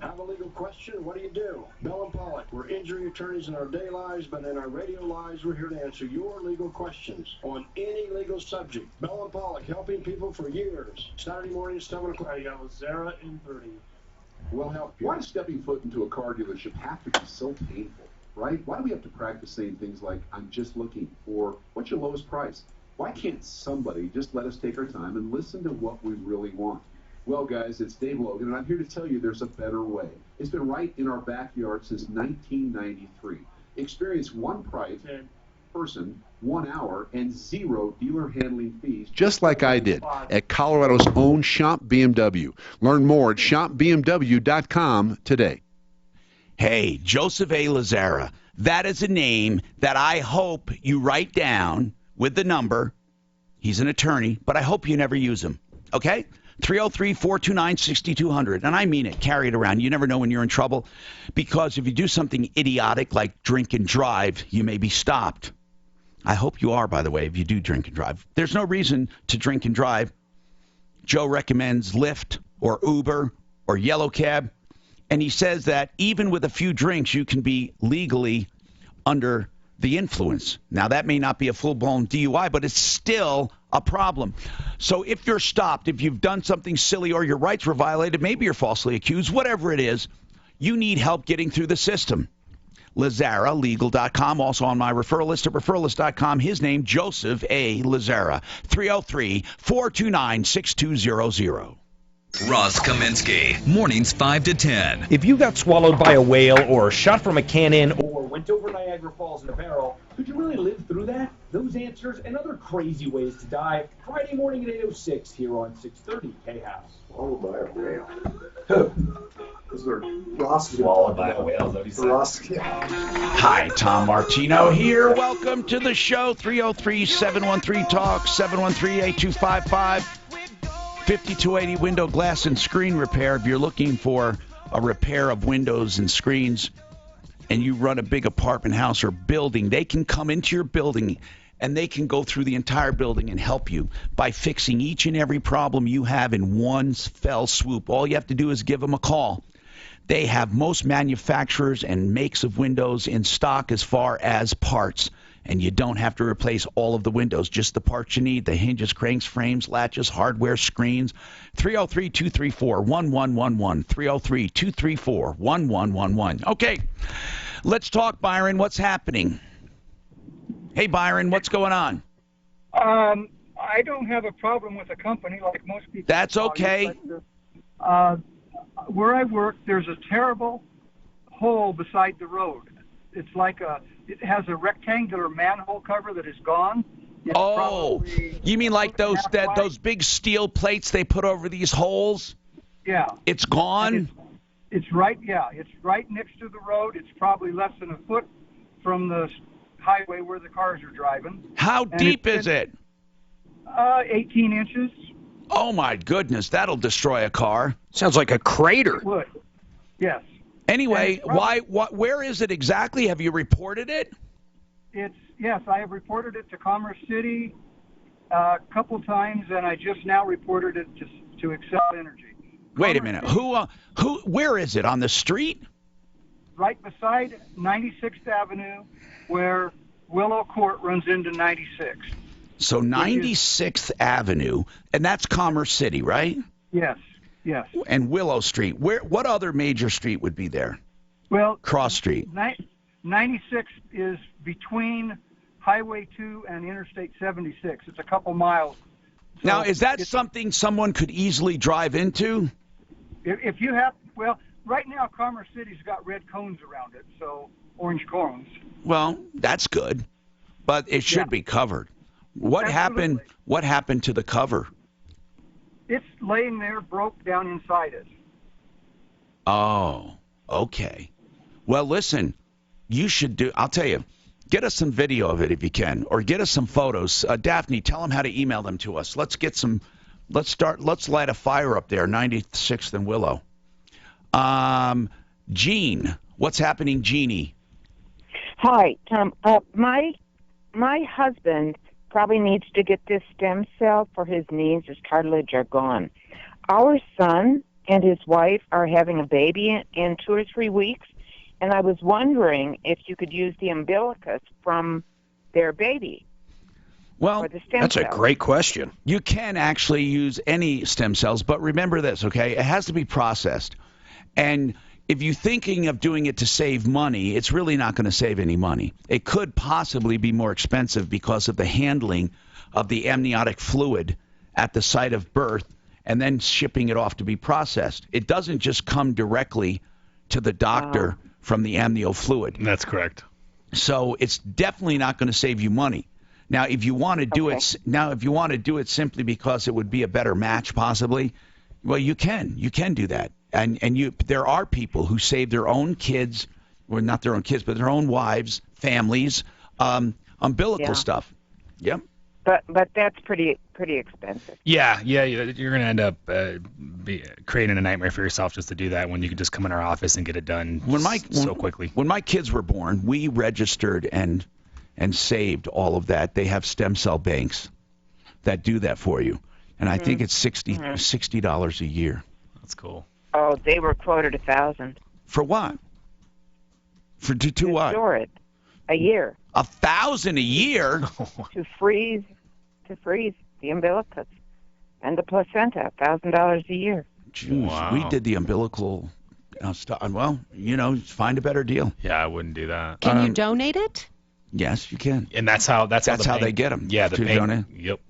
Have a legal question? What do? Bell and Pollock. We're injury attorneys in our day lives, but in our radio lives, we're here to answer your legal questions on any legal subject. Bell and Pollock, helping people for years. Saturday morning, 7 o'clock. I got Lazara in 30. We'll help you. Why does stepping foot into a car dealership have to be so painful, right? Why do we have to practice saying things like, I'm just looking, or what's your lowest price? Why can't somebody just let us take our time and listen to what we really want? Well, guys, it's Dave Logan, and I'm here to tell you there's a better way. It's been right in our backyard since 1993. Experience one price, person, 1 hour, and 0 dealer handling fees. Just like I did at Colorado's own Shop BMW. Learn more at shopbmw.com today. Hey, Joseph A. Lazara. That is a name that I hope you write down with the number. He's an attorney, but I hope you never use him. Okay? 303-429-6200. And I mean it. Carry it around. You never know when you're in trouble, because if you do something idiotic like drink and drive, you may be stopped. I hope you are, by the way, if you do drink and drive. There's no reason to drink and drive. Joe recommends Lyft or Uber or Yellow Cab. And he says that even with a few drinks, you can be legally under the influence. Now, that may not be a full-blown DUI, but it's still a problem. So if you're stopped, if you've done something silly or your rights were violated, maybe you're falsely accused, whatever it is, you need help getting through the system. LazzaraLegal.com, also on my referral list at referralist.com. His name, Joseph A. Lazzara, 303-429-6200. Ross Kaminsky, mornings 5 to 10. If you got swallowed by a whale or shot from a cannon or went over Niagara Falls in a barrel, could you really live through that? Those answers and other crazy ways to die, Friday morning at 8:06 here on 630 K-House. Swallowed by a whale. Those are Ross. Swallowed by a whale, is that what he said? Hi, Tom Martino here. Welcome to the show. 303-713-TALK, 713-8255. 5280 Window, Glass, and Screen Repair. If you're looking for a repair of windows and screens and you run a big apartment house or building, they can come into your building and they can go through the entire building and help you by fixing each and every problem you have in one fell swoop. All you have to do is give them a call. They have most manufacturers and makes of windows in stock as far as parts. And you don't have to replace all of the windows, just the parts you need, the hinges, cranks, frames, latches, hardware, screens. 303-234-1111, 303-234-1111. Okay, let's talk, Byron. What's happening? Hey, Byron, what's going on? I don't have a problem with the company like most people. That's okay. Where I work, there's a terrible hole beside the road. It's like it has a rectangular manhole cover that is gone. It's you mean like those big steel plates they put over these holes? Yeah. It's gone? It's right next to the road. It's probably less than a foot from the highway where the cars are driving. How deep is it? 18 inches. Oh, my goodness. That'll destroy a car. Sounds like a crater. It would. Yes. Anyway, where is it exactly? Have you reported it? Yes, I have reported it to Commerce City a couple times, and I just now reported it to Excel Energy. Wait a minute. Where is it? On the street? Right beside 96th Avenue, where Willow Court runs into 96. So 96th Avenue, and that's Commerce City, right? Yes. Yes. And Willow Street. What other major street would be there? Well, Cross Street. 96 is between Highway 2 and Interstate 76. It's a couple miles. So now, is that something someone could easily drive into? If you have, well, right now Commerce City's got red cones around it, so orange cones. Well, that's good, but it should be covered. What happened to the cover? It's laying there, broke down inside it. Oh, okay. Well, listen, I'll tell you, get us some video of it if you can, or get us some photos. Daphne, tell them how to email them to us. Let's light a fire up there, 96th and Willow. Jean, what's happening, Jeannie? Hi, Tom. My husband probably needs to get this stem cell for his knees. His cartilage are gone. Our son and his wife are having a baby in 2 or 3 weeks, and I was wondering if you could use the umbilicus from their baby. Well, that's a great question. You can actually use any stem cells, but remember this, okay? It has to be processed. And if you're thinking of doing it to save money, it's really not going to save any money. It could possibly be more expensive because of the handling of the amniotic fluid at the site of birth and then shipping it off to be processed. It doesn't just come directly to the doctor from the amnio fluid. That's correct. So it's definitely not going to save you money. Now, if you want to do it simply because it would be a better match, possibly, well, you can do that. And there are people who save their own kids, or not their own kids, but their own wives, families, umbilical stuff. Yep. But that's pretty expensive. Yeah, you're going to end up creating a nightmare for yourself just to do that when you can just come in our office and get it done so quickly. When my kids were born, we registered and saved all of that. They have stem cell banks that do that for you. And I think it's $60 a year. That's cool. Oh, they were quoted $1,000 For what? For to what? store it a year. $1,000 a year? to freeze the umbilicus and the placenta. $1,000 a year. Jeez, Wow. we did the umbilical stuff. Well, find a better deal. Yeah, I wouldn't do that. Can you donate it? Yes, you can. And that's how how they get them. Yeah, the to bank. donate. Yep.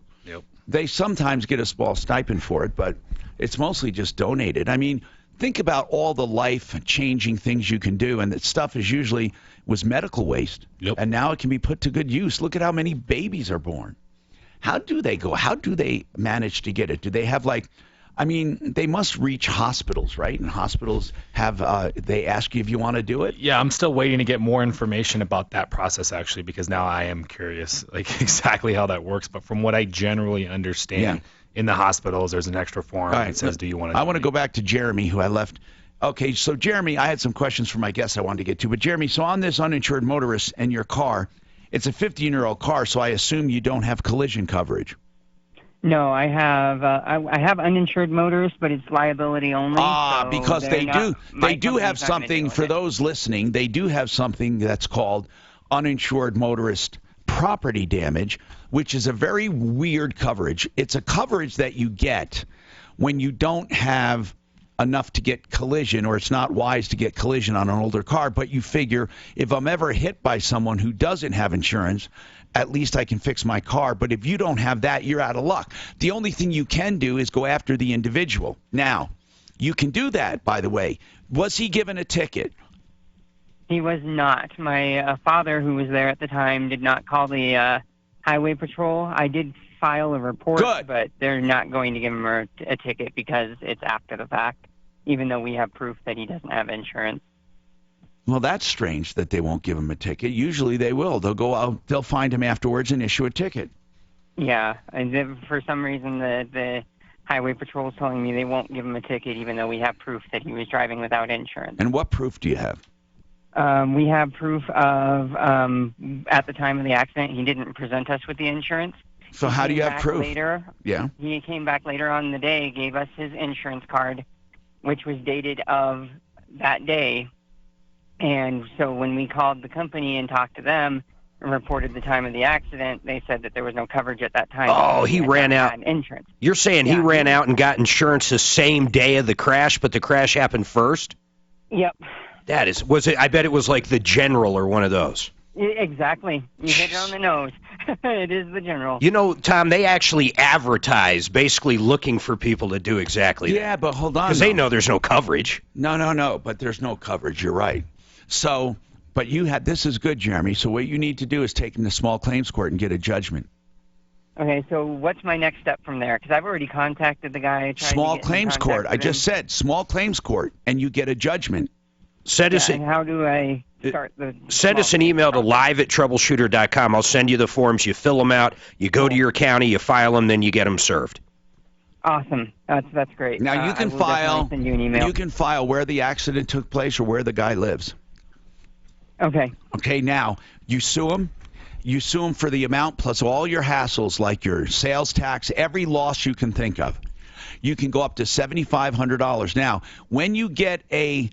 They sometimes get a small stipend for it, but it's mostly just donated. I mean, think about all the life-changing things you can do, and that stuff was medical waste, and now it can be put to good use. Look at how many babies are born. How do they go? How do they manage to get it? Do they have they must reach hospitals, right? And hospitals they ask you if you want to do it? Yeah, I'm still waiting to get more information about that process, actually, because now I am curious, exactly how that works. But from what I generally understand, in the hospitals, there's an extra form that says, do you want to I want to go back to Jeremy, who I left. Okay, so Jeremy, I had some questions for my guests I wanted to get to. But Jeremy, so on this uninsured motorist and your car, it's a 15-year-old car, so I assume you don't have collision coverage. No, I have I have uninsured motorists, but it's liability only. So because they do have something for those listening. They do have something that's called uninsured motorist property damage, which is a very weird coverage. It's a coverage that you get when you don't have enough to get collision, or it's not wise to get collision on an older car, but you figure if I'm ever hit by someone who doesn't have insurance, at least I can fix my car. But if you don't have that, you're out of luck. The only thing you can do is go after the individual. Now, you can do that, by the way. Was he given a ticket? He was not. My father, who was there at the time, did not call the highway patrol. I did file a report, but they're not going to give him a ticket because it's after the fact, even though we have proof that he doesn't have insurance. Well, that's strange that they won't give him a ticket. Usually they will. They'll go out, they'll find him afterwards and issue a ticket. Yeah, and for some reason the highway patrol is telling me they won't give him a ticket, even though we have proof that he was driving without insurance. And what proof do you have? We have proof of at the time of the accident, he didn't present us with the insurance. So how do you have proof? Later, yeah. He came back later on in the day, gave us his insurance card, which was dated of that day. And so when we called the company and talked to them and reported the time of the accident, they said that there was no coverage at that time. Oh, he ran out. Insurance. You're saying he ran out and got insurance the same day of the crash, but the crash happened first? Yep. That is, was it? I bet it was like the General or one of those. Exactly. You hit it on the nose. It is the General. You know, Tom, they actually advertise basically looking for people to do exactly that. Yeah, but hold on. Because they know there's no coverage. No, but there's no coverage. You're right. So, but this is good, Jeremy. So what you need to do is take him to small claims court and get a judgment. Okay, so what's my next step from there? Because I've already contacted the guy. Small claims court. I just said small claims court, and you get a judgment. Send us and how do I start the... Send us an email to live@troubleshooter.com. I'll send you the forms. You fill them out. You go to your county. You file them. Then you get them served. Awesome. That's great. Now you can file. Send you an email. You can file where the accident took place or where the guy lives. Okay. Okay. Now you sue him. You sue him for the amount plus all your hassles, like your sales tax, every loss you can think of. You can go up to $7,500. Now, when you get a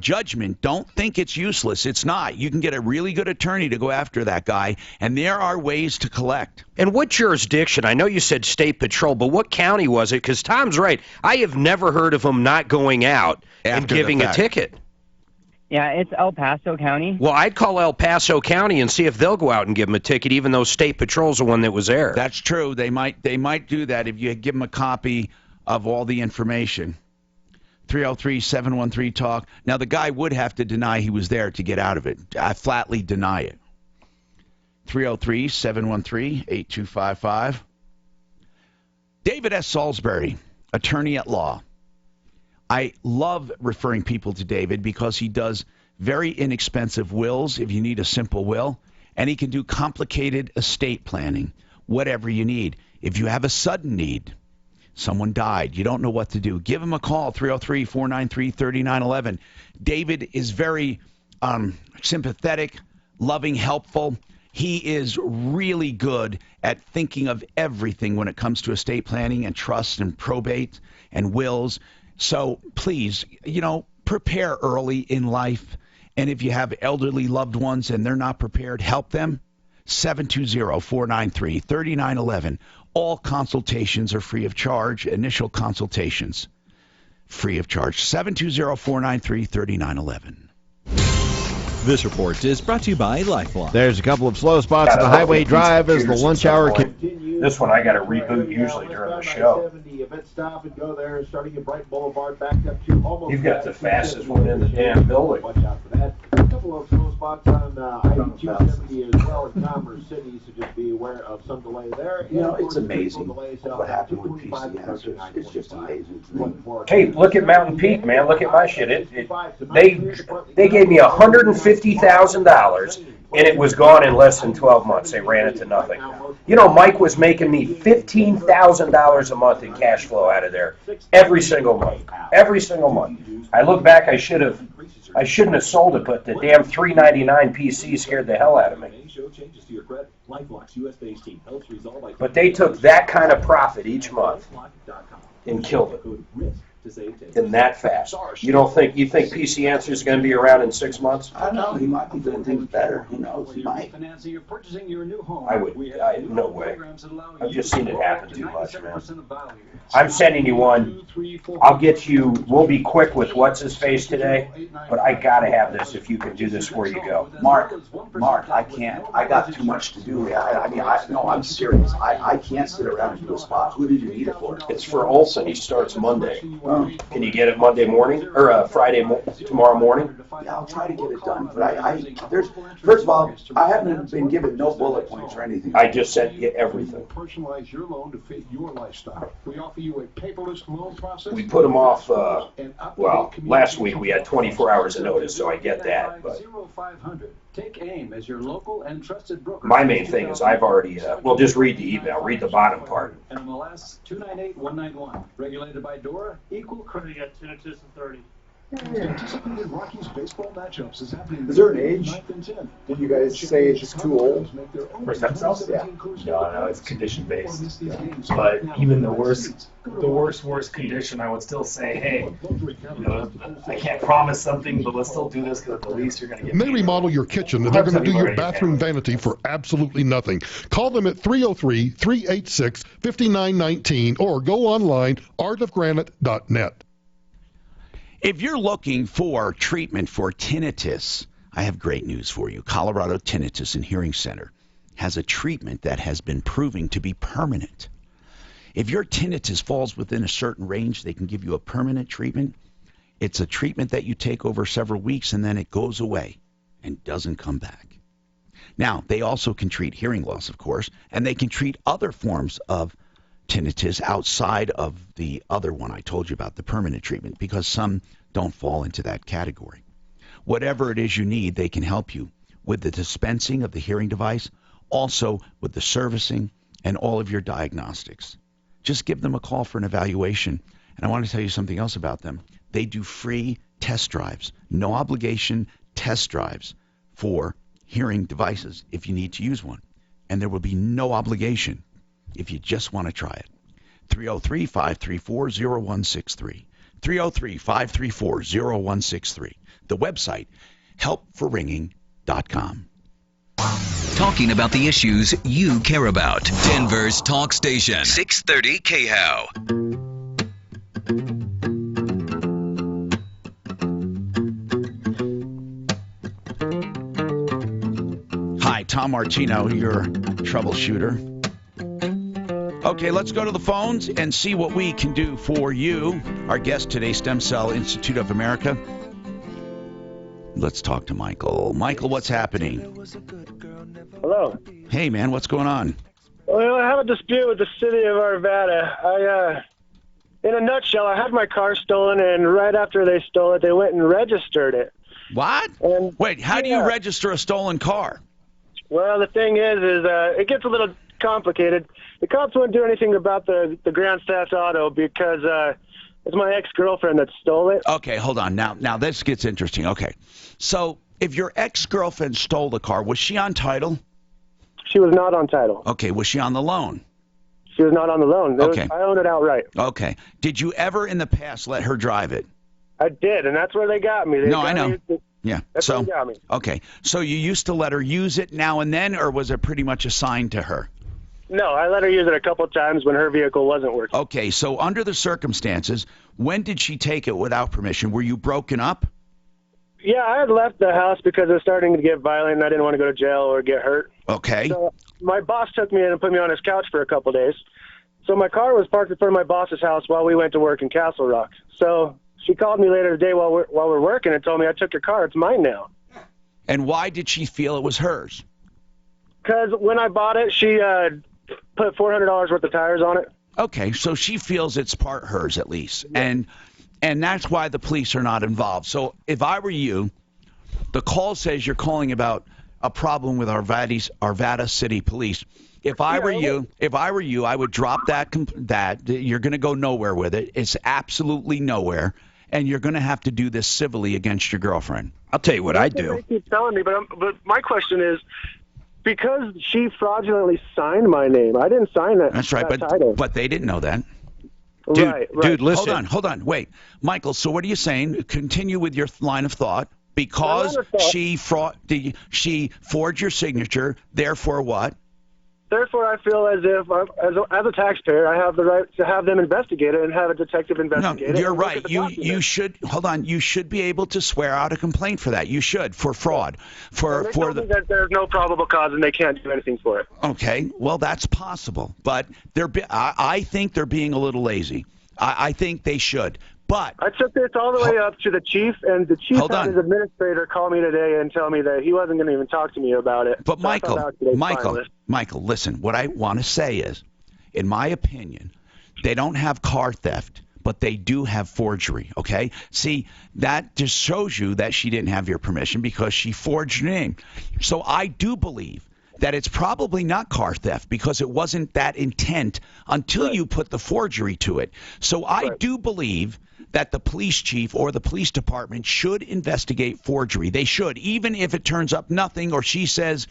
judgment, don't think it's useless. It's not. You can get a really good attorney to go after that guy, and there are ways to collect. And what jurisdiction? I know you said state patrol, but what county was it? Because Tom's right. I have never heard of them not going out and giving a ticket. Yeah, it's El Paso County. Well, I'd call El Paso County and see if they'll go out and give him a ticket, even though state patrol's the one that was there. That's true. They might do that if you give them a copy of all the information. 303-713-TALK. Now, the guy would have to deny he was there to get out of it. I flatly deny it. 303-713-8255. David S. Salisbury, attorney at law. I love referring people to David because he does very inexpensive wills if you need a simple will, and he can do complicated estate planning, whatever you need. If you have a sudden need, someone died, you don't know what to do, give him a call, 303-493-3911. David is very sympathetic, loving, helpful. He is really good at thinking of everything when it comes to estate planning and trust and probate and wills. So please, prepare early in life. And if you have elderly loved ones and they're not prepared, help them. 720-493-3911. All consultations are free of charge. Initial consultations free of charge. 720-493-3911. This report is brought to you by Lifeline. There's a couple of slow spots on the highway drive as the lunch hour This one I got to reboot usually during the show. Stop and go there, starting at Bright Boulevard, backed up to almost. You've got the fastest one in the damn building. Watch out for that. A couple of slow spots on I-270 as well as Commerce City, so just be aware of some delay there. It's amazing what happened with PC Answers. It's just amazing. Hey, look at Mountain Peak, man. Look at my shit. They gave me $150,000, and it was gone in less than 12 months. They ran it to nothing. Mike was making me $15,000 a month in cash flow out of there every single month. Every single month. I look back, I shouldn't have sold it, but the damn $399 PC scared the hell out of me. But they took that kind of profit each month and killed it. And that fast. You think PC Answer is going to be around in 6 months? I don't know. He might be doing things better. Who knows? He might. No way. I've just seen it happen too much, man. I'm sending you one. We'll be quick with what's his face today, but I got to have this if you can do this before you go. Mark, I can't. I got too much to do. I'm serious. I can't sit around and do a spot. Who did you need it for? It's for Olson. He starts Monday. Can you get it Monday morning or tomorrow morning? Yeah, I'll try to get it done. But first of all, I haven't been given no bullet points or anything. I just sent you everything. Personalize your loan to fit your lifestyle. We offer you a paperless loan process. We put them off. Last week we had 24 hours of notice, so I get that. But take AIM as your local and trusted broker. My main thing is I've already. Just read the email. Read the bottom part. MLS 298191. Regulated by DORA. Equal credit. You got tinnitus and 30. Anticipated Rockies baseball matchups is happening. Is there an age? Did you guys say it's just too old? For stem cells? Yeah. No, it's condition based. But even the worst condition, I would still say, hey, I can't promise something, but let's still do this because at the least you're going to get. They remodel your kitchen and they're going to do your bathroom vanity for absolutely nothing. Call them at 303-386-5919 or go online artofgranite.net. If you're looking for treatment for tinnitus, I have great news for you. Colorado Tinnitus and Hearing Center has a treatment that has been proving to be permanent. If your tinnitus falls within a certain range, they can give you a permanent treatment. It's a treatment that you take over several weeks and then it goes away and doesn't come back. Now, they also can treat hearing loss, of course, and they can treat other forms of tinnitus outside of the other one I told you about, the permanent treatment, because some don't fall into that category. Whatever it is you need, they can help you with the dispensing of the hearing device, also with the servicing and all of your diagnostics. Just give them a call for an evaluation. And I want to tell you something else about them. They do free test drives, no obligation test drives for hearing devices if you need to use one. And there will be no obligation if you just want to try it. 303-534-0163. 303-534-0163. The website, helpforringing.com. Talking about the issues you care about. Denver's talk station. 630 KHOW. Hi, Tom Martino, your troubleshooter. Okay, let's go to the phones and see what we can do for you. Our guest today, Stem Cell Institute of America. Let's talk to Michael. Michael, what's happening? Hello. Hey, man, what's going on? Well, I have a dispute with the city of Arvada. In a nutshell, I had my car stolen, and right after they stole it, they went and registered it. What? Wait, how do you register a stolen car? Well, the thing is it gets a little complicated. The cops wouldn't do anything about the Grand Stats auto because it's my ex-girlfriend that stole it. Okay, hold on. Now this gets interesting. Okay, so if your ex-girlfriend stole the car, was she on title? She was not on title. Okay, was she on the loan? She was not on the loan. Okay. I own it outright. Okay. Did you ever in the past let her drive it? I did, and that's where they got me. No, I know. Yeah. That's so where they got me. okay. So you used to let her use it now and then, or was it pretty much assigned to her? No, I let her use it a couple times when her vehicle wasn't working. Okay. So under the circumstances, when did she take it without permission? Were you broken up? Yeah, I had left the house because it was starting to get violent, and I didn't want to go to jail or get hurt. Okay. So my boss took me in and put me on his couch for a couple days. So my car was parked in front of my boss's house while we went to work in Castle Rock. So she called me later today while we're working and told me, I took your car. It's mine now. And why did she feel it was hers? Because when I bought it, she put $400 worth of tires on it. Okay, so she feels it's part hers at least. Yeah. And that's why the police are not involved. So if I were you, the call says you're calling about a problem with Arvada City Police. If I were you, I would drop that. You're going to go nowhere with it. It's absolutely nowhere, and you're going to have to do this civilly against your girlfriend. I'll tell you what I do. They keep telling me, but my question is, because she fraudulently signed my name, I didn't sign that. That's right, but they didn't know that. Right. Dude, listen. Hold on, wait, Michael. So what are you saying? Continue with your line of thought. Because she forged your signature, therefore what? Therefore, I feel as if, as a taxpayer, I have the right to have them investigate it and have a detective investigate it. No, you're right. You should You should be able to swear out a complaint for that. You should for fraud. They told me that there's no probable cause and they can't do anything for it. Okay, well that's possible, but I think they're being a little lazy. I think they should. But I took this all the way up to the chief, and the chief had his administrator call me today and tell me that he wasn't going to even talk to me about it. But Michael, listen, what I want to say is, in my opinion, they don't have car theft, but they do have forgery, okay? See, that just shows you that she didn't have your permission because she forged your name. So I do believe that it's probably not car theft because it wasn't that intent until you put the forgery to it. So I do believe that the police chief or the police department should investigate forgery. They should, even if it turns up nothing or she says,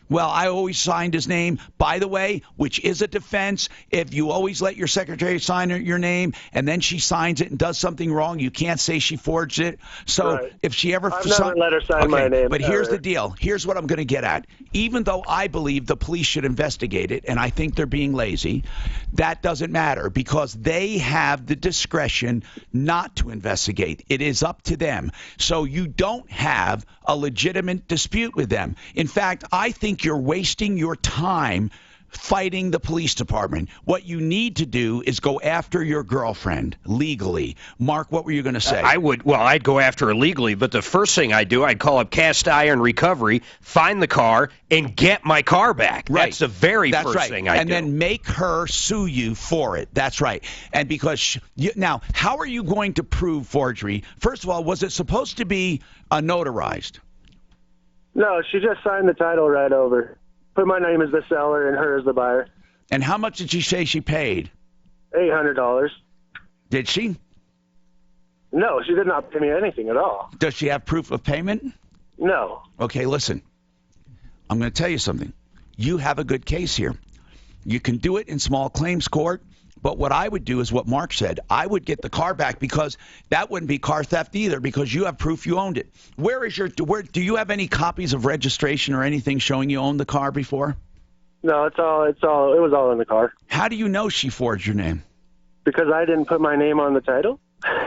well, I always signed his name. By the way, which is a defense, if you always let your secretary sign your name and then she signs it and does something wrong, you can't say she forged it. So if she ever... I've never let her sign my name. But here's the deal. Here's what I'm going to get at. Even though I believe the police should investigate it, and I think they're being lazy, that doesn't matter because they have the discretion not to investigate. It is up to them. So you don't have a legitimate dispute with them. In fact, I think you're wasting your time fighting the police department. What you need to do is go after your girlfriend legally. Mark, what were you going to say? I'd go after her legally, but the first thing I'd do, I'd call up Cast Iron Recovery, find the car, and get my car back. Right. That's the very first thing I'd do. And then make her sue you for it. That's right. And because now, how are you going to prove forgery? First of all, was it supposed to be notarized? No, she just signed the title right over. Put my name as the seller and her as the buyer. And how much did she say she paid? $800. Did she? No, she did not pay me anything at all. Does she have proof of payment? No. Okay, listen. I'm going to tell you something. You have a good case here. You can do it in small claims court, but what I would do is what Mark said. I would get the car back because that wouldn't be car theft either because you have proof you owned it. Do you have any copies of registration or anything showing you owned the car before? No, it was all in the car. How do you know she forged your name? Because I didn't put my name on the title.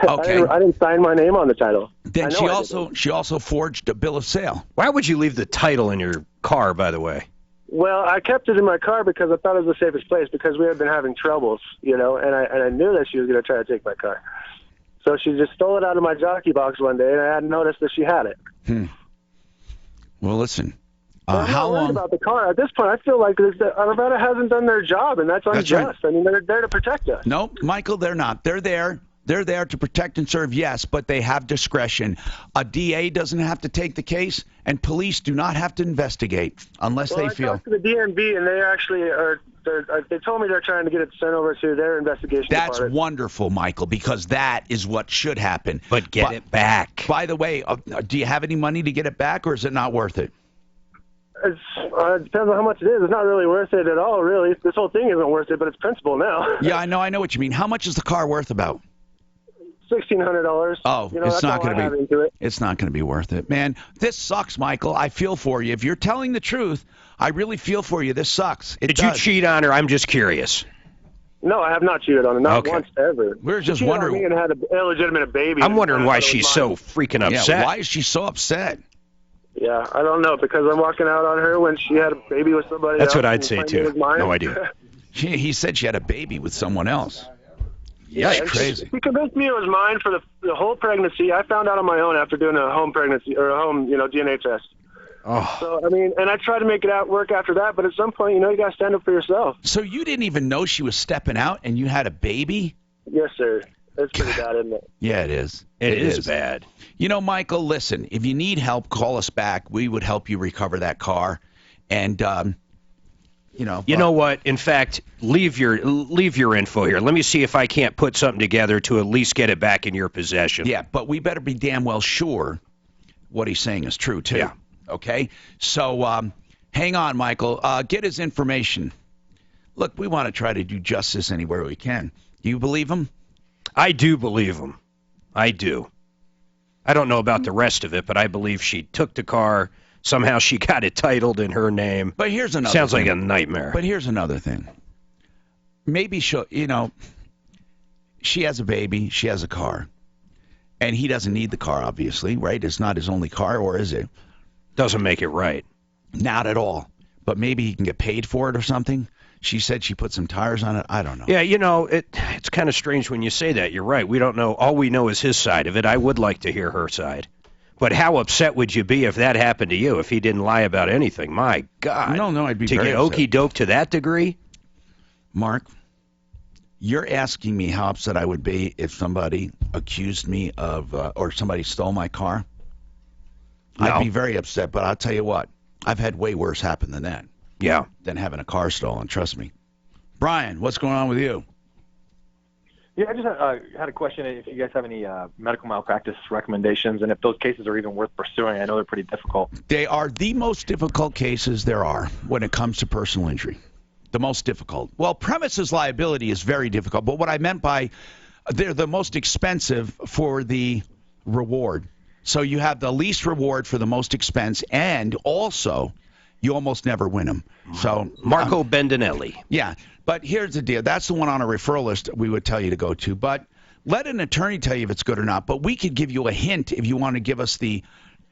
Okay. I didn't sign my name on the title. Then she also forged a bill of sale. Why would you leave the title in your car, by the way? Well, I kept it in my car because I thought it was the safest place because we had been having troubles, and I knew that she was going to try to take my car. So she just stole it out of my jockey box one day, and I hadn't noticed that she had it. Well, listen. I'm not worried about the car. At this point, I feel like Arvada hasn't done their job, and that's unjust. Right. I mean, they're there to protect us. No, Michael, they're not. They're there. They're there to protect and serve, yes, but they have discretion. A DA doesn't have to take the case, and police do not have to investigate unless they feel. I talked to the DMV, and they actually they told me they're trying to get it sent over to their investigation That's department. wonderful, Michael, because that is what should happen. But get it back. By the way, do you have any money to get it back, or is it not worth it? It depends on how much it is. It's not really worth it at all, really. This whole thing isn't worth it, but it's principal now. Yeah, I know what you mean. How much is the car worth about? $1,600. Oh, you know, it's that's not all going I have to be. into it. It's not going to be worth it, man. This sucks, Michael. I feel for you. If you're telling the truth, I really feel for you. This sucks. Did you cheat on her? I'm just curious. No, I have not cheated on her. Not once ever. We're just She cheated wondering- on me and had an illegitimate baby. I'm wondering And I why thought it was she's mine. so freaking upset. Yeah, why is she so upset? Yeah, I don't know, because I'm walking out on her when she had a baby with somebody That's else. what I'd and say, claimed too. it was mine. No idea. He said she had a baby with someone else. Yeah, That's crazy. She convinced me it was mine for the whole pregnancy. I found out on my own after doing a home pregnancy or a home, DNA test. Oh. So I mean, and I tried to make it work after that, but at some point, you got to stand up for yourself. So you didn't even know she was stepping out, and you had a baby? Yes, sir. It's pretty bad, isn't it? Yeah, it is. It is bad. You know, Michael, listen, if you need help, call us back. We would help you recover that car. And, You know what? In fact, leave your info here. Let me see if I can't put something together to at least get it back in your possession. Yeah, but we better be damn well sure what he's saying is true, too. Yeah. Okay? So hang on, Michael. Get his information. Look, we want to try to do justice anywhere we can. Do you believe him? I do believe him. I do. I don't know about the rest of it, but I believe she took the car. Somehow she got it titled in her name. But here's another Sounds thing. like a nightmare. But here's another thing. Maybe she has a baby, she has a car, and he doesn't need the car, obviously, right? It's not his only car, or is it? Doesn't make it right. Not at all. But maybe he can get paid for it or something. She said she put some tires on it. I don't know. Yeah, it's kind of strange when you say that. You're right. We don't know. All we know is his side of it. I would like to hear her side. But how upset would you be if that happened to you, if he didn't lie about anything? My God. No, I'd be to very get upset. okey-doke to that degree? Mark, you're asking me how upset I would be if somebody accused me of, or somebody stole my car? No. I'd be very upset, but I'll tell you what. I've had way worse happen than that. Yeah. Than having a car stolen, trust me. Brian, what's going on with you? Yeah, I just had a question. If you guys have any medical malpractice recommendations, and if those cases are even worth pursuing. I know they're pretty difficult. They are the most difficult cases there are when it comes to personal injury. The most difficult. Well, premises liability is very difficult, but what I meant by they're the most expensive for the reward. So you have the least reward for the most expense, and also you almost never win them. So Marco Bendinelli. Yeah, but here's the deal. That's the one on a referral list we would tell you to go to. But let an attorney tell you if it's good or not. But we could give you a hint if you want to give us the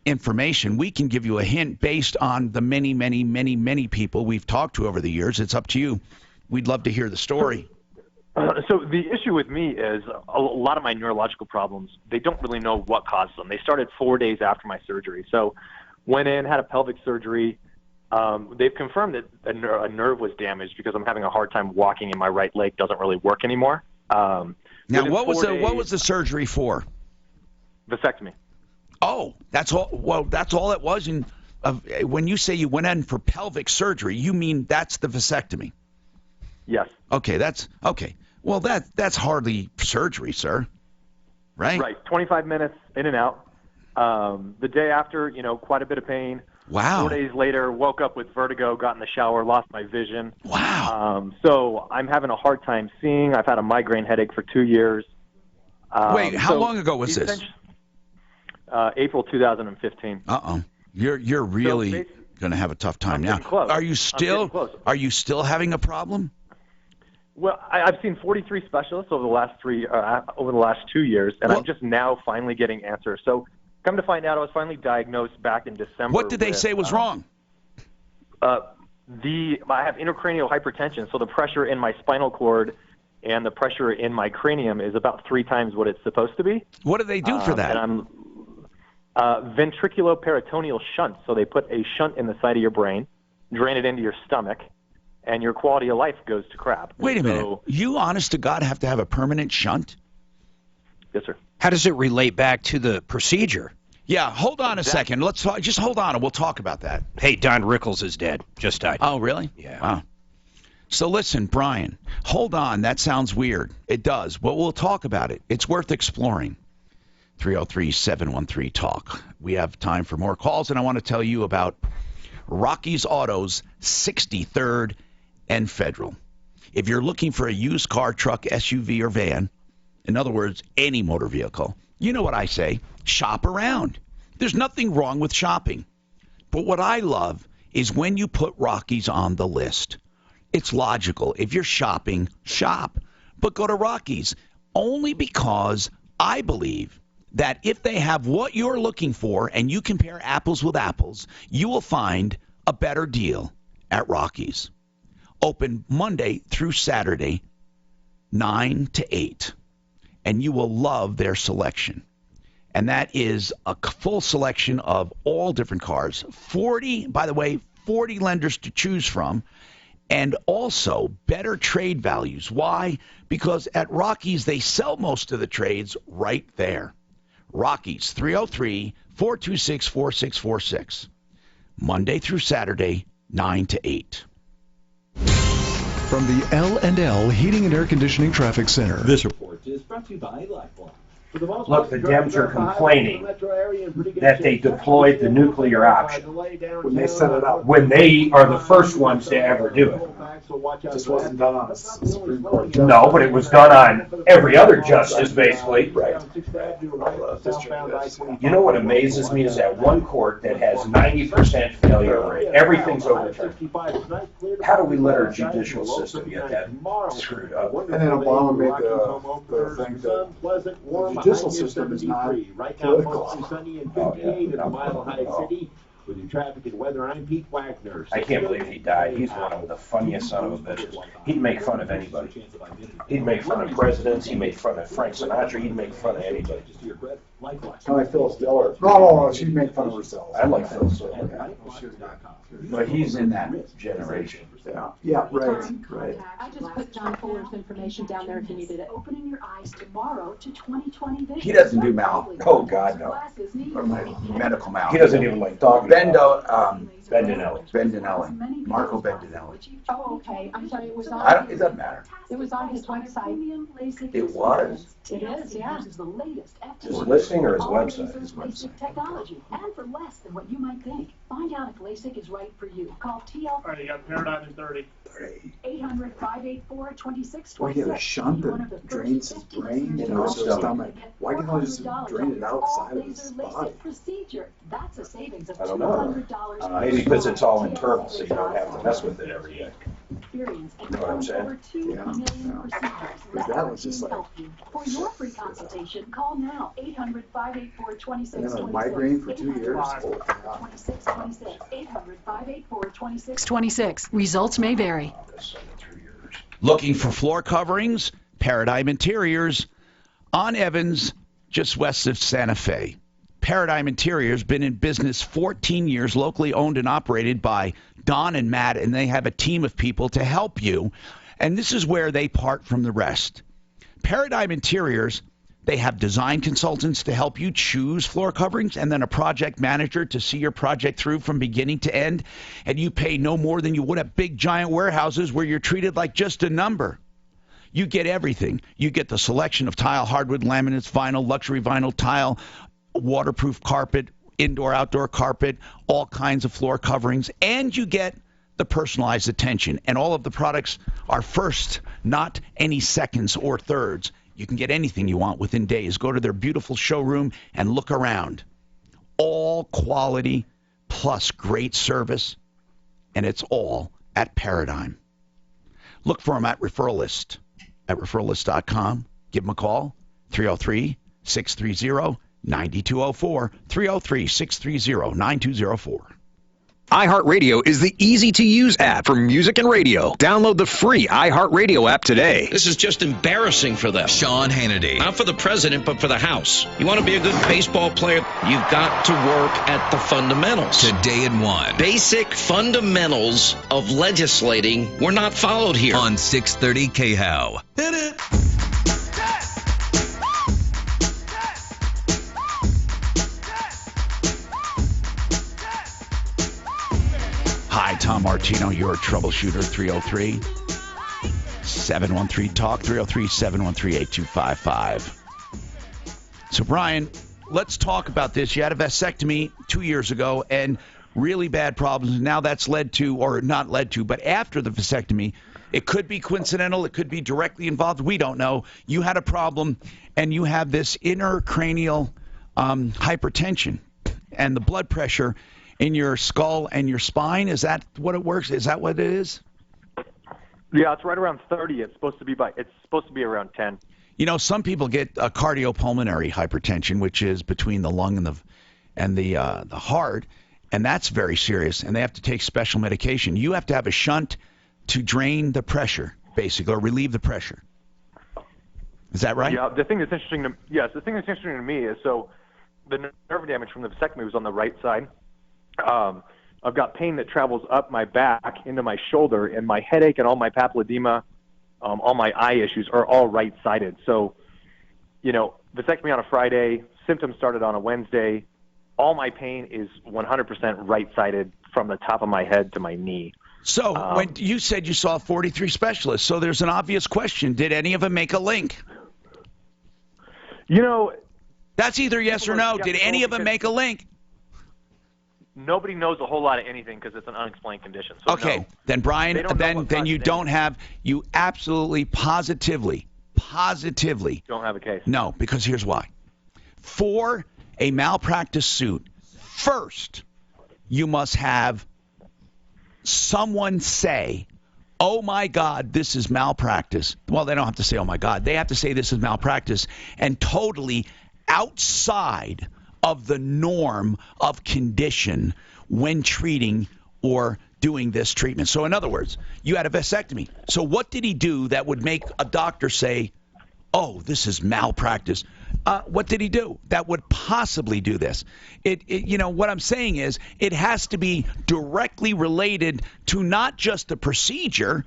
information. We can give you a hint based on the many, many, many, many people we've talked to over the years. It's up to you. We'd love to hear the story. So the issue with me is a lot of my neurological problems, they don't really know what caused them. They started 4 days after my surgery. So went in, had a pelvic surgery. They've confirmed that a nerve was damaged because I'm having a hard time walking and my right leg doesn't really work anymore. Now, what was the surgery for? Vasectomy. Oh, that's all. Well, that's all it was. And when you say you went in for pelvic surgery, you mean that's the vasectomy? Yes. Okay, that's okay. Well, that's hardly surgery, sir. Right? Right. 25 minutes in and out. The day after, quite a bit of pain. Wow. 4 days later, woke up with vertigo, got in the shower, lost my vision. Wow. So I'm having a hard time seeing. I've had a migraine headache for 2 years. Wait, how long ago was this? April 2015. You're really going to have a tough time now. close. Are you still having a problem? Well, I've seen 43 specialists over the last 2 years, and I'm just now finally getting answers. So, come to find out, I was finally diagnosed back in December. What did they say was wrong? I have intracranial hypertension, so the pressure in my spinal cord and the pressure in my cranium is about 3 times what it's supposed to be. What do they do for that? And I'm ventriculoperitoneal shunt. So they put a shunt in the side of your brain, drain it into your stomach, and your quality of life goes to crap. Wait a minute. You, honest to God, have to have a permanent shunt? Yes, sir. How does it relate back to the procedure? Yeah, hold on a second. Let's talk. Just hold on, and we'll talk about that. Hey, Don Rickles is dead. Just died. Oh, really? Yeah. Wow. So listen, Brian, hold on. That sounds weird. It does. But we'll talk about it. It's worth exploring. 303-713-TALK. We have time for more calls, and I want to tell you about Rocky's Autos, 63rd and Federal. If you're looking for a used car, truck, SUV, or van, in other words, any motor vehicle, you know what I say, shop around. There's nothing wrong with shopping. But what I love is when you put Rocky's on the list. It's logical. If you're shopping, shop. But go to Rocky's only because I believe that if they have what you're looking for and you compare apples with apples, you will find a better deal at Rocky's. Open Monday through Saturday, 9 to 8. And you will love their selection. And that is a full selection of all different cars. 40 lenders to choose from. And also better trade values. Why? Because at Rocky's, they sell most of the trades right there. Rocky's, 303-426-4646. Monday through Saturday, 9 to 8. From the L&L Heating and Air Conditioning Traffic Center. This report is brought to you by Lifeline. Look, the Dems are complaining that they deployed the nuclear option When they set it up. when they are the first ones to ever do it. It just wasn't done on a Supreme Court judge. No, but it was done on every other justice, basically. Right. You know what amazes me is that one court that has 90% failure rate, everything's overturned. How do we let our judicial system get that screwed up? And then Obama made the thing that the judicial system is not political. With your traffic and weather, I'm Pete Wagner. I can't believe he died. He's one of the funniest son of a bitches. He'd make fun of anybody. He'd make fun of presidents. He made fun of Frank Sinatra. He'd make fun of anybody. I like Phyllis Diller. No, she'd make fun of herself. I like Phyllis Diller. But he's in that generation. Yeah, right. I just put John Fuller's information down there if you needed it. Opening your eyes tomorrow to 20/20 vision. He doesn't do mouth. Oh, God, no. Or medical mouth. He doesn't even like talking. Bendinelli. Marco Bendinelli. Oh, okay. I'm sorry. It was on. It doesn't matter. It was on his website. It was? It is, yeah. The latest His listing or his website? His LASIK technology, and for less than what you might think. Find out if LASIK is right for you. Call TL. All right, you got Paradigm in 30. 800-584-2626. Why get a shunt that drains his brain into his stomach? Why can't I just drain it outside of his body? Procedure. That's a savings of I don't know. $200. Maybe because it's all internal, so you don't have to mess with it every day. Experience and You know what I'm saying? over 2 million procedures. Because that was just like, For your free consultation, call now. 800-584-2626. and then a migraine for 2 years. Oh, God. 2626. 800-584-2626. Results may vary. Looking for floor coverings? Paradigm Interiors on Evans, just west of Santa Fe. Paradigm Interiors been in business 14 years, locally owned and operated by Don and Matt, and they have a team of people to help you. And this is where they part from the rest. Paradigm Interiors, they have design consultants to help you choose floor coverings, and then a project manager to see your project through from beginning to end. And you pay no more than you would at big giant warehouses where you're treated like just a number. You get everything. You get the selection of tile, hardwood, laminates, vinyl, luxury vinyl tile, waterproof carpet, indoor-outdoor carpet, all kinds of floor coverings, and you get the personalized attention. And all of the products are first, not any seconds or thirds. You can get anything you want within days. Go to their beautiful showroom and look around. All quality plus great service, and it's all at Paradigm. Look for them at Referral List, at referrallist.com. Give them a call, 303-630-9204, 303-630-9204. iHeartRadio is the easy-to-use app for music and radio. Download the free iHeartRadio app today. This is just embarrassing for them. Sean Hannity. Not for the president, but for the House. You want to be a good baseball player, you've got to work at the fundamentals. Today at 1. Basic fundamentals of legislating were not followed here. On 630 KHOW. Hit it! Hi, Tom Martino, your troubleshooter, 303-713-TALK, 303-713-8255. So, Brian, let's talk about this. You had a vasectomy 2 years ago, and really bad problems. Now that's led to, or not led to, but after the vasectomy, it could be coincidental. It could be directly involved. We don't know. You had a problem, and you have this intracranial hypertension, and the blood pressure in your skull and your spine. Is that what it works? Is that what it is? Yeah, it's right around 30. It's supposed to be around 10. You know, some people get a cardiopulmonary hypertension, which is between the lung and the heart, and that's very serious. And they have to take special medication. You have to have a shunt to drain the pressure, basically, or relieve the pressure. Is that right? Yeah. The thing that's interesting to me is so the nerve damage from the vasectomy was on the right side. I've got pain that travels up my back into my shoulder, and my headache and all my papilledema, all my eye issues are all right-sided. So, vasectomy on a Friday, symptoms started on a Wednesday. All my pain is 100% right-sided from the top of my head to my knee. So when you said you saw 43 specialists, so there's an obvious question. Did any of them make a link? That's either yes or no. Did any of them make a link? Nobody knows a whole lot of anything because it's an unexplained condition. So okay, no. Then Brian, then you don't have, you absolutely positively don't have a case. No, because here's why. For a malpractice suit, first you must have someone say, oh my God, this is malpractice. Well, they don't have to say, oh my God. They have to say this is malpractice and totally outside of the norm of condition when treating or doing this treatment. So in other words, you had a vasectomy. So what did he do that would make a doctor say, oh, this is malpractice? What did he do that would possibly do this? What I'm saying is it has to be directly related to not just the procedure.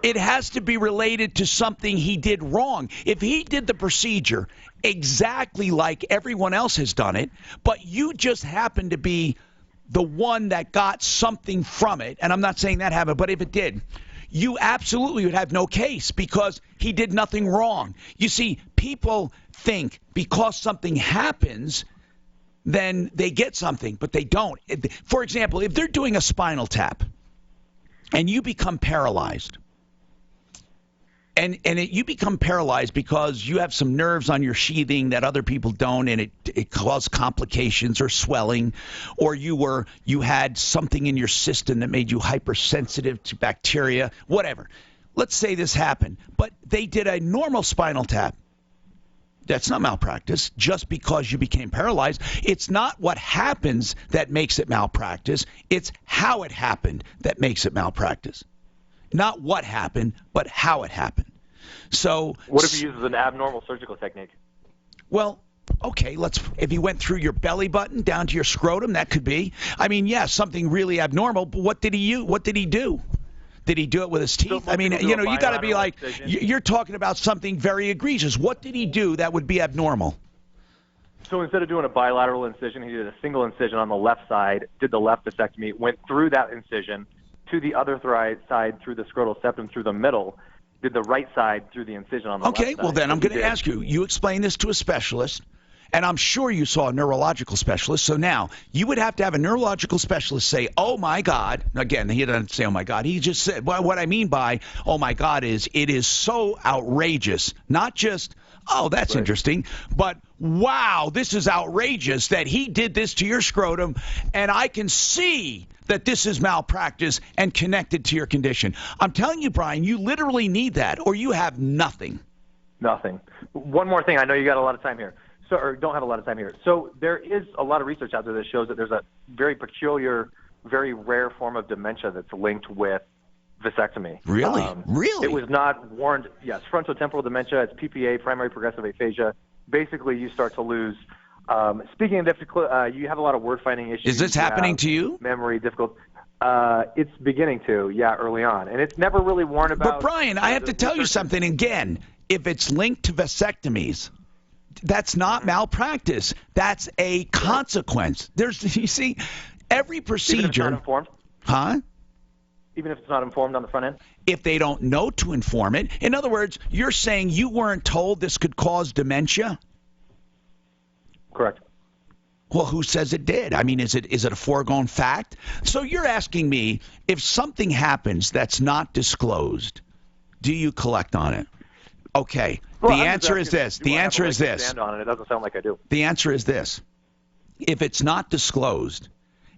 It has to be related to something he did wrong. If he did the procedure exactly like everyone else has done it, but you just happen to be the one that got something from it, and I'm not saying that happened, but if it did, you absolutely would have no case because he did nothing wrong. You see, people think because something happens, then they get something, but they don't. For example, if they're doing a spinal tap and you become paralyzed, you become paralyzed because you have some nerves on your sheathing that other people don't, and it caused complications or swelling, or you had something in your system that made you hypersensitive to bacteria, whatever. Let's say this happened, but they did a normal spinal tap. That's not malpractice just because you became paralyzed. It's not what happens that makes it malpractice. It's how it happened that makes it malpractice. Not what happened, but how it happened. So what if he uses an abnormal surgical technique? Well, okay, if he went through your belly button down to your scrotum, that could be. I mean, yeah, something really abnormal, but what did he use? What did he do? Did he do it with his teeth? I mean, you got to be like, you're talking about something very egregious. What did he do that would be abnormal? So instead of doing a bilateral incision, he did a single incision on the left side, did the left vasectomy, went through that incision to the other side through the scrotal septum through the middle, did the right side through the incision on the left side. Okay, well then I'm going to ask you. You explain this to a specialist, and I'm sure you saw a neurological specialist. So now you would have to have a neurological specialist say, oh my God. Again, he didn't say, oh my God. He just said, well, what I mean by, oh my God, is it is so outrageous. Not just, oh, that's interesting, but wow, this is outrageous that he did this to your scrotum, and I can see that this is malpractice and connected to your condition. I'm telling you, Brian, you literally need that, or you have nothing. Nothing. One more thing. I know you got a lot of time here. Or don't have a lot of time here. So there is a lot of research out there that shows that there's a very peculiar, very rare form of dementia that's linked with vasectomy. Really? Really? It was not warned. Yes, frontotemporal dementia. It's PPA, primary progressive aphasia. Basically, you start to lose. Speaking of difficult, you have a lot of word finding issues. Is this happening to you? Memory difficult. It's beginning to, early on, and it's never really warned about. But Brian, I have to tell you something again. If it's linked to vasectomies, that's not malpractice. That's a consequence. You see, every procedure. Even if it's not informed? Huh? Even if it's not informed on the front end? If they don't know to inform it. In other words, you're saying you weren't told this could cause dementia? Correct. Well, who says it did? I mean, is it a foregone fact? So you're asking me, if something happens that's not disclosed, do you collect on it? Okay. Well, the answer is this. The answer is this. Stand on it. It doesn't sound like I do. The answer is this. If it's not disclosed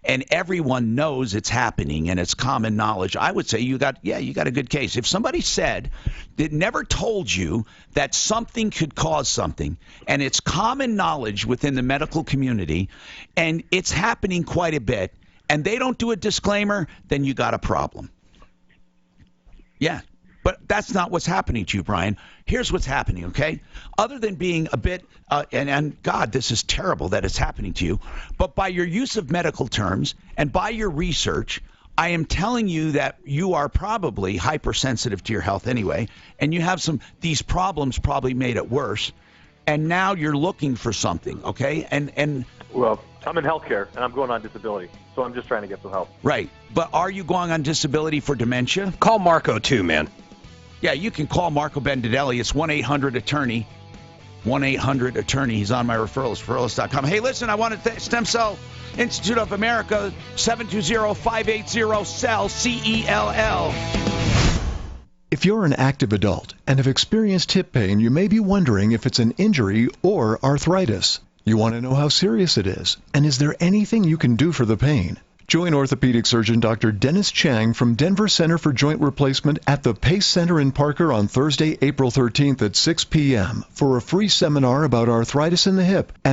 and everyone knows it's happening and it's common knowledge, I would say you got a good case. If somebody said that never told you that something could cause something, and it's common knowledge within the medical community, and it's happening quite a bit, and they don't do a disclaimer, then you got a problem. Yeah. But that's not what's happening to you, Brian. Here's what's happening, okay? Other than being a bit, and God, this is terrible that it's happening to you, but by your use of medical terms and by your research, I am telling you that you are probably hypersensitive to your health anyway, and you have these problems probably made it worse, and now you're looking for something, okay? And well, I'm in healthcare, and I'm going on disability, so I'm just trying to get some help. Right. But are you going on disability for dementia? Call Marco, too, man. Yeah, you can call Marco Bendidelli. It's 1-800-ATTORNEY. 1-800-ATTORNEY. He's on my referrals, referrals.com. Hey, listen, I want to Stem Cell Institute of America, 720-580-CELL, C-E-L-L. If you're an active adult and have experienced hip pain, you may be wondering if it's an injury or arthritis. You want to know how serious it is, and is there anything you can do for the pain? Join orthopedic surgeon Dr. Dennis Chang from Denver Center for Joint Replacement at the Pace Center in Parker on Thursday, April 13th at 6 p.m. for a free seminar about arthritis in the hip and